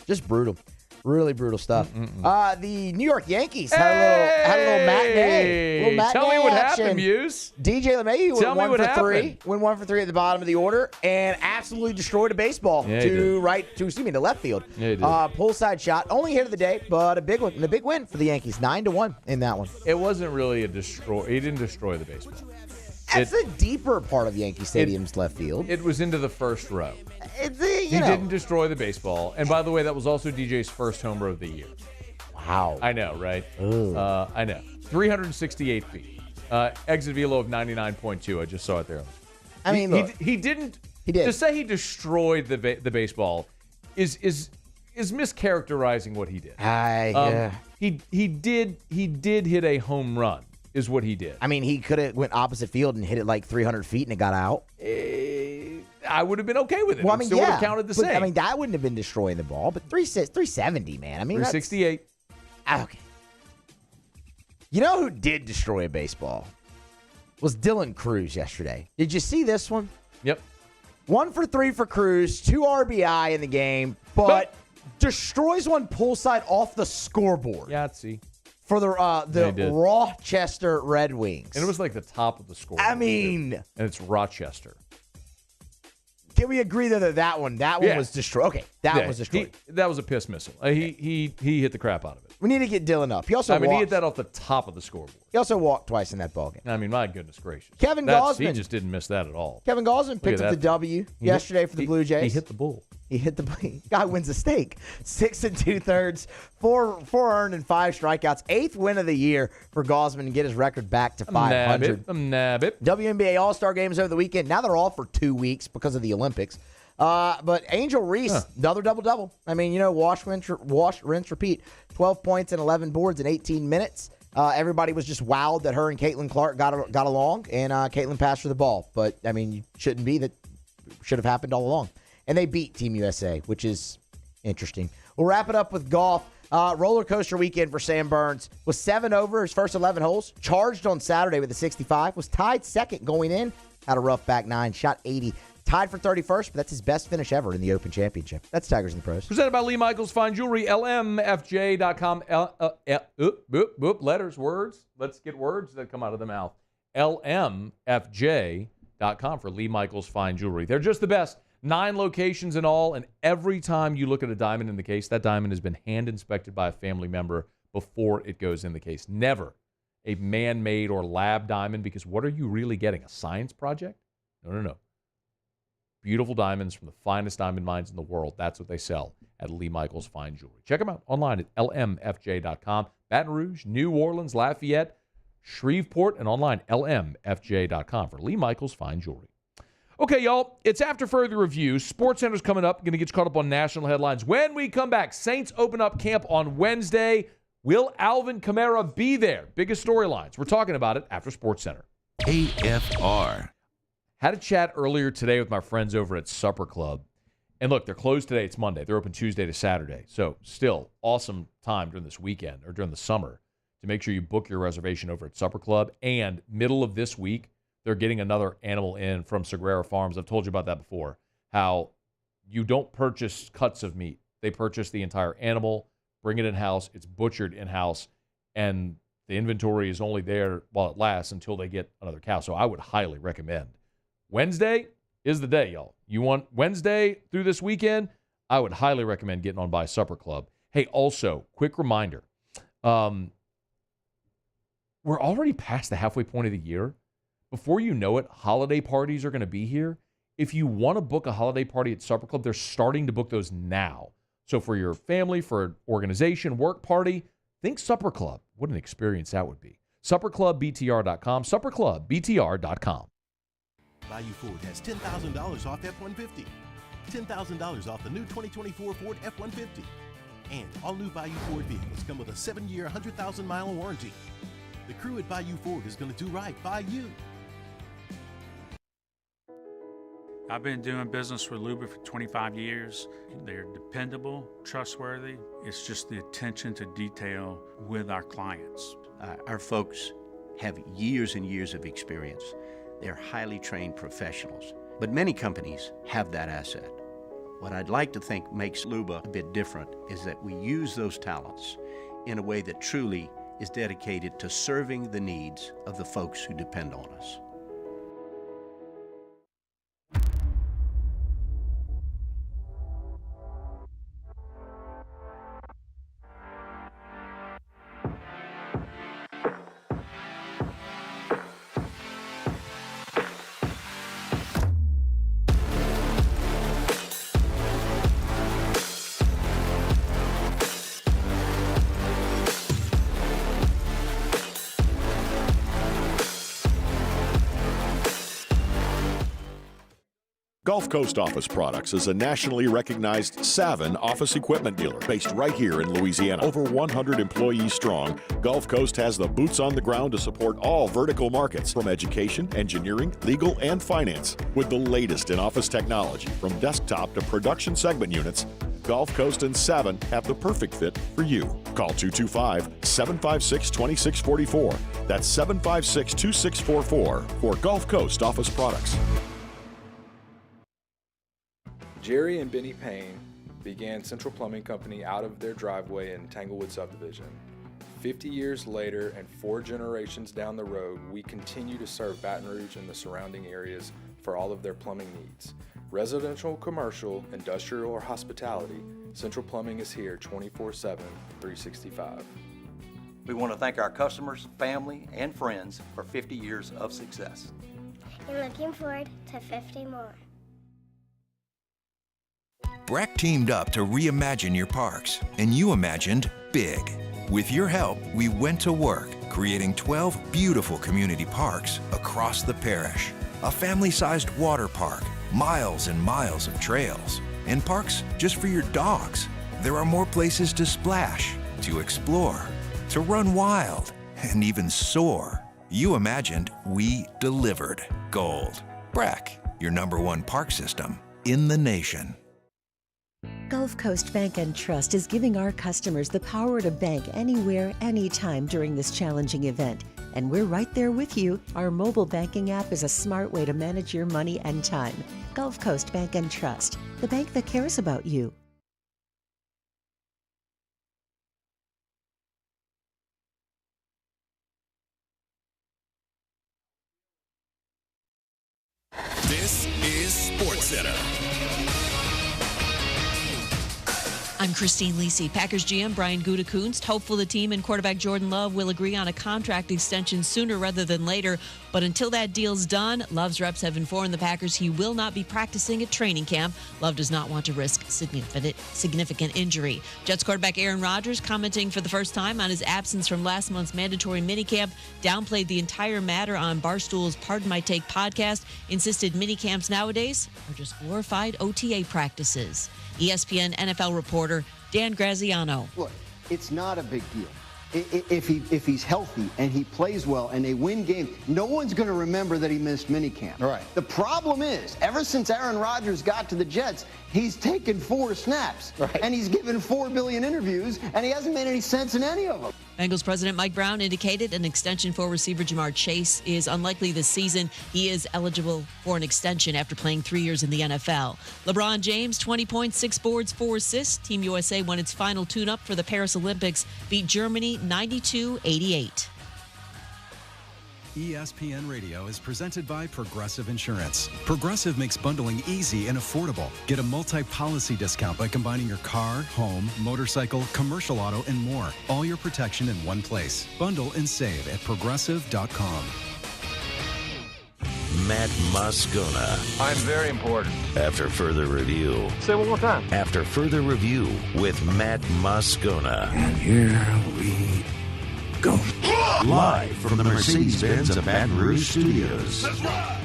Just brutal. Really brutal stuff. The New York Yankees had a little matinee. Tell me what action. happened, Muse. DJ LeMahieu Tell me what happened. Went 1 for 3 at the bottom of the order and absolutely destroyed a baseball to left field. Yeah, he did. Pull side shot. Only hit of the day, but a big one. And a big win for the Yankees. 9-1 in that one. It wasn't really a destroy. He didn't destroy the baseball. That's the deeper part of Yankee Stadium's left field. It was into the first row. He didn't destroy the baseball. And by the way, that was also DJ's first homer of the year. Wow. I know, right? I know. 368 feet. Exit velo of 99.2. I just saw it there. I mean, he did. To say he destroyed the baseball is mischaracterizing what he did. He did hit a home run. Is what he did. I mean, he could have went opposite field and hit it like 300 feet and it got out. I would have been okay with it. Well, I mean, still would have counted the same. I mean, that wouldn't have been destroying the ball, but 370, man. I mean, 368. Okay. You know who did destroy a baseball? Was Dylan Cruz yesterday. Did you see this one? Yep. 1 for 3 for Cruz, 2 RBI in the game, but destroys one pull side off the scoreboard. Yahtzee. For the Rochester Red Wings. And it was like the top of the scoreboard. I mean. And it's Rochester. Can we agree that one was destroyed? Okay, that was destroyed. That was a piss missile. He hit the crap out of it. We need to get Dylan up. He also he hit that off the top of the scoreboard. He also walked twice in that ballgame. I mean, my goodness gracious. Kevin Gausman. He just didn't miss that at all. Kevin Gausman picked up the W yesterday for the Blue Jays. He hit the bull. Guy wins a steak. 6 2/3, 4 earned and 5 strikeouts. 8th win of the year for Gausman to get his record back to 500. WNBA All-Star games over the weekend. Now they're off for 2 weeks because of the Olympics. But Angel Reese, another double-double. I mean, wash, rinse, repeat. 12 points and 11 boards in 18 minutes. Everybody was just wowed that her and Caitlin Clark got along, and Caitlin passed her the ball. But, I mean, you shouldn't be. That should have happened all along. And they beat Team USA, which is interesting. We'll wrap it up with golf. Roller coaster weekend for Sam Burns. Was 7 over his first 11 holes. Charged on Saturday with a 65. Was tied second going in. Had a rough back 9. Shot 80. Tied for 31st, but that's his best finish ever in the Open Championship. That's Tigers in the Pros. Presented by Lee Michaels Fine Jewelry, LMFJ.com. Letters, words. Let's get words that come out of the mouth. LMFJ.com for Lee Michaels Fine Jewelry. They're just the best. 9 locations in all, and every time you look at a diamond in the case, that diamond has been hand inspected by a family member before it goes in the case. Never a man-made or lab diamond, because what are you really getting? A science project? No. Beautiful diamonds from the finest diamond mines in the world. That's what they sell at Lee Michaels Fine Jewelry. Check them out online at lmfj.com. Baton Rouge, New Orleans, Lafayette, Shreveport, and online lmfj.com for Lee Michaels Fine Jewelry. Okay, y'all, it's after further review. SportsCenter's coming up. Going to get you caught up on national headlines. When we come back, Saints open up camp on Wednesday. Will Alvin Kamara be there? Biggest storylines. We're talking about it after SportsCenter. AFR. Had a chat earlier today with my friends over at Supper Club. And look, they're closed today. It's Monday. They're open Tuesday to Saturday. So still awesome time during this weekend or during the summer to make sure you book your reservation over at Supper Club. And middle of this week, they're getting another animal in from Sagrera Farms. I've told you about that before, how you don't purchase cuts of meat. They purchase the entire animal, bring it in-house. It's butchered in-house, and the inventory is only there while it lasts until they get another cow. So I would highly recommend. Wednesday is the day, y'all. You want Wednesday through this weekend? I would highly recommend getting on by Supper Club. Hey, also, quick reminder. We're already past the halfway point of the year. Before you know it, holiday parties are going to be here. If you want to book a holiday party at Supper Club, they're starting to book those now. So for your family, for an organization, work party, think Supper Club. What an experience that would be. SupperClubBTR.com, SupperClubBTR.com. Bayou Ford has $10,000 off F-150, $10,000 off the new 2024 Ford F-150, and all new Bayou Ford vehicles come with a 7-year, 100,000-mile warranty. The crew at Bayou Ford is going to do right by you. I've been doing business with Luba for 25 years. They're dependable, trustworthy. It's just the attention to detail with our clients. Our folks have years and years of experience. They're highly trained professionals. But many companies have that asset. What I'd like to think makes Luba a bit different is that we use those talents in a way that truly is dedicated to serving the needs of the folks who depend on us. Gulf Coast Office Products is a nationally recognized Savin office equipment dealer based right here in Louisiana. Over 100 employees strong, Gulf Coast has the boots on the ground to support all vertical markets, from education, engineering, legal, and finance. With the latest in office technology, from desktop to production segment units, Gulf Coast and Savin have the perfect fit for you. Call 225-756-2644. That's 756-2644 for Gulf Coast Office Products. Jerry and Benny Payne began Central Plumbing Company out of their driveway in Tanglewood subdivision. 50 years later and 4 generations down the road, we continue to serve Baton Rouge and the surrounding areas for all of their plumbing needs. Residential, commercial, industrial, or hospitality, Central Plumbing is here 24/7, 365. We want to thank our customers, family, and friends for 50 years of success. And looking forward to 50 more. Breck teamed up to reimagine your parks, and you imagined big. With your help, we went to work, creating 12 beautiful community parks across the parish. A family-sized water park, miles and miles of trails, and parks just for your dogs. There are more places to splash, to explore, to run wild, and even soar. You imagined, we delivered. Gold. Breck, your #1 park system in the nation. Gulf Coast Bank and Trust is giving our customers the power to bank anywhere, anytime during this challenging event. And we're right there with you. Our mobile banking app is a smart way to manage your money and time. Gulf Coast Bank and Trust, the bank that cares about you. This is SportsCenter. I'm Christine Lisi. Packers GM Brian Gutekunst hopeful the team and quarterback Jordan Love will agree on a contract extension sooner rather than later. But until that deal's done, Love's reps have informed the Packers he will not be practicing at training camp. Love does not want to risk significant injury. Jets quarterback Aaron Rodgers, commenting for the first time on his absence from last month's mandatory minicamp, downplayed the entire matter on Barstool's Pardon My Take podcast, insisted minicamps nowadays are just glorified OTA practices. ESPN NFL reporter Dan Graziano. Look, it's not a big deal. If he's healthy and he plays well and they win games, no one's going to remember that he missed minicamp. Right. The problem is, ever since Aaron Rodgers got to the Jets, he's taken 4 snaps. Right. And he's given 4 billion interviews, and he hasn't made any sense in any of them. Bengals president Mike Brown indicated an extension for receiver Jamar Chase is unlikely this season. He is eligible for an extension after playing 3 years in the NFL. LeBron James, 20 points, 6 boards, 4 assists. Team USA won its final tune-up for the Paris Olympics, beat Germany 92-88. ESPN Radio is presented by Progressive Insurance. Progressive makes bundling easy and affordable. Get a multi-policy discount by combining your car, home, motorcycle, commercial auto, and more. All your protection in one place. Bundle and save at progressive.com. Matt Moscona. I'm very important. After further review. Say it one more time. After further review with Matt Moscona. And here we go. Live from the Mercedes-Benz of Baton Rouge Studios. Let's ride!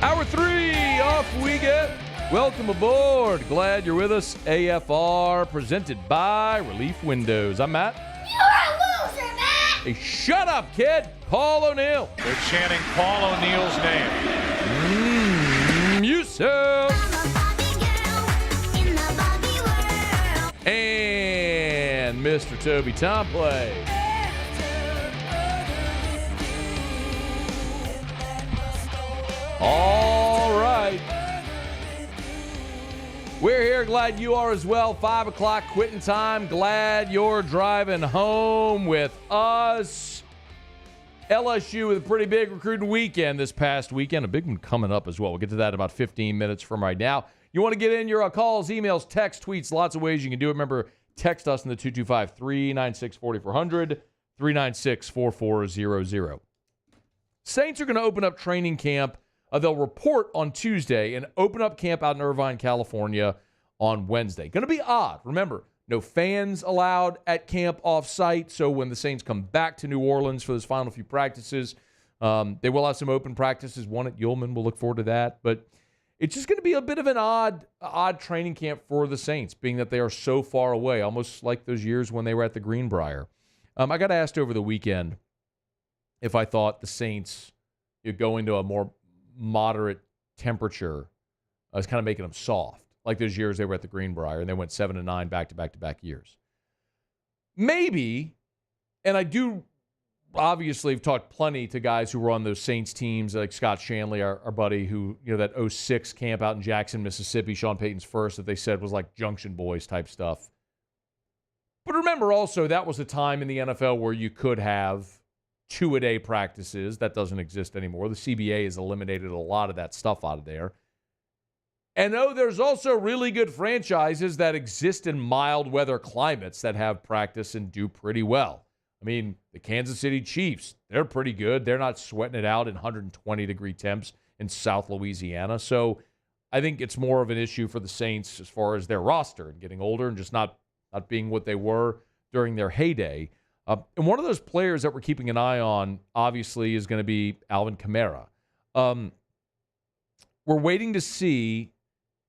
Hour 3, off we get. Welcome aboard. Glad you're with us. AFR presented by Relief Windows. I'm Matt. You're a loser, Matt! Hey, shut up, kid. Paul O'Neill. They're chanting Paul O'Neill's name. Yusuf. And Mr. Toby Tomplay. All right. We're here. Glad you are as well. 5 o'clock quitting time. Glad you're driving home with us. LSU with a pretty big recruiting weekend this past weekend. A big one coming up as well. We'll get to that in about 15 minutes from right now. You want to get in your calls, emails, texts, tweets, lots of ways you can do it. Remember, text us in the 225-396-4400, 396-4400. Saints are going to open up training camp. They'll report on Tuesday and open up camp out in Irvine, California on Wednesday. Going to be odd. Remember, no fans allowed at camp off-site, so when the Saints come back to New Orleans for those final few practices, they will have some open practices, one at Ullman. We'll look forward to that. But it's just going to be a bit of an odd training camp for the Saints, being that they are so far away, almost like those years when they were at the Greenbrier. I got asked over the weekend if I thought the Saints going to a more moderate temperature was kind of making them soft, like those years they were at the Greenbrier and they went 7-9 back-to-back years. Maybe, and I do obviously have talked plenty to guys who were on those Saints teams, like Scott Shanley, our buddy, who, that 06 camp out in Jackson, Mississippi, Sean Payton's first, that they said was like Junction Boys type stuff. But remember also, that was a time in the NFL where you could have 2-a-day practices. That doesn't exist anymore. The CBA has eliminated a lot of that stuff out of there. And there's also really good franchises that exist in mild weather climates that have practice and do pretty well. I mean, the Kansas City Chiefs, they're pretty good. They're not sweating it out in 120-degree temps in South Louisiana. So I think it's more of an issue for the Saints as far as their roster and getting older and just not being what they were during their heyday. And one of those players that we're keeping an eye on, obviously, is going to be Alvin Kamara. We're waiting to see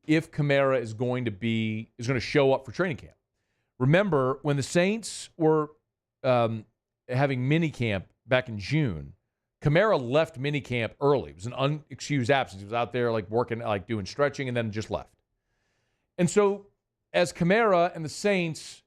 if Kamara is going to show up for training camp. Remember, when the Saints were having minicamp back in June, Kamara left minicamp early. It was an unexcused absence. He was out there working, doing stretching, and then just left. And so, as Kamara and the Saints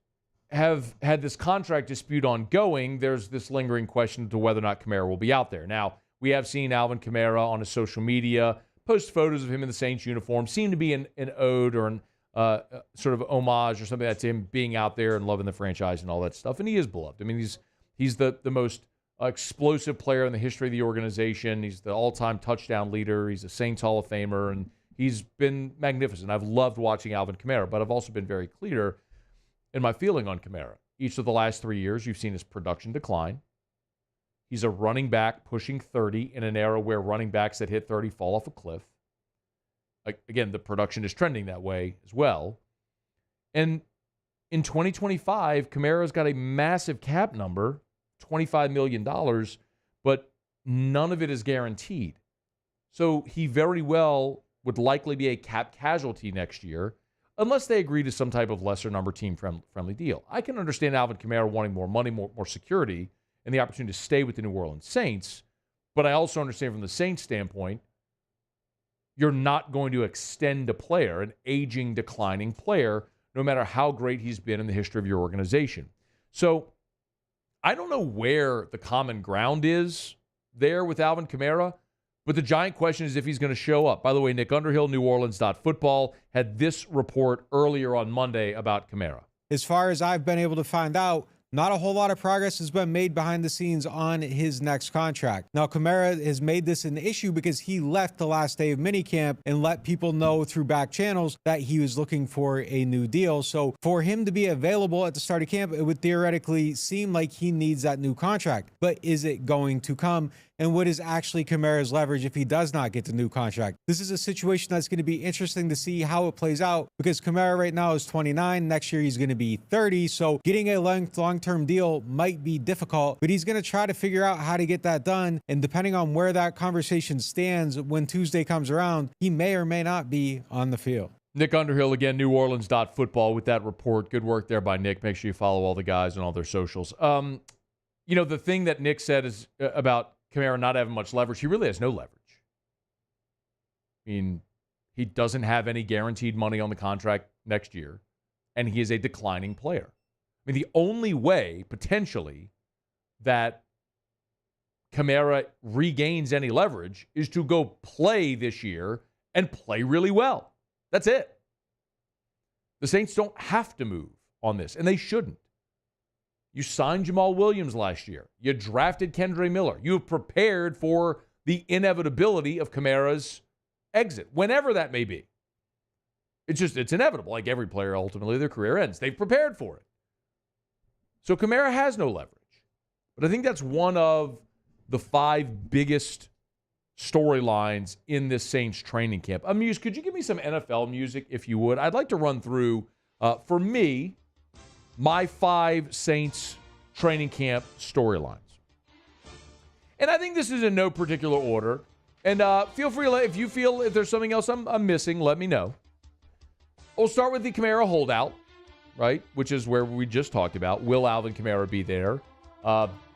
have had this contract dispute ongoing, there's this lingering question to whether or not Kamara will be out there. Now, we have seen Alvin Kamara on his social media post photos of him in the Saints uniform. Seemed to be an ode or sort of homage or something. That's him being out there and loving the franchise and all that stuff. And he is beloved. I mean, he's the most explosive player in the history of the organization. He's the all-time touchdown leader. He's a Saints Hall of Famer, and he's been magnificent. I've loved watching Alvin Kamara, but I've also been very clear in my feeling on Kamara. Each of the last 3 years, you've seen his production decline. He's a running back pushing 30 in an era where running backs that hit 30 fall off a cliff. Again, the production is trending that way as well. And in 2025, Kamara's got a massive cap number, $25 million, but none of it is guaranteed. So he very well would likely be a cap casualty next year, unless they agree to some type of lesser number team friendly deal. I can understand Alvin Kamara wanting more money, more security, and the opportunity to stay with the New Orleans Saints, but I also understand from the Saints standpoint, you're not going to extend a player, an aging, declining player, no matter how great he's been in the history of your organization. So I don't know where the common ground is there with Alvin Kamara, but the giant question is if he's going to show up. By the way, Nick Underhill, NewOrleans.football, had this report earlier on Monday about Kamara. As far as I've been able to find out, not a whole lot of progress has been made behind the scenes on his next contract. Now, Kamara has made this an issue because he left the last day of minicamp and let people know through back channels that he was looking for a new deal. So for him to be available at the start of camp, it would theoretically seem like he needs that new contract. But is it going to come? And what is actually Kamara's leverage if he does not get the new contract? This is a situation that's going to be interesting to see how it plays out because Kamara right now is 29. Next year, he's going to be 30. So getting a long-term deal might be difficult, but he's going to try to figure out how to get that done. And depending on where that conversation stands when Tuesday comes around, he may or may not be on the field. Nick Underhill, again, NewOrleans.football with that report. Good work there by Nick. Make sure you follow all the guys on all their socials. The thing that Nick said is about Kamara not having much leverage. He really has no leverage. I mean, he doesn't have any guaranteed money on the contract next year, and he is a declining player. I mean, the only way, potentially, that Kamara regains any leverage is to go play this year and play really well. That's it. The Saints don't have to move on this, and they shouldn't. You signed Jamal Williams last year. You drafted Kendre Miller. You have prepared for the inevitability of Kamara's exit, whenever that may be. It's inevitable. Like every player, ultimately, their career ends. They've prepared for it. So Kamara has no leverage. But I think that's one of the 5 biggest storylines in this Saints training camp. Amuse, could you give me some NFL music, if you would? I'd like to run through, for me, my 5 Saints training camp storylines. And I think this is in no particular order. And feel free, if you feel if there's something else I'm missing, let me know. We'll start with the Kamara holdout, right? Which is where we just talked about. Will Alvin Kamara be there?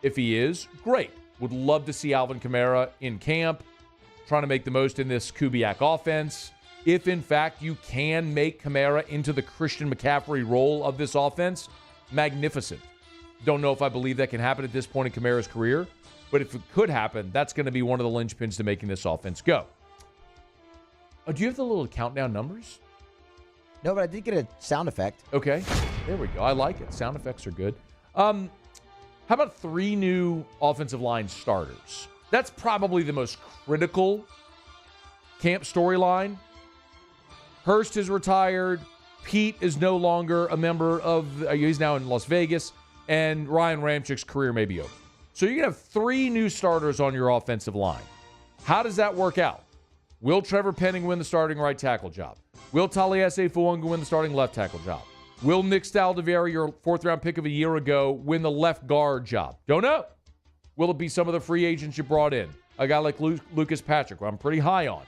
If he is, great. Would love to see Alvin Kamara in camp, trying to make the most in this Kubiak offense. If, in fact, you can make Kamara into the Christian McCaffrey role of this offense, magnificent. Don't know if I believe that can happen at this point in Kamara's career, but if it could happen, that's going to be one of the linchpins to making this offense go. Oh, do you have the little countdown numbers? No, but I did get a sound effect. Okay, there we go. I like it. Sound effects are good. How about 3 new offensive line starters? That's probably the most critical camp storyline. Hurst is retired. Pete is no longer a member of, he's now in Las Vegas, and Ryan Ramchik's career may be over. So you're going to have 3 new starters on your offensive line. How does that work out? Will Trevor Penning win the starting right tackle job? Will Taliese Fuanga win the starting left tackle job? Will Nick Staldiveri, your 4th-round pick of a year ago, win the left guard job? Don't know. Will it be some of the free agents you brought in? A guy like Lucas Patrick, who I'm pretty high on.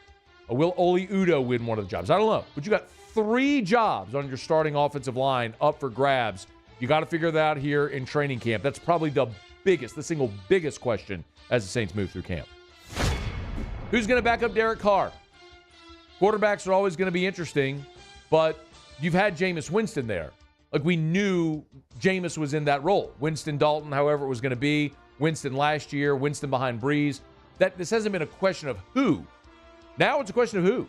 Or will Oli Udoh win one of the jobs? I don't know. But you got 3 jobs on your starting offensive line up for grabs. You got to figure that out here in training camp. That's probably the single biggest question as the Saints move through camp. Who's going to back up Derek Carr? Quarterbacks are always going to be interesting, but you've had Jameis Winston there. Like, we knew Jameis was in that role. Winston, Dalton, however it was going to be. Winston last year, Winston behind Breeze. This hasn't been a question of who. Now it's a question of who.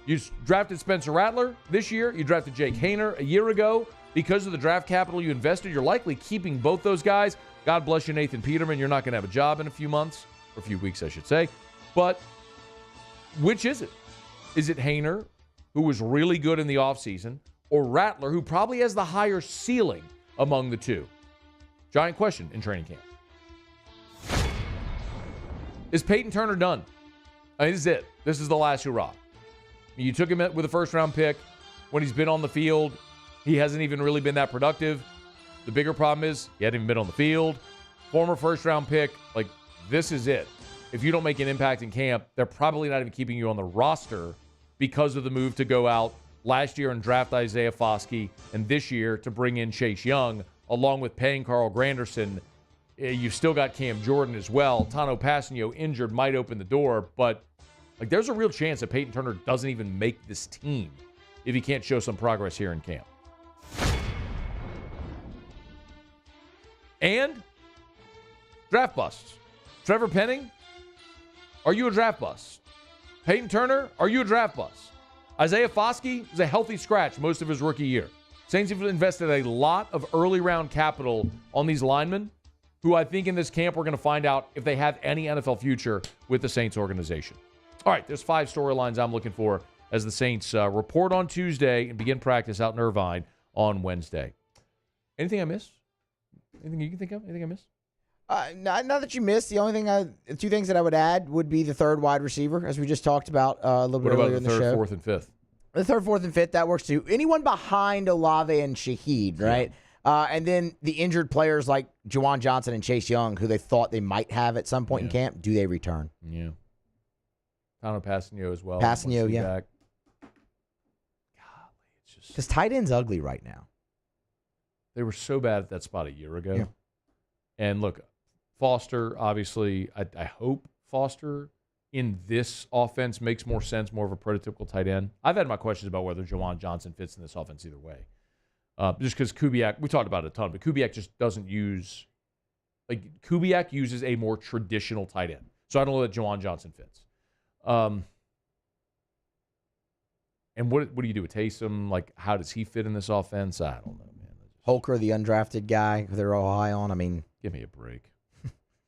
You drafted Spencer Rattler this year. You drafted Jake Haener a year ago. Because of the draft capital you invested, you're likely keeping both those guys. God bless you, Nathan Peterman. You're not going to have a job in a few months, or a few weeks, I should say. But which is it? Is it Haener, who was really good in the offseason, or Rattler, who probably has the higher ceiling among the two? Giant question in training camp. Is Peyton Turner done? I mean, this is it. This is the last hurrah. You took him with a first-round pick. When he's been on the field, he hasn't even really been that productive. The bigger problem is he hadn't even been on the field. Former first-round pick, like, this is it. If you don't make an impact in camp, they're probably not even keeping you on the roster because of the move to go out last year and draft Isaiah Foskey, and this year to bring in Chase Young, along with paying Carl Granderson. You've still got Cam Jordan as well. Tano Passanio injured might open the door, but like, there's a real chance that Peyton Turner doesn't even make this team if he can't show some progress here in camp. And draft busts. Trevor Penning, are you a draft bust? Peyton Turner, are you a draft bust? Isaiah Foskey was a healthy scratch most of his rookie year. Saints have invested a lot of early round capital on these linemen, who I think in this camp we're going to find out if they have any NFL future with the Saints organization. All right, there's 5 storylines I'm looking for as the Saints report on Tuesday and begin practice out in Irvine on Wednesday. Anything I missed? Anything you can think of? Anything I missed? Not that you missed. The only thing, 2 things that I would add would be the third wide receiver, as we just talked about a little bit earlier in the show. What about the third, fourth, and fifth? The third, fourth, and fifth, that works too. Anyone behind Olave and Shaheed, right? Yeah. And then the injured players like Juwan Johnson and Chase Young, who they thought they might have at some point in camp, do they return? Yeah. Tano Passanio as well. Passanio, yeah. Back. Because tight end's ugly right now. They were so bad at that spot a year ago. Yeah. And look, Foster, obviously, I hope Foster in this offense makes more sense, more of a prototypical tight end. I've had my questions about whether Juwan Johnson fits in this offense either way. Just because Kubiak, we talked about it a ton, but Kubiak just doesn't use, like, Kubiak uses a more traditional tight end. So I don't know that Juwan Johnson fits. And what do you do with Taysom? Like, how does he fit in this offense? I don't know, man. Holker, the undrafted guy who they're all high on. I mean, give me a break.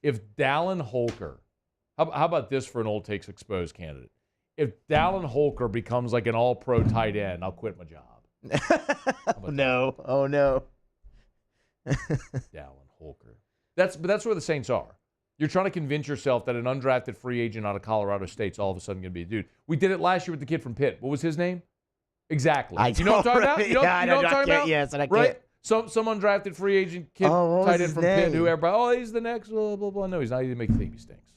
If Dallin Holker, how about this for an Old Takes Exposed candidate? If Dallin Holker becomes like an all-pro tight end, I'll quit my job. No. Oh, no. Dallin Holker. But that's where the Saints are. You're trying to convince yourself that an undrafted free agent out of Colorado State's all of a sudden going to be a dude. We did it last year with the kid from Pitt. What was his name? Exactly. You know what I'm talking about? You know what I'm talking about? Yes, and I right? can't. Some undrafted free agent kid, tight end from Pitt, who everybody, he's the next, blah, blah, blah. No, he's not. He didn't make the team. He stinks.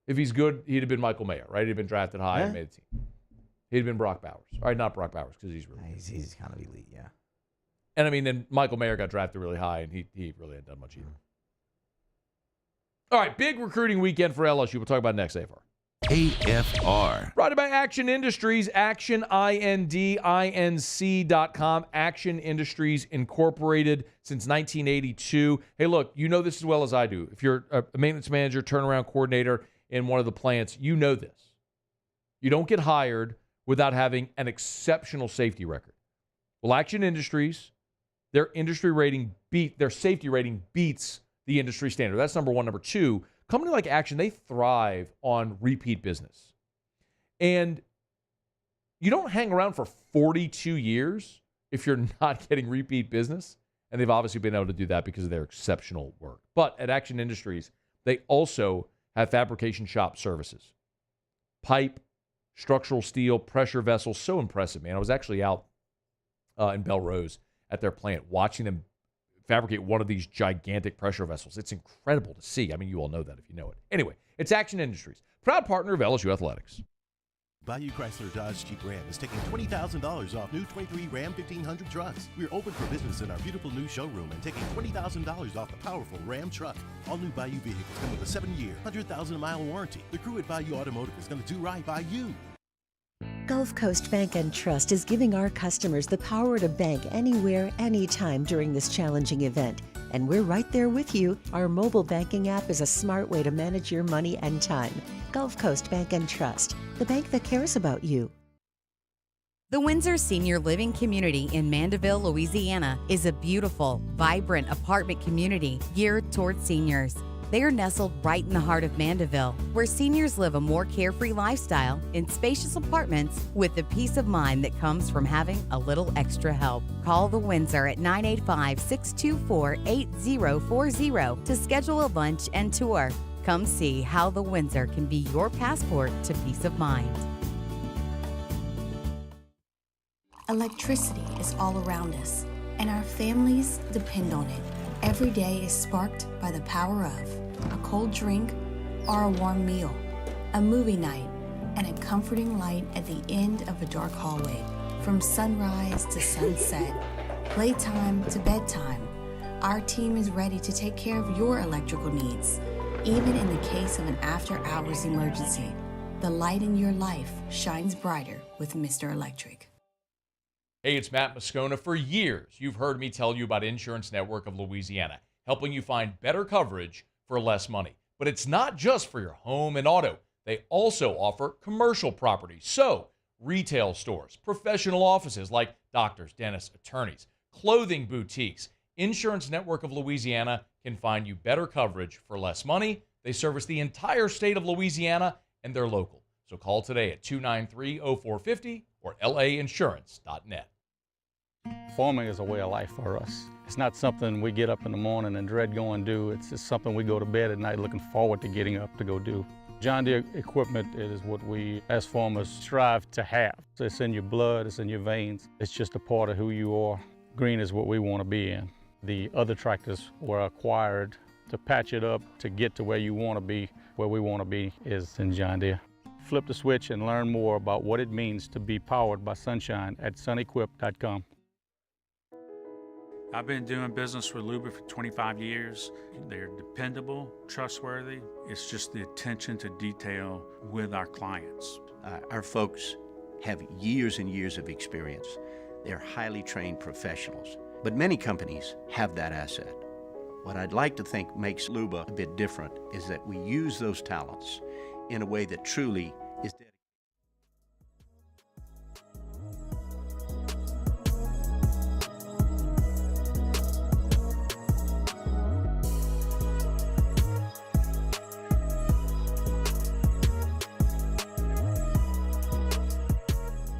If he's good, he'd have been Michael Mayer, right? He'd have been drafted high and made the team. He'd have been Brock Bowers. All right, not Brock Bowers, because he's really good. He's kind of elite, yeah. And, I mean, then Michael Mayer got drafted really high, and he really hadn't done much either. All right, big recruiting weekend for LSU. We'll talk about it next, AFR. AFR. Brought to you by Action Industries, actionindinc.com. Action Industries Incorporated since 1982. Hey, look, you know this as well as I do. If you're a maintenance manager, turnaround coordinator in one of the plants, you know this. You don't get hired without having an exceptional safety record. Well, Action Industries, their safety rating beats the industry standard. That's number one. Number two, company like Action, they thrive on repeat business. And you don't hang around for 42 years if you're not getting repeat business. And they've obviously been able to do that because of their exceptional work. But at Action Industries, they also have fabrication shop services. Pipe, structural steel, pressure vessels. So impressive, man. I was actually out in Belrose at their plant watching them fabricate one of these gigantic pressure vessels. It's incredible to see. I mean, you all know that if you know it. Anyway, it's Action Industries, proud partner of LSU Athletics. Bayou Chrysler Dodge Jeep Ram is taking $20,000 off new 23 Ram 1500 trucks. We're open for business in our beautiful new showroom and taking $20,000 off the powerful Ram truck. All new Bayou vehicles come with a 7-year, 100,000-mile warranty. The crew at Bayou Automotive is going to do right by you. Gulf Coast Bank and Trust is giving our customers the power to bank anywhere, anytime during this challenging event. and we're right there with you. Our mobile banking app is a smart way to manage your money and time. Gulf Coast Bank and Trust, the bank that cares about you. The Windsor Senior Living Community in Mandeville, Louisiana is a beautiful, vibrant apartment community geared towards seniors. They are nestled right in the heart of Mandeville, where seniors live a more carefree lifestyle in spacious apartments with the peace of mind that comes from having a little extra help. Call the Windsor at 985-624-8040 to schedule a lunch and tour. Come see how the Windsor can be your passport to peace of mind. Electricity is all around us, and our families depend on it. Every day is sparked by the power of a cold drink or a warm meal, a movie night, and a comforting light at the end of a dark hallway. From sunrise to sunset, playtime to bedtime, our team is ready to take care of your electrical needs, even in the case of an after-hours emergency. The light in your life shines brighter with Mr. Electric. Hey, it's Matt Moscona. For years, you've heard me tell you about Insurance Network of Louisiana, helping you find better coverage for less money. But it's not just for your home and auto. They also offer commercial property. So, retail stores, professional offices like doctors, dentists, attorneys, clothing boutiques. Insurance Network of Louisiana can find you better coverage for less money. They service the entire state of Louisiana, and they're local. So call today at 293-0450 or lainsurance.net. Farming is a way of life for us. It's not something we get up in the morning and dread going do. It's just something we go to bed at night looking forward to getting up to go do. John Deere equipment is what we as farmers strive to have. It's in your blood, it's in your veins. It's just a part of who you are. Green is what we want to be in. The other tractors were acquired to patch it up to get to where you want to be. Where we want to be is in John Deere. Flip the switch and learn more about what it means to be powered by sunshine at sunequip.com. I've been doing business with Luba for 25 years. They're dependable, trustworthy. It's just the attention to detail with our clients. Our folks have years and years of experience. They're highly trained professionals, but many companies have that asset. What I'd like to think makes Luba a bit different is that we use those talents in a way that truly is dedicated.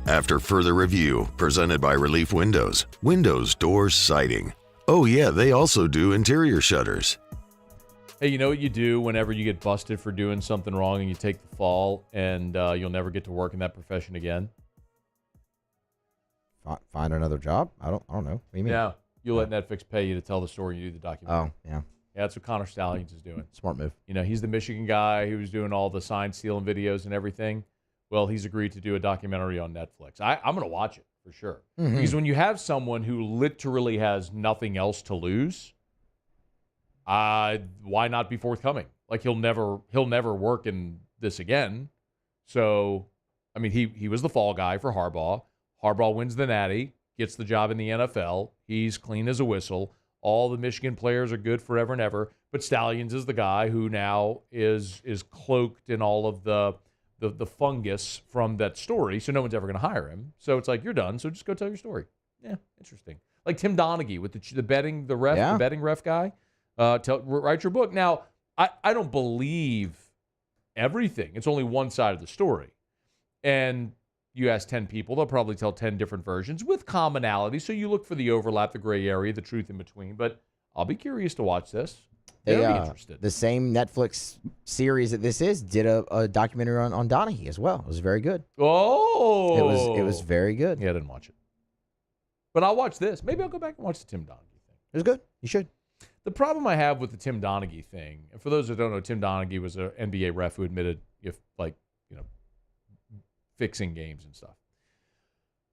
After further review, presented by Relief Windows, windows, doors, siding. Oh yeah, they also do interior shutters. Hey, you know what you do whenever you get busted for doing something wrong and you take the fall and you'll never get to work in that profession again? Find another job? I don't know. What do you mean? Yeah, you let Netflix pay you to tell the story and you do the documentary. Oh, yeah. Yeah, that's what Connor Stallions is doing. Smart move. You know, he's the Michigan guy who was doing all the sign stealing videos and everything. Well, he's agreed to do a documentary on Netflix. I'm going to watch it for sure. Mm-hmm. Because when you have someone who literally has nothing else to lose, why not be forthcoming? Like he'll never work in this again. So, I mean, he was the fall guy for Harbaugh. Harbaugh wins the Natty, gets the job in the NFL. He's clean as a whistle. All the Michigan players are good forever and ever. But Stallions is the guy who now is cloaked in all of the fungus from that story, so no one's ever going to hire him. So it's like, you're done, so just go tell your story. Yeah, interesting. Like Tim Donaghy with the betting ref, the betting ref guy. Write your book. Now, I don't believe everything. It's only one side of the story. And you ask 10 people, they'll probably tell 10 different versions with commonality. So you look for the overlap, the gray area, the truth in between. But I'll be curious to watch this. They'll be interested. The same Netflix series that this is did a documentary on Donaghy as well. It was very good. Oh, it was very good. Yeah, I didn't watch it, but I'll watch this. Maybe I'll go back and watch the Tim Donaghy thing. It was good. You should. The problem I have with the Tim Donaghy thing, and for those that don't know, Tim Donaghy was an NBA ref who admitted fixing games and stuff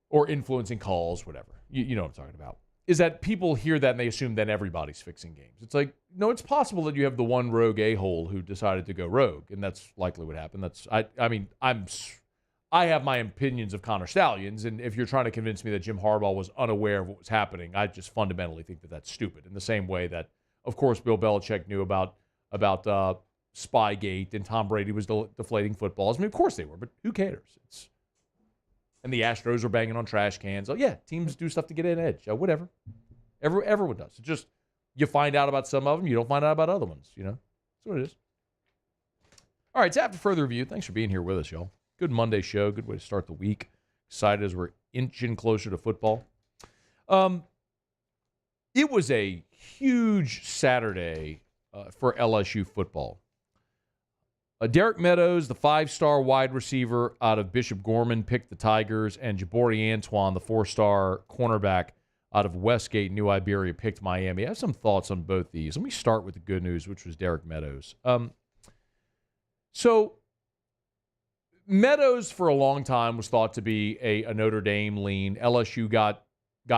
or influencing calls, whatever. You know what I'm talking about. Is that people hear that and they assume that everybody's fixing games. It's like, no, it's possible that you have the one rogue a-hole who decided to go rogue, and that's likely what happened. I have my opinions of Connor Stallions, and if you're trying to convince me that Jim Harbaugh was unaware of what was happening, I just fundamentally think that that's stupid. In the same way that of course, Bill Belichick knew about Spygate and Tom Brady was deflating footballs. I mean, of course they were, but who cares? And the Astros are banging on trash cans. Oh, yeah, teams do stuff to get an edge. Whatever. Everyone does. It's just you find out about some of them. You don't find out about other ones, That's what it is. All right, it's after further review. Thanks for being here with us, y'all. Good Monday show. Good way to start the week. Excited as we're inching closer to football. It was a huge Saturday for LSU football. Derek Meadows, the 5-star wide receiver out of Bishop Gorman, picked the Tigers, and Jabari Antoine, the 4-star cornerback out of Westgate, New Iberia, picked Miami. I have some thoughts on both these. Let me start with the good news, which was Derek Meadows. So Meadows, for a long time, was thought to be a Notre Dame lean. LSU got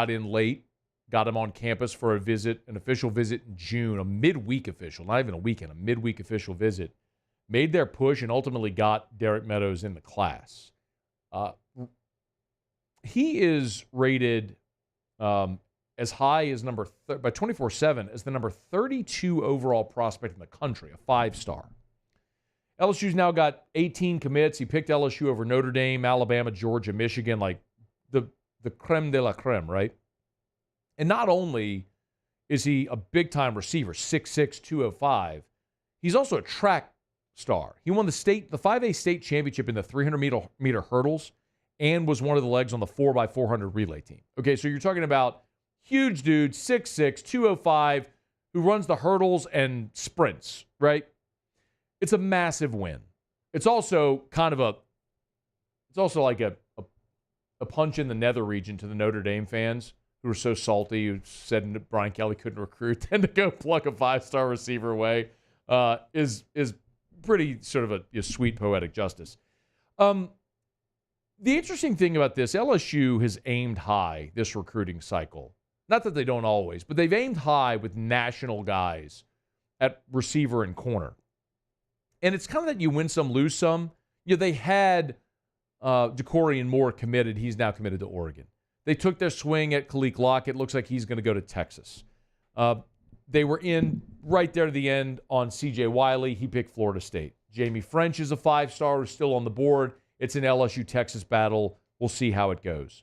in late, got him on campus for an official visit in June, a midweek official, not even a weekend, a midweek official visit. Made their push and ultimately got Derek Meadows in the class. He is rated as high as by 24/7 as the number 32 overall prospect in the country, a 5-star. LSU's now got 18 commits. He picked LSU over Notre Dame, Alabama, Georgia, Michigan, like the creme de la creme, right? And not only is he a big-time receiver, 6'6", 205, he's also a track star. He won the 5A state championship in the 300-meter hurdles and was one of the legs on the 4x400 relay team. Okay, so you're talking about huge dude, 6'6", 205, who runs the hurdles and sprints, right? It's a massive win. It's also like a punch in the nether region to the Notre Dame fans who were so salty, who said Brian Kelly couldn't recruit, then to go pluck a 5-star receiver away is pretty sort of a sweet poetic justice. The interesting thing about this, LSU has aimed high this recruiting cycle. Not that they don't always, but they've aimed high with national guys at receiver and corner. And it's kind of that you win some, lose some. They had Decorian Moore committed. He's now committed to Oregon. They took their swing at Khalil Lockett. It looks like he's going to go to Texas. They were in right there to the end on C.J. Wiley. He picked Florida State. Jamie French is a 5-star who's still on the board. It's an LSU-Texas battle. We'll see how it goes.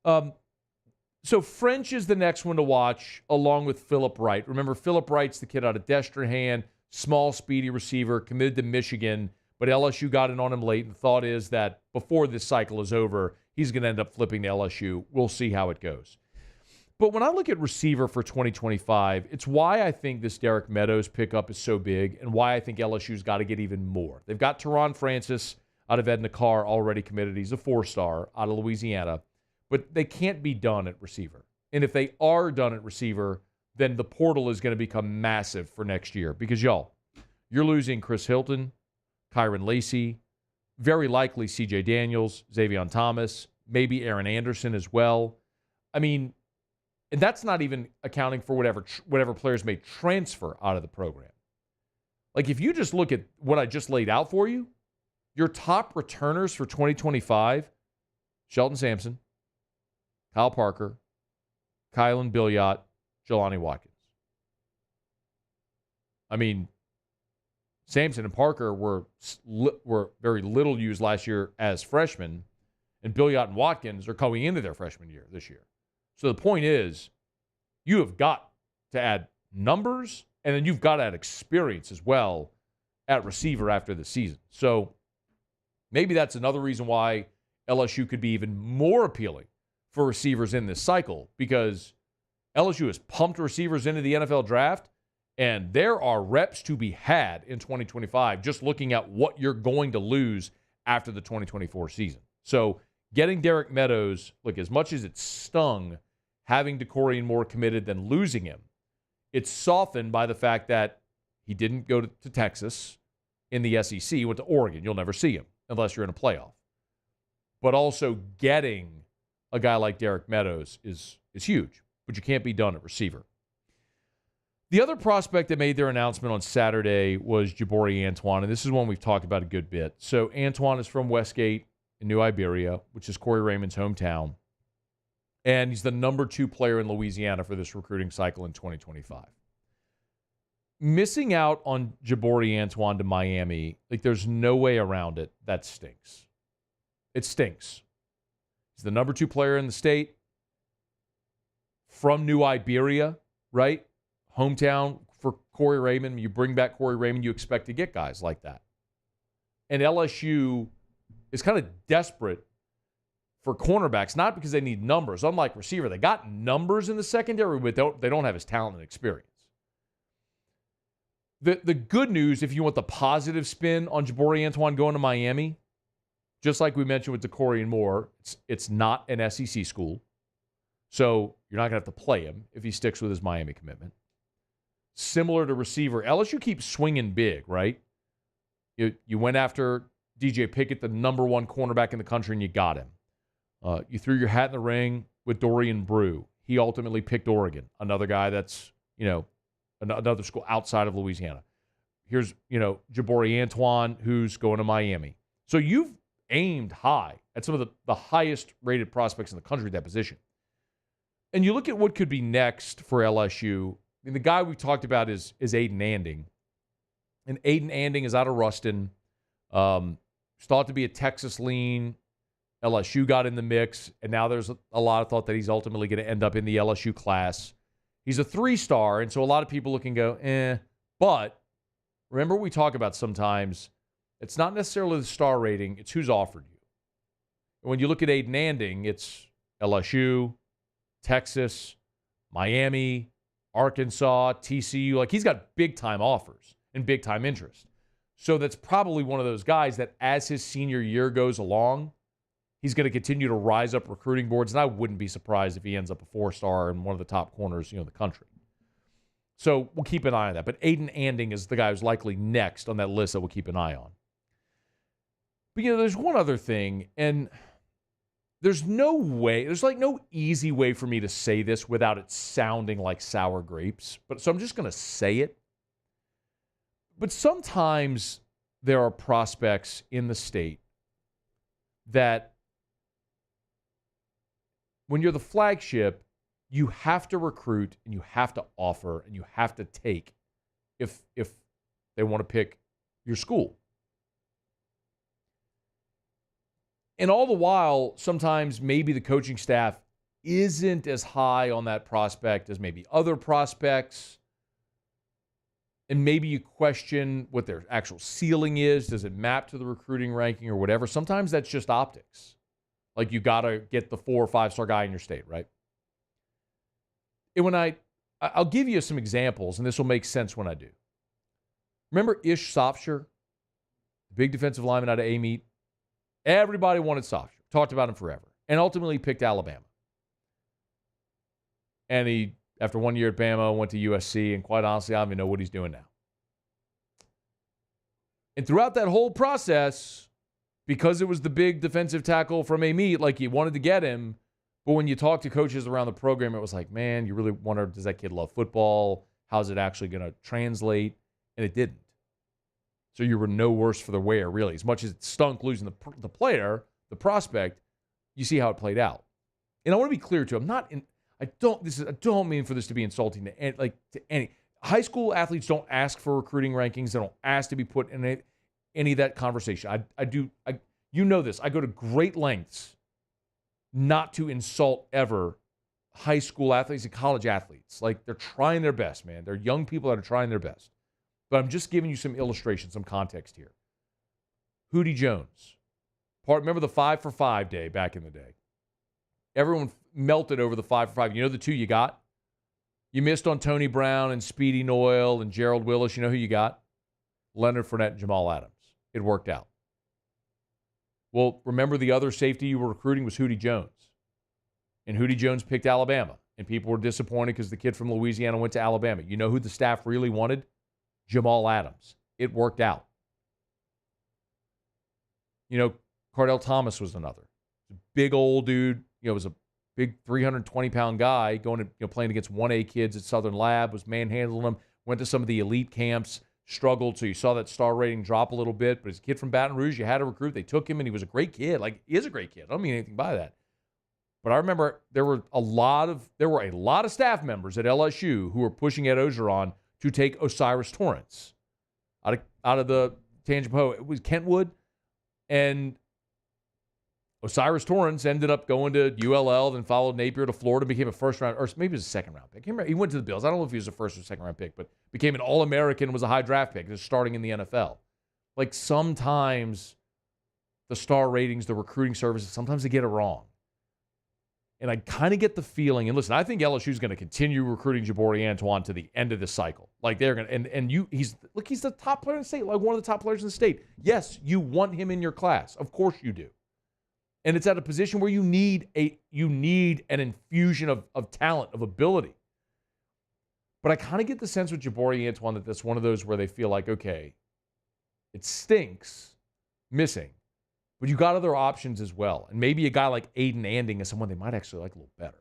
So French is the next one to watch, along with Philip Wright. Remember, Philip Wright's the kid out of Destrehan, small, speedy receiver, committed to Michigan, but LSU got in on him late. And the thought is that before this cycle is over, he's going to end up flipping to LSU. We'll see how it goes. But when I look at receiver for 2025, it's why I think this Derek Meadows pickup is so big and why I think LSU's got to get even more. They've got Teron Francis out of Edna Carr already committed. He's a 4-star out of Louisiana. But they can't be done at receiver. And if they are done at receiver, then the portal is going to become massive for next year. Because, y'all, you're losing Chris Hilton, Kyron Lacey, very likely C.J. Daniels, Xavion Thomas, maybe Aaron Anderson as well. I mean, and that's not even accounting for whatever players may transfer out of the program. Like, if you just look at what I just laid out for you, your top returners for 2025, Shelton Sampson, Kyle Parker, Kylan Billiot, Jelani Watkins. I mean, Sampson and Parker were very little used last year as freshmen, and Billiot and Watkins are going into their freshman year this year. So the point is, you have got to add numbers, and then you've got to add experience as well at receiver after the season. So maybe that's another reason why LSU could be even more appealing for receivers in this cycle, because LSU has pumped receivers into the NFL draft, and there are reps to be had in 2025 just looking at what you're going to lose after the 2024 season. So getting Derek Meadows, look, as much as it stung having Decorian Moore committed than losing him, it's softened by the fact that he didn't go to Texas in the SEC. He went to Oregon. You'll never see him unless you're in a playoff. But also getting a guy like Derek Meadows is huge, but you can't be done at receiver. The other prospect that made their announcement on Saturday was Jabari Antoine, and this is one we've talked about a good bit. So Antoine is from Westgate in New Iberia, which is Corey Raymond's hometown, and he's the number 2 player in Louisiana for this recruiting cycle in 2025. missing out on Jabari Antoine to Miami, like there's no way around it. That stinks. It stinks. He's the number 2 player in the state. From New Iberia, right? Hometown for Corey Raymond. You bring back Corey Raymond, you expect to get guys like that. And LSU is kind of desperate for cornerbacks, not because they need numbers. Unlike receiver, they got numbers in the secondary, but they don't have his talent and experience. The good news, if you want the positive spin on Jabari Antoine going to Miami, just like we mentioned with DeCorey and Moore, it's not an SEC school. So you're not going to have to play him if he sticks with his Miami commitment. Similar to receiver, LSU keeps swinging big, right? You went after DJ Pickett, the number 1 cornerback in the country, and you got him. You threw your hat in the ring with Dorian Brew. He ultimately picked Oregon, another guy that's, another school outside of Louisiana. Here's, Jabari Antoine, who's going to Miami. So you've aimed high at some of the highest rated prospects in the country at that position. And you look at what could be next for LSU. I mean, the guy we talked about is Aiden Anding. And Aiden Anding is out of Ruston. He's thought to be a Texas lean. LSU got in the mix, and now there's a lot of thought that he's ultimately going to end up in the LSU class. He's a 3-star, and so a lot of people look and go, But remember what we talk about sometimes, it's not necessarily the star rating, it's who's offered you. And when you look at Aiden Anding, it's LSU, Texas, Miami, Arkansas, TCU. Like, he's got big-time offers and big-time interest. So that's probably one of those guys that as his senior year goes along, he's going to continue to rise up recruiting boards, and I wouldn't be surprised if he ends up a 4-star and one of the top corners, in the country. So we'll keep an eye on that. But Aiden Anding is the guy who's likely next on that list that we'll keep an eye on. But, there's one other thing, and there's no easy way for me to say this without it sounding like sour grapes. So I'm just going to say it. But sometimes there are prospects in the state that when you're the flagship, you have to recruit and you have to offer and you have to take if they want to pick your school. And all the while, sometimes maybe the coaching staff isn't as high on that prospect as maybe other prospects. And maybe you question what their actual ceiling is. Does it map to the recruiting ranking or whatever? Sometimes that's just optics. Like, you got to get the 4 or 5-star guy in your state, right? And when I'll give you some examples, and this will make sense when I do. Remember Ish Sofsher, the big defensive lineman out of A-Meet? Everybody wanted Sofsher. Talked about him forever. And ultimately picked Alabama. And he, after 1 year at Bama, went to USC, and quite honestly, I don't even know what he's doing now. And throughout that whole process, because it was the big defensive tackle from A-Meet, like, you wanted to get him, but when you talk to coaches around the program, it was like, man, you really wonder, does that kid love football? How's it actually going to translate? And it didn't. So you were no worse for the wear, really. As much as it stunk losing the player, the prospect, you see how it played out. And I want to be clear, too. I don't mean for this to be insulting to any. High school athletes don't ask for recruiting rankings. They don't ask to be put in any of that conversation. You know this. I go to great lengths not to insult ever high school athletes and college athletes. Like, they're trying their best, man. They're young people that are trying their best. But I'm just giving you some illustration, some context here. Hootie Jones. Remember the 5 for 5 day back in the day? Everyone melted over the 5 for 5. You know the 2 you got? You missed on Tony Brown and Speedy Noyle and Gerald Willis. You know who you got? Leonard Fournette and Jamal Adams. It worked out. Well, remember the other safety you were recruiting was Hootie Jones. And Hootie Jones picked Alabama. And people were disappointed because the kid from Louisiana went to Alabama. You know who the staff really wanted? Jamal Adams. It worked out. Cardell Thomas was another. Big old dude. Was a big 320-pound guy going to playing against 1A kids at Southern Lab, was manhandling them, went to some of the elite camps, struggled, so you saw that star rating drop a little bit. But as a kid from Baton Rouge, you had to recruit. They took him, and he was a great kid. Like, he is a great kid. I don't mean anything by that. But I remember there were a lot of staff members at LSU who were pushing Ed Ogeron to take Osiris Torrance out of the Tangipahoa. It was Kentwood, and Osiris Torrance ended up going to ULL, then followed Napier to Florida, became a first-round, or maybe it was a second-round pick. He went to the Bills. I don't know if he was a first or second-round pick, but became an All-American, was a high draft pick, just starting in the NFL. Like, sometimes the star ratings, the recruiting services, sometimes they get it wrong. And I kind of get the feeling, and listen, I think LSU is going to continue recruiting Jabari Antoine to the end of the cycle. Like, they're going to, he's the top player in the state, like one of the top players in the state. Yes, you want him in your class. Of course you do. And it's at a position where you need an infusion of talent, of ability. But I kind of get the sense with Jabari Antoine that that's one of those where they feel like, okay, it stinks missing, but you got other options as well. And maybe a guy like Aiden Anding is someone they might actually like a little better.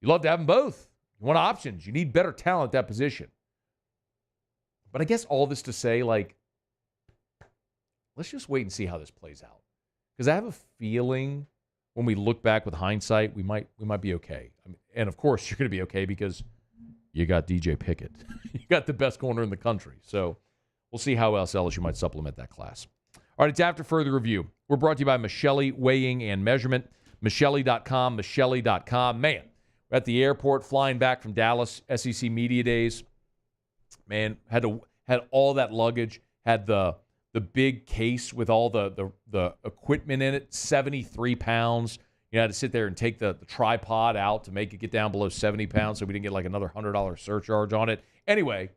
You love to have them both. You want options. You need better talent at that position. But I guess all this to say, like, let's just wait and see how this plays out. Because I have a feeling when we look back with hindsight, we might be okay. I mean, and of course, you're going to be okay because you got DJ Pickett. You got the best corner in the country. So we'll see how else LSU might supplement that class. All right, it's After Further Review. We're brought to you by Michelli Weighing and Measurement. Michelli.com, Michelli.com. Man, we're at the airport flying back from Dallas, SEC Media Days. Man, had all that luggage, had the big case with all the equipment in it, 73 pounds. You had to sit there and take the tripod out to make it get down below 70 pounds so we didn't get like another $100 surcharge on it. Anyway,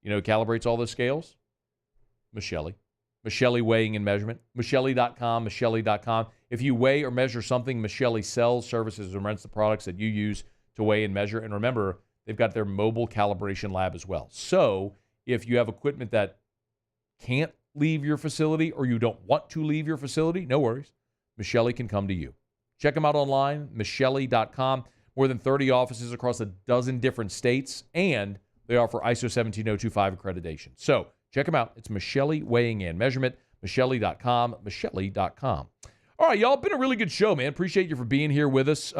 you know who calibrates all those scales? Michelli. Michelli Weighing and Measurement. Michelli.com, Michelli.com. If you weigh or measure something, Michelli sells, services, and rents the products that you use to weigh and measure. And remember, they've got their mobile calibration lab as well. So if you have equipment that can't leave your facility or you don't want to leave your facility, no worries. Michelli can come to you. Check them out online, Michelli.com. More than 30 offices across a dozen different states, and they offer ISO 17025 accreditation. So check them out. It's Michelli Weighing and Measurement, Michelli.com, Michelli.com. All right, y'all, been a really good show, man. Appreciate you for being here with us.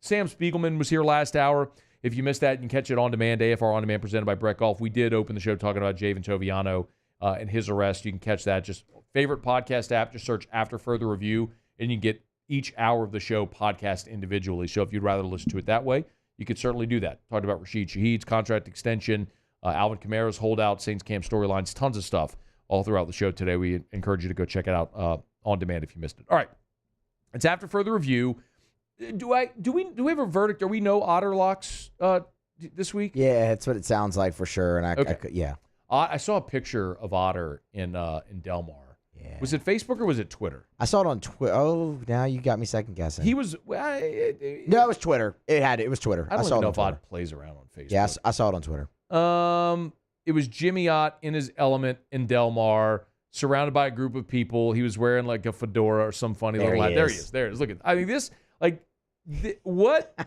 Sam Spiegelman was here last hour. If you missed that, you can catch it on demand, AFR On Demand, presented by Brett Golf. We did open the show talking about Javion Toviano and his arrest. You can catch that. Just favorite podcast app. Just search After Further Review, and you can get each hour of the show podcast individually. So if you'd rather listen to it that way, you could certainly do that. Talked about Rashid Shaheed's contract extension, Alvin Kamara's holdout, Saints camp storylines, tons of stuff all throughout the show today. We encourage you to go check it out on demand if you missed it. All right. It's After Further Review. Do we have a verdict? Are we no Otter locks this week? Yeah, that's what it sounds like for sure. And yeah. I saw a picture of Otter in Del Mar. Yeah. Was it Facebook or was it Twitter? I saw it on Twitter. Oh, now you got me second guessing. He was. No, it was Twitter. It was Twitter. I don't saw even know it if Otter plays around on Facebook. Yeah, I saw it on Twitter. It was Jimmy Ott in his element in Del Mar, surrounded by a group of people. He was wearing like a fedora or some funny little hat. There he is. There it is. Look at. I mean, this like what?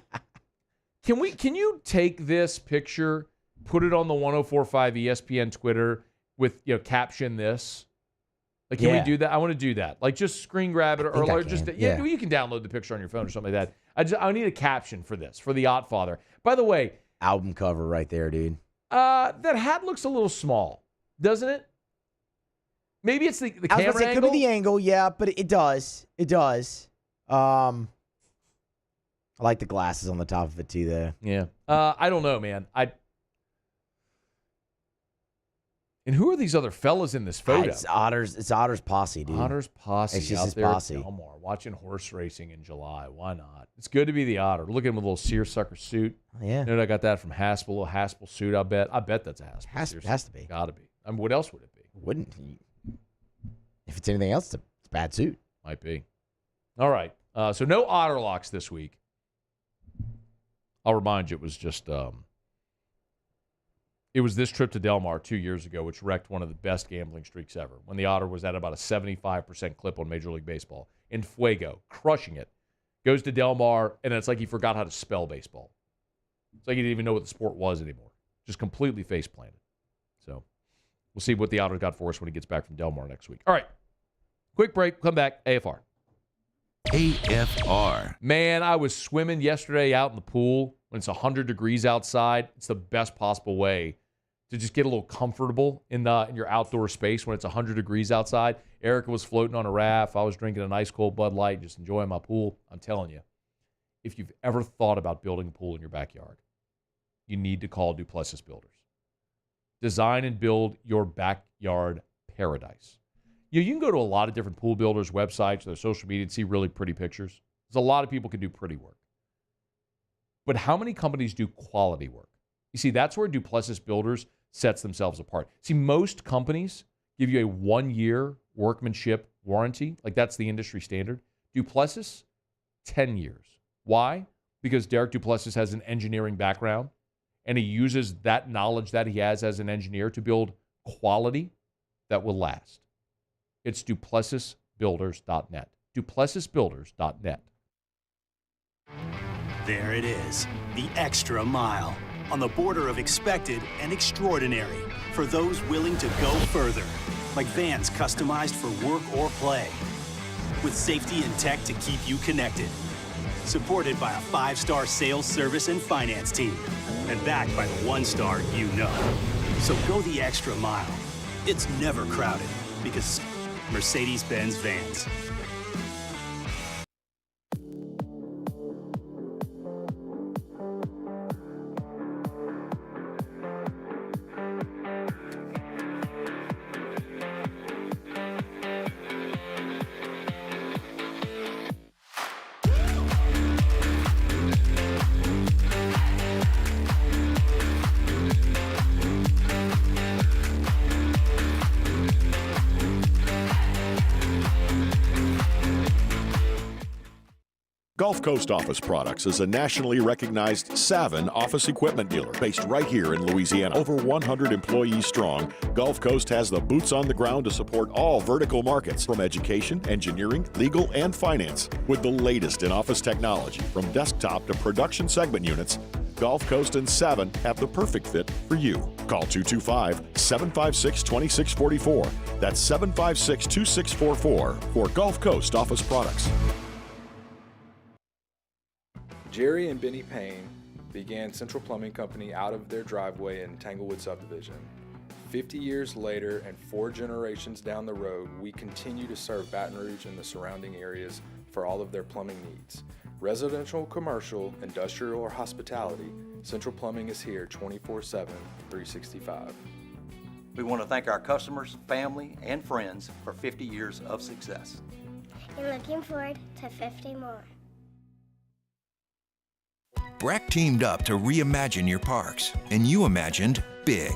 Can you take this picture, put it on the 104.5 ESPN Twitter with caption this? Like, can we do that? I want to do that. Like, just screen grab it or just you can download the picture on your phone or something like that. I need a caption for this for the Ott Father. By the way, album cover right there, dude. That hat looks a little small, doesn't it? Maybe it's the camera angle. It could be the angle, yeah, but it does. It does. I like the glasses on the top of it too, though. Yeah. I don't know, man. And who are these other fellas in this photo? It's Otter's posse, dude. Otter's posse. It's just out his there posse. At Del Mar, watching horse racing in July. Why not? It's good to be the Otter. Look at him with a little seersucker suit. Yeah. You know, I got that from Haspel, a little Haspel suit, I bet. I bet that's a Haspel. Has to be. Got to be. I mean, what else would it be? Wouldn't. If it's anything else, it's a bad suit. Might be. All right. So no Otter locks this week. I'll remind you, it was just it was this trip to Del Mar 2 years ago, which wrecked one of the best gambling streaks ever, when the Otter was at about a 75% clip on Major League Baseball. In Fuego, crushing it. Goes to Del Mar, and it's like he forgot how to spell baseball. It's like he didn't even know what the sport was anymore. Just completely face-planted. So we'll see what the Otter got for us when he gets back from Del Mar next week. All right. Quick break. Come back. AFR. AFR. Man, I was swimming yesterday out in the pool when it's 100 degrees outside. It's the best possible way to just get a little comfortable in your outdoor space when it's 100 degrees outside. Erica was floating on a raft. I was drinking a nice cold Bud Light, just enjoying my pool. I'm telling you, if you've ever thought about building a pool in your backyard, you need to call Duplessis Builders. Design and build your backyard paradise. You can go to a lot of different pool builders' websites, their social media, and see really pretty pictures. There's a lot of people can do pretty work. But how many companies do quality work? You see, that's where Duplessis Builders sets themselves apart. See, most companies give you a 1-year workmanship warranty. Like, that's the industry standard. Duplessis, 10 years. Why? Because Derek Duplessis has an engineering background, and he uses that knowledge that he has as an engineer to build quality that will last. It's DuplessisBuilders.net. DuplessisBuilders.net. There it is, the extra mile, on the border of expected and extraordinary, for those willing to go further, like vans customized for work or play, with safety and tech to keep you connected, supported by a 5-star sales, service, and finance team, and backed by the 1-star you know. So go the extra mile. It's never crowded, because Mercedes-Benz vans. Gulf Coast Office Products is a nationally recognized Savin office equipment dealer based right here in Louisiana. Over 100 employees strong, Gulf Coast has the boots on the ground to support all vertical markets, from education, engineering, legal, and finance. With the latest in office technology, from desktop to production segment units, Gulf Coast and Savin have the perfect fit for you. Call 225-756-2644. That's 756-2644 for Gulf Coast Office Products. Jerry and Benny Payne began Central Plumbing Company out of their driveway in Tanglewood Subdivision. 50 years later and 4 generations down the road, we continue to serve Baton Rouge and the surrounding areas for all of their plumbing needs. Residential, commercial, industrial, or hospitality, Central Plumbing is here 24/7, 365. We want to thank our customers, family, and friends for 50 years of success. And looking forward to 50 more. Breck teamed up to reimagine your parks, and you imagined big.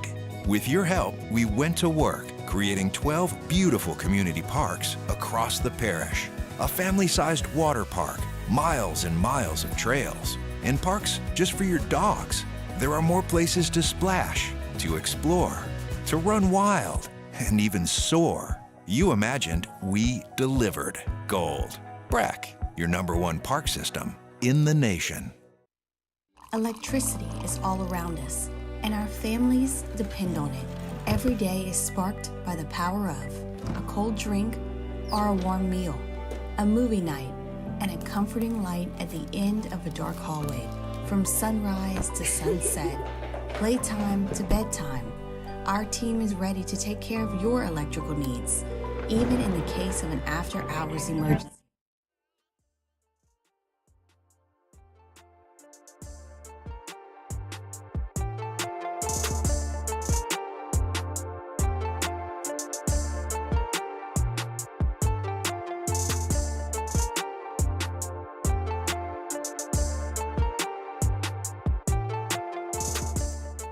With your help, we went to work, creating 12 beautiful community parks across the parish. A family-sized water park, miles and miles of trails, and parks just for your dogs. There are more places to splash, to explore, to run wild, and even soar. You imagined, we delivered. Gold. Breck, your #1 park system in the nation. Electricity is all around us, and our families depend on it. Every day is sparked by the power of a cold drink or a warm meal, a movie night, and a comforting light at the end of a dark hallway. From sunrise to sunset, playtime to bedtime, our team is ready to take care of your electrical needs, even in the case of an after-hours emergency.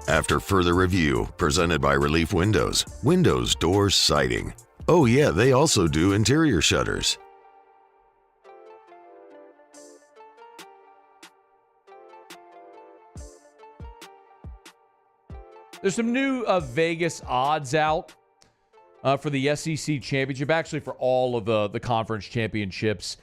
After further review, presented by Relief Windows, Windows, Doors, Siding. Oh yeah, they also do interior shutters. There's some new Vegas odds out for the SEC championship, actually for all of the conference championships.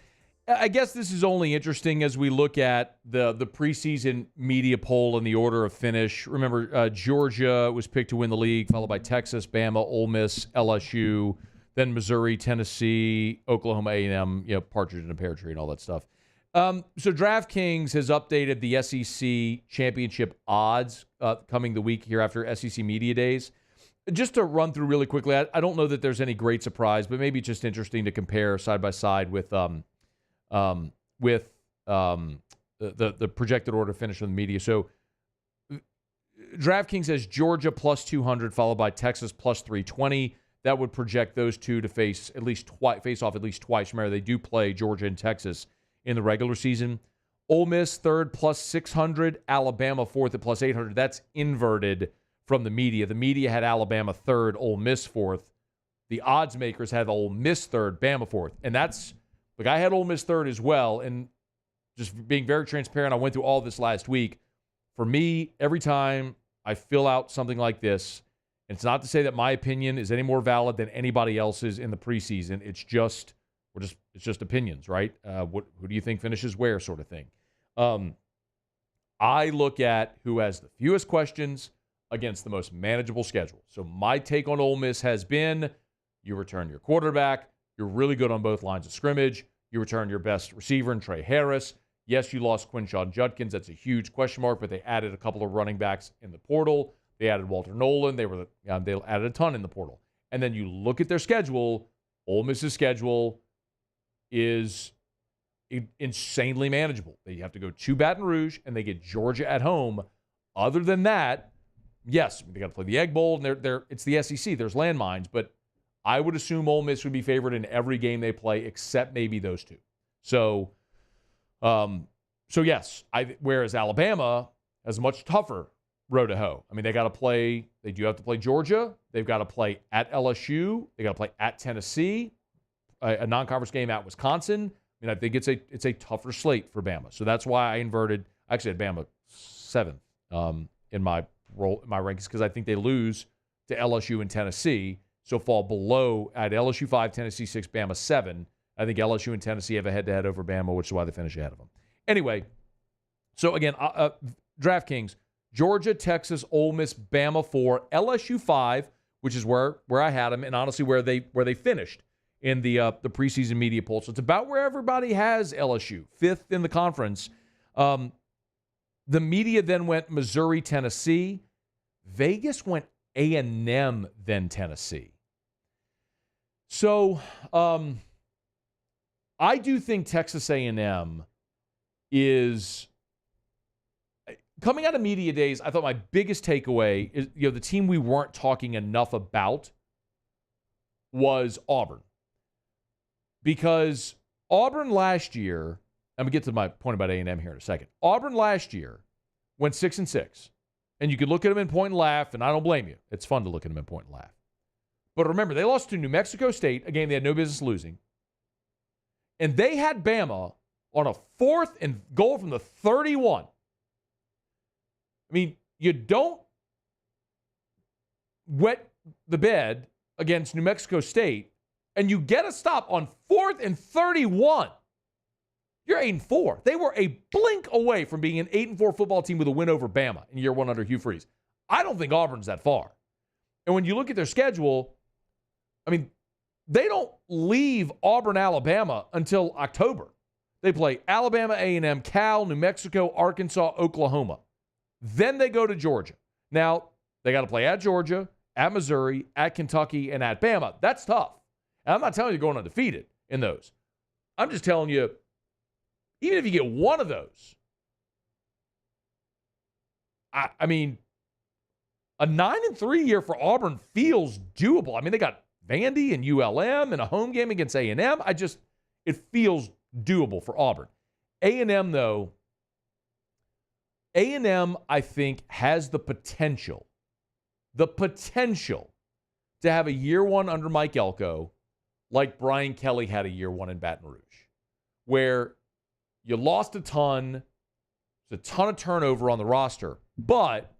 I guess this is only interesting as we look at the preseason media poll and the order of finish. Remember, Georgia was picked to win the league, followed by Texas, Bama, Ole Miss, LSU, then Missouri, Tennessee, Oklahoma A&M, Partridge in a Pear Tree and all that stuff. So DraftKings has updated the SEC championship odds coming the week here after SEC Media Days. Just to run through really quickly, I don't know that there's any great surprise, but maybe just interesting to compare side by side with the projected order finish of the media. So DraftKings has Georgia plus 200, followed by Texas plus 320. That would project those two to face off at least twice. Remember, they do play Georgia and Texas in the regular season. Ole Miss third plus 600, Alabama fourth at plus 800. That's inverted from the media. The media had Alabama third, Ole Miss fourth. The odds makers had Ole Miss third, Bama fourth. And that's, like, I had Ole Miss third as well. And just being very transparent, I went through all this last week. For me, every time I fill out something like this, and it's not to say that my opinion is any more valid than anybody else's in the preseason. It's just opinions, right? Who do you think finishes where, sort of thing. I look at who has the fewest questions against the most manageable schedule. So my take on Ole Miss has been, you return your quarterback. You're really good on both lines of scrimmage. You return your best receiver in Trey Harris. Yes, you lost Quinshon Judkins. That's a huge question mark, but they added a couple of running backs in the portal. They added Walter Nolan. They added a ton in the portal. And then you look at their schedule. Ole Miss's schedule is insanely manageable. They have to go to Baton Rouge, and they get Georgia at home. Other than that, yes, they got to play the Egg Bowl, and it's the SEC. There's landmines, but I would assume Ole Miss would be favored in every game they play except maybe those two. So yes, whereas Alabama has a much tougher road to hoe. I mean, they do have to play Georgia. They've got to play at LSU. They got to play at Tennessee, a non-conference game at Wisconsin. I mean, I think it's a tougher slate for Bama. So that's why I inverted. I actually had Bama 7th in my rankings, because I think they lose to LSU and Tennessee, so fall below at LSU 5, Tennessee 6, Bama 7. I think LSU and Tennessee have a head-to-head over Bama, which is why they finish ahead of them. Anyway, so again, DraftKings, Georgia, Texas, Ole Miss, Bama 4, LSU 5, which is where I had them, and honestly where they finished in the preseason media poll. So it's about where everybody has LSU, 5th in the conference. The media then went Missouri, Tennessee. Vegas went A&M, then Tennessee. So I do think Texas A&M is, coming out of media days, I thought my biggest takeaway is, the team we weren't talking enough about was Auburn. Because Auburn last year, I'm going to get to my point about A&M here in a second. Auburn last year went 6-6. And you could look at them and point and laugh, and I don't blame you. It's fun to look at them and point and laugh. But remember, they lost to New Mexico State, a game they had no business losing. And they had Bama on a 4th and goal from the 31. I mean, you don't wet the bed against New Mexico State, and you get a stop on 4th and 31. You're 8-4. They were a blink away from being an 8-4 football team with a win over Bama in year 1 under Hugh Freeze. I don't think Auburn's that far. And when you look at their schedule, I mean, they don't leave Auburn, Alabama until October. They play Alabama, A&M, Cal, New Mexico, Arkansas, Oklahoma. Then they go to Georgia. Now, they got to play at Georgia, at Missouri, at Kentucky, and at Bama. That's tough. And I'm not telling you going undefeated in those. I'm just telling you, even if you get one of those, I mean, a 9-3 year for Auburn feels doable. I mean, they got Vandy and ULM and a home game against A&M. It feels doable for Auburn. A&M, though, I think, has the potential to have a year 1 under Mike Elko like Brian Kelly had a year 1 in Baton Rouge, where you lost a ton. There's a ton of turnover on the roster, but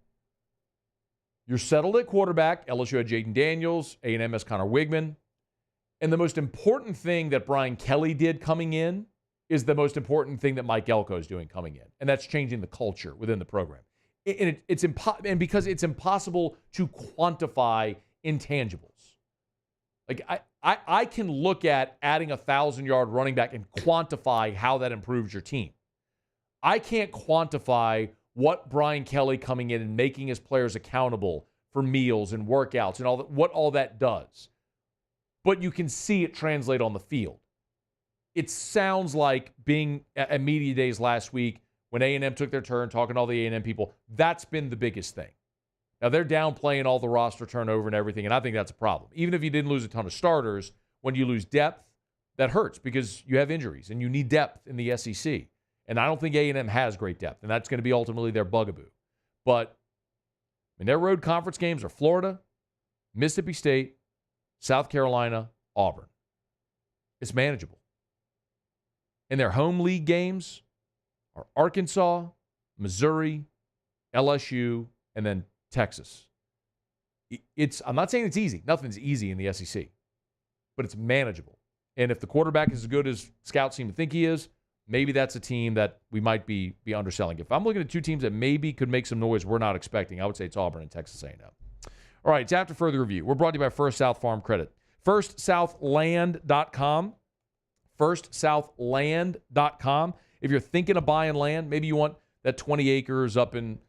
you're settled at quarterback. LSU had Jaden Daniels, A&M has Connor Wigman. And the most important thing that Brian Kelly did coming in is the most important thing that Mike Elko is doing coming in, and that's changing the culture within the program. And because it's impossible to quantify intangibles. Like, I can look at adding a 1,000-yard running back and quantify how that improves your team. I can't quantify what Brian Kelly coming in and making his players accountable for meals and workouts and all that, what all that does. But you can see it translate on the field. It sounds like being at media days last week when A&M took their turn, talking to all the A&M people, that's been the biggest thing. Now, they're downplaying all the roster turnover and everything, and I think that's a problem. Even if you didn't lose a ton of starters, when you lose depth, that hurts because you have injuries and you need depth in the SEC. And I don't think A&M has great depth, and that's going to be ultimately their bugaboo. But their road conference games are Florida, Mississippi State, South Carolina, Auburn. It's manageable. And their home league games are Arkansas, Missouri, LSU, and then Texas. I'm not saying it's easy. Nothing's easy in the SEC. But it's manageable. And if the quarterback is as good as scouts seem to think he is, maybe that's a team that we might be underselling. If I'm looking at two teams that maybe could make some noise we're not expecting, I would say it's Auburn and Texas A&M. All right, it's after further review. We're brought to you by First South Farm Credit. FirstSouthLand.com. FirstSouthLand.com. If you're thinking of buying land, maybe you want that 20 acres up in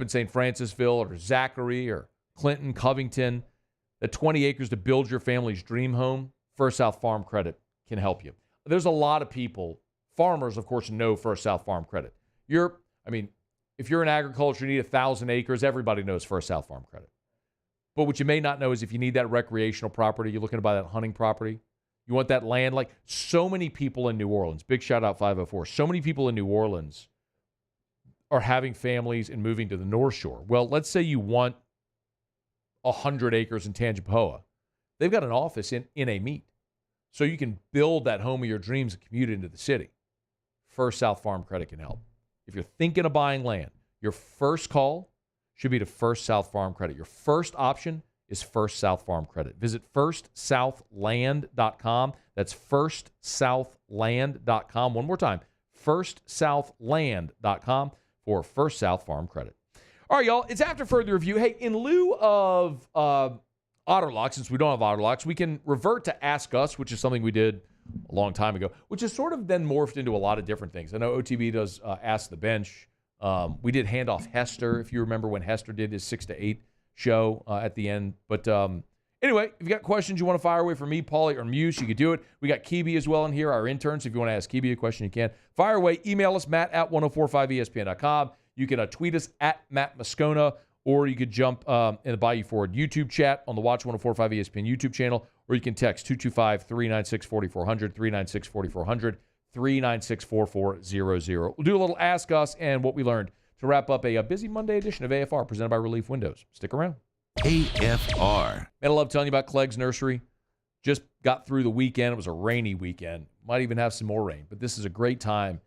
St. Francisville or Zachary or Clinton, Covington, that 20 acres to build your family's dream home, First South Farm Credit can help you. There's a lot of people, farmers, of course, know First South Farm Credit. If you're in agriculture, you need 1,000 acres, everybody knows First South Farm Credit. But what you may not know is if you need that recreational property, you're looking to buy that hunting property, you want that land, like so many people in New Orleans, big shout out 504, so many people in New Orleans are having families and moving to the North Shore. Well, let's say you want 100 acres in Tangipahoa. They've got an office in a meet. So you can build that home of your dreams and commute into the city. First South Farm Credit can help. If you're thinking of buying land, your first call should be to First South Farm Credit. Your first option is First South Farm Credit. Visit FirstSouthLand.com. That's FirstSouthLand.com. One more time, FirstSouthLand.com for First South Farm Credit. All right, y'all, it's after further review. Hey, in lieu of AutoLock, since we don't have AutoLocks, we can revert to Ask Us, which is something we did a long time ago, which has sort of then morphed into a lot of different things. I know OTB does Ask the Bench. We did Handoff Hester, if you remember when Hester did his 6 to 8 show at the end. But anyway, if you got questions you want to fire away from me, Paulie, or Muse, you could do it. We got Kibi as well in here, our interns. If you want to ask Kibi a question, you can. Fire away. Email us, matt@1045espn.com. You can tweet us at Matt Moscona, or you could jump in the Bayou Forward YouTube chat on the Watch 1045 ESPN YouTube channel, or you can text 225-396-4400, 396-4400, 396-4400. We'll do a little Ask Us and what we learned to wrap up a busy Monday edition of AFR presented by Relief Windows. Stick around. AFR. Man, I love telling you about Clegg's Nursery. Just got through the weekend. It was a rainy weekend. Might even have some more rain, but this is a great time.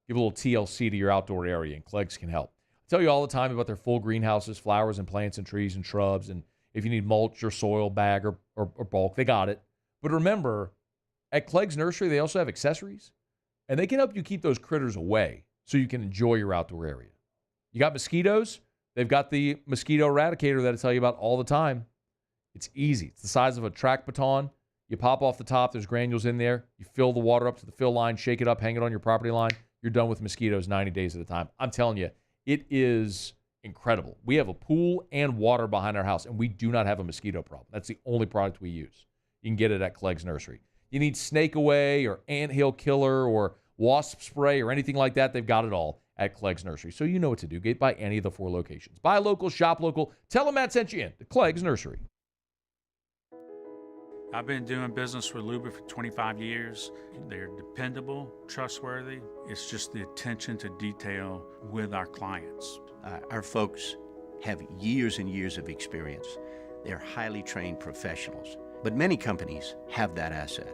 Give a little TLC to your outdoor area, and Clegg's can help. I tell you all the time about their full greenhouses, flowers and plants and trees and shrubs, and if you need mulch or soil, bag or bulk, they got it. But remember, at Clegg's Nursery, they also have accessories, and they can help you keep those critters away so you can enjoy your outdoor area. You got mosquitoes? They've got the mosquito eradicator that I tell you about all the time. It's easy. It's the size of a track baton. You pop off the top. There's granules in there. You fill the water up to the fill line, shake it up, hang it on your property line. You're done with mosquitoes 90 days at a time. I'm telling you, it is incredible. We have a pool and water behind our house, and we do not have a mosquito problem. That's the only product we use. You can get it at Clegg's Nursery. You need snake away or anthill killer or wasp spray or anything like that, they've got it all at Clegg's Nursery. So you know what to do. Get by any of the 4 locations. Buy local, shop local. Tell them Matt sent you in to Clegg's Nursery. I've been doing business with Luba for 25 years. They're dependable, trustworthy. It's just the attention to detail with our clients. Our folks have years and years of experience. They're highly trained professionals. But many companies have that asset.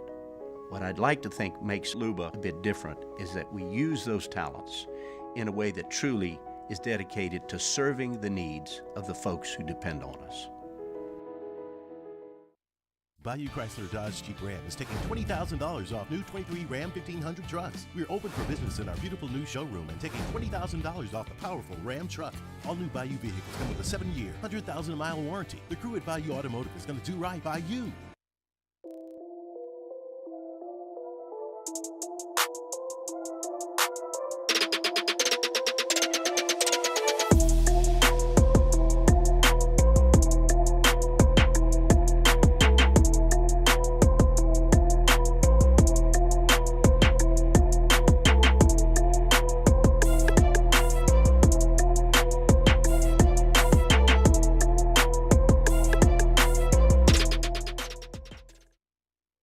What I'd like to think makes Luba a bit different is that we use those talents in a way that truly is dedicated to serving the needs of the folks who depend on us. Bayou Chrysler Dodge Jeep Ram is taking $20,000 off new 23 Ram 1500 trucks. We're open for business in our beautiful new showroom and taking $20,000 off the powerful Ram truck. All new Bayou vehicles come with a 7-year, 100,000-mile warranty. The crew at Bayou Automotive is going to do right by you.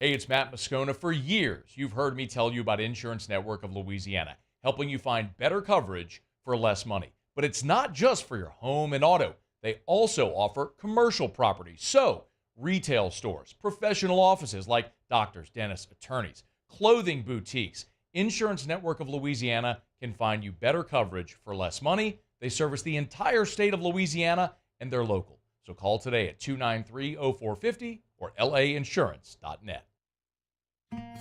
Hey, it's Matt Moscona. For years, you've heard me tell you about Insurance Network of Louisiana, helping you find better coverage for less money. But it's not just for your home and auto. They also offer commercial property. So, retail stores, professional offices like doctors, dentists, attorneys, clothing boutiques. Insurance Network of Louisiana can find you better coverage for less money. They service the entire state of Louisiana, and they're local. So call today at 293-0450 or lainsurance.net.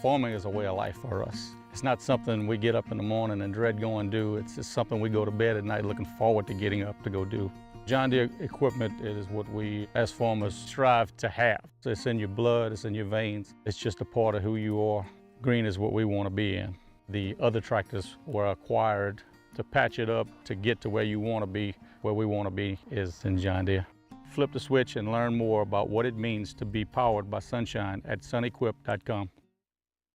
Farming is a way of life for us. It's not something we get up in the morning and dread going do. It's just something we go to bed at night looking forward to getting up to go do. John Deere equipment is what we as farmers strive to have. So it's in your blood, it's in your veins. It's just a part of who you are. Green is what we want to be in. The other tractors were acquired to patch it up to get to where you want to be. Where we want to be is in John Deere. Flip the switch and learn more about what it means to be powered by sunshine at sunequip.com.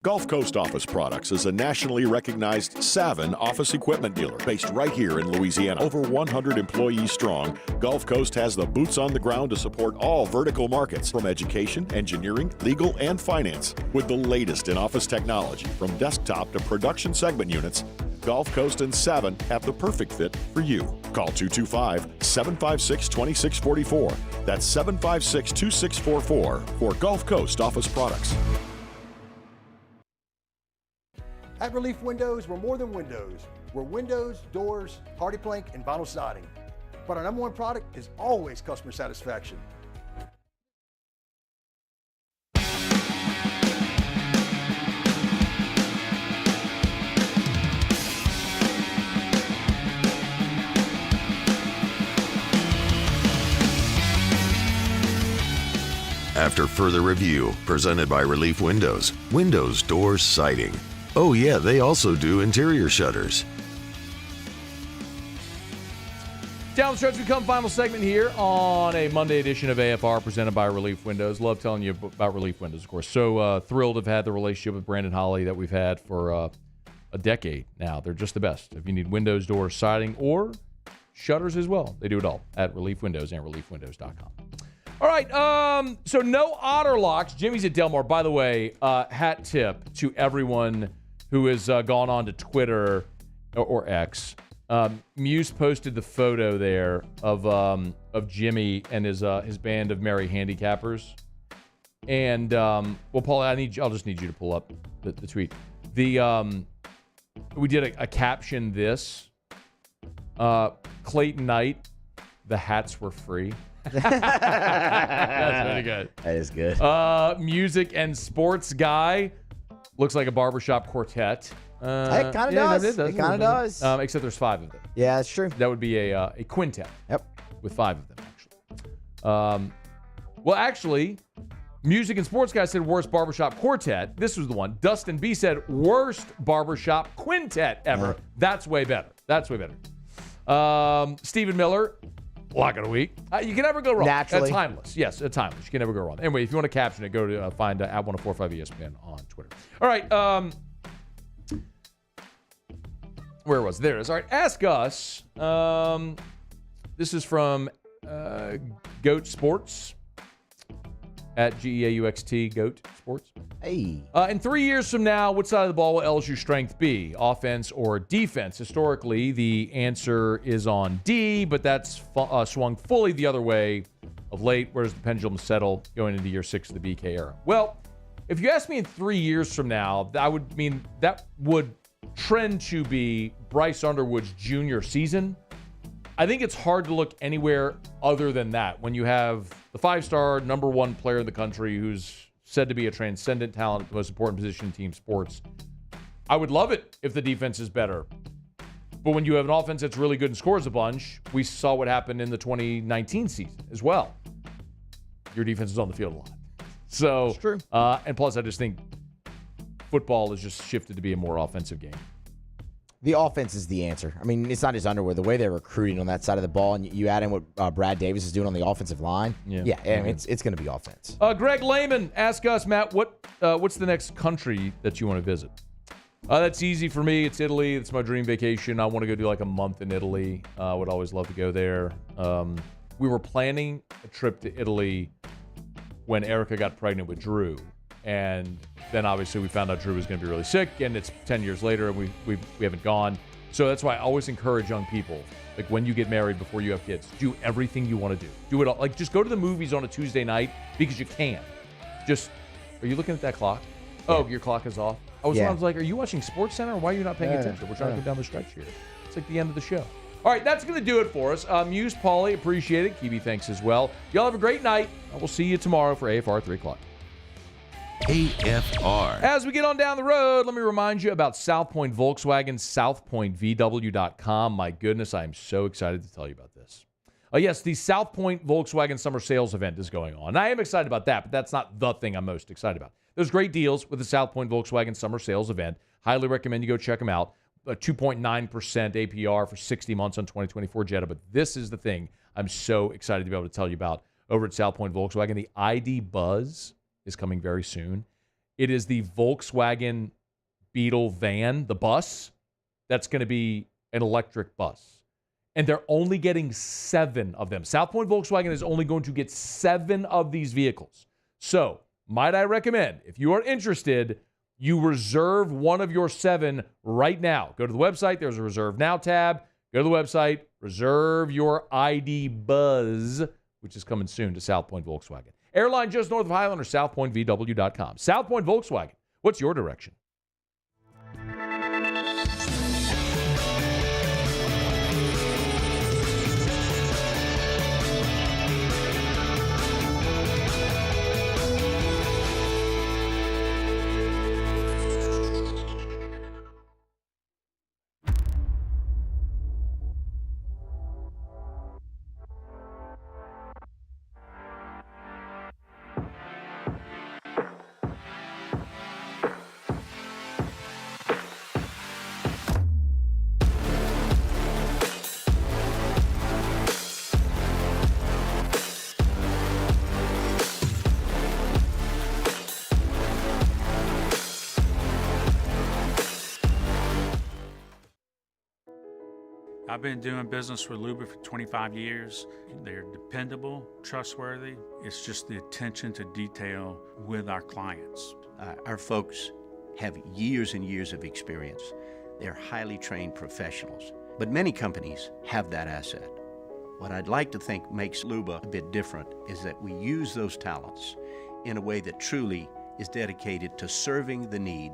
Gulf Coast Office Products is a nationally recognized Savin office equipment dealer based right here in Louisiana. Over 100 employees strong, Gulf Coast has the boots on the ground to support all vertical markets, from education, engineering, legal, and finance. With the latest in office technology, from desktop to production segment units, Gulf Coast and Savin have the perfect fit for you. Call 225-756-2644. That's 756-2644 for Gulf Coast Office Products. At Relief Windows, we're more than windows. We're windows, doors, hardy plank, and vinyl siding. But our number one product is always customer satisfaction. After further review, presented by Relief Windows, windows, doors, siding. Oh yeah, they also do interior shutters. Down the stretch we come, final segment here on a Monday edition of AFR presented by Relief Windows. Love telling you about Relief Windows, of course. So thrilled to have had the relationship with Brandon Holly that we've had for a decade now. They're just the best. If you need windows, doors, siding, or shutters as well, they do it all at Relief Windows and reliefwindows.com. All right, so no otter locks. Jimmy's at Delmar. By the way, hat tip to everyone who has gone on to Twitter or X. Muse posted the photo there of Jimmy and his band of merry handicappers. And well, Paul, I'll just need you to pull up the tweet. We did a caption this. Clayton Knight, the hats were free. That's really good. That is good. Music and sports guy. Looks like a barbershop quartet. It kind of does. It kind of does. Except there's 5 of them. Yeah, that's true. That would be a quintet. Yep. With 5 of them, actually. Well, actually, music and sports guy said worst barbershop quartet. This was the one. Dustin B said worst barbershop quintet ever. Yeah. That's way better. That's way better. Stephen Miller. Lock of the week. You can never go wrong. Naturally. Timeless. Yes, timeless. You can never go wrong. Anyway, if you want to caption it, go to find at 1045 ESPN on Twitter. All right. Where was it? There it is. All right. Ask us. This is from Goat Sports at GEAUXT, Goat Sports. Hey. In 3 years from now, what side of the ball will LSU's strength be? Offense or defense? Historically, the answer is on D, but that's swung fully the other way of late. Where does the pendulum settle going into year 6 of the BK era? Well, if you ask me in 3 years from now, that would trend to be Bryce Underwood's junior season. I think it's hard to look anywhere other than that when you have the 5-star number 1 player in the country who's said to be a transcendent talent, the most important position in team sports. I would love it if the defense is better. But when you have an offense that's really good and scores a bunch, we saw what happened in the 2019 season as well. Your defense is on the field a lot. So, it's true. And plus, I just think football has just shifted to be a more offensive game. The offense is the answer. I mean, it's not just Underwood. The way they're recruiting on that side of the ball, and you add in what Brad Davis is doing on the offensive line. Yeah, I mean, it's going to be offense. Greg Lehman, ask us, Matt, what's the next country that you want to visit? That's easy for me. It's Italy. It's my dream vacation. I want to go do like a month in Italy. I would always love to go there. We were planning a trip to Italy when Erica got pregnant with Drew. And then obviously we found out Drew was going to be really sick, and it's 10 years later, and we haven't gone. So that's why I always encourage young people, like when you get married, before you have kids, do everything you want to do. Do it all. Like just go to the movies on a Tuesday night because you can. Just, are you looking at that clock? Yeah. Oh, your clock is off. I was like, are you watching SportsCenter or why are you not paying attention? We're trying to come down the stretch here. It's like the end of the show. All right, that's going to do it for us. Muse, Paulie, appreciate it. Kiwi, thanks as well. Y'all have a great night. We'll see you tomorrow for AFR 3 o'clock. AFR. As we get on down the road, let me remind you about South Point Volkswagen, southpointvw.com. My goodness, I am so excited to tell you about this. Yes, the South Point Volkswagen Summer Sales Event is going on. And I am excited about that, but that's not the thing I'm most excited about. There's great deals with the South Point Volkswagen Summer Sales Event. Highly recommend you go check them out. A 2.9% APR for 60 months on 2024 Jetta. But this is the thing I'm so excited to be able to tell you about over at South Point Volkswagen. The ID Buzz is coming very soon. It is the Volkswagen Beetle van, the bus, that's going to be an electric bus. And they're only getting 7 of them. South Point Volkswagen is only going to get 7 of these vehicles. So, might I recommend, if you are interested, you reserve one of your 7 right now. Go to the website. There's a Reserve Now tab. Go to the website. Reserve your ID Buzz, which is coming soon to South Point Volkswagen. Airline just north of Highland or southpointvw.com. South Point Volkswagen. What's your direction? I've been doing business with Luba for 25 years. They're dependable, trustworthy. It's just the attention to detail with our clients. Our folks have years and years of experience. They're highly trained professionals. But many companies have that asset. What I'd like to think makes Luba a bit different is that we use those talents in a way that truly is dedicated to serving the needs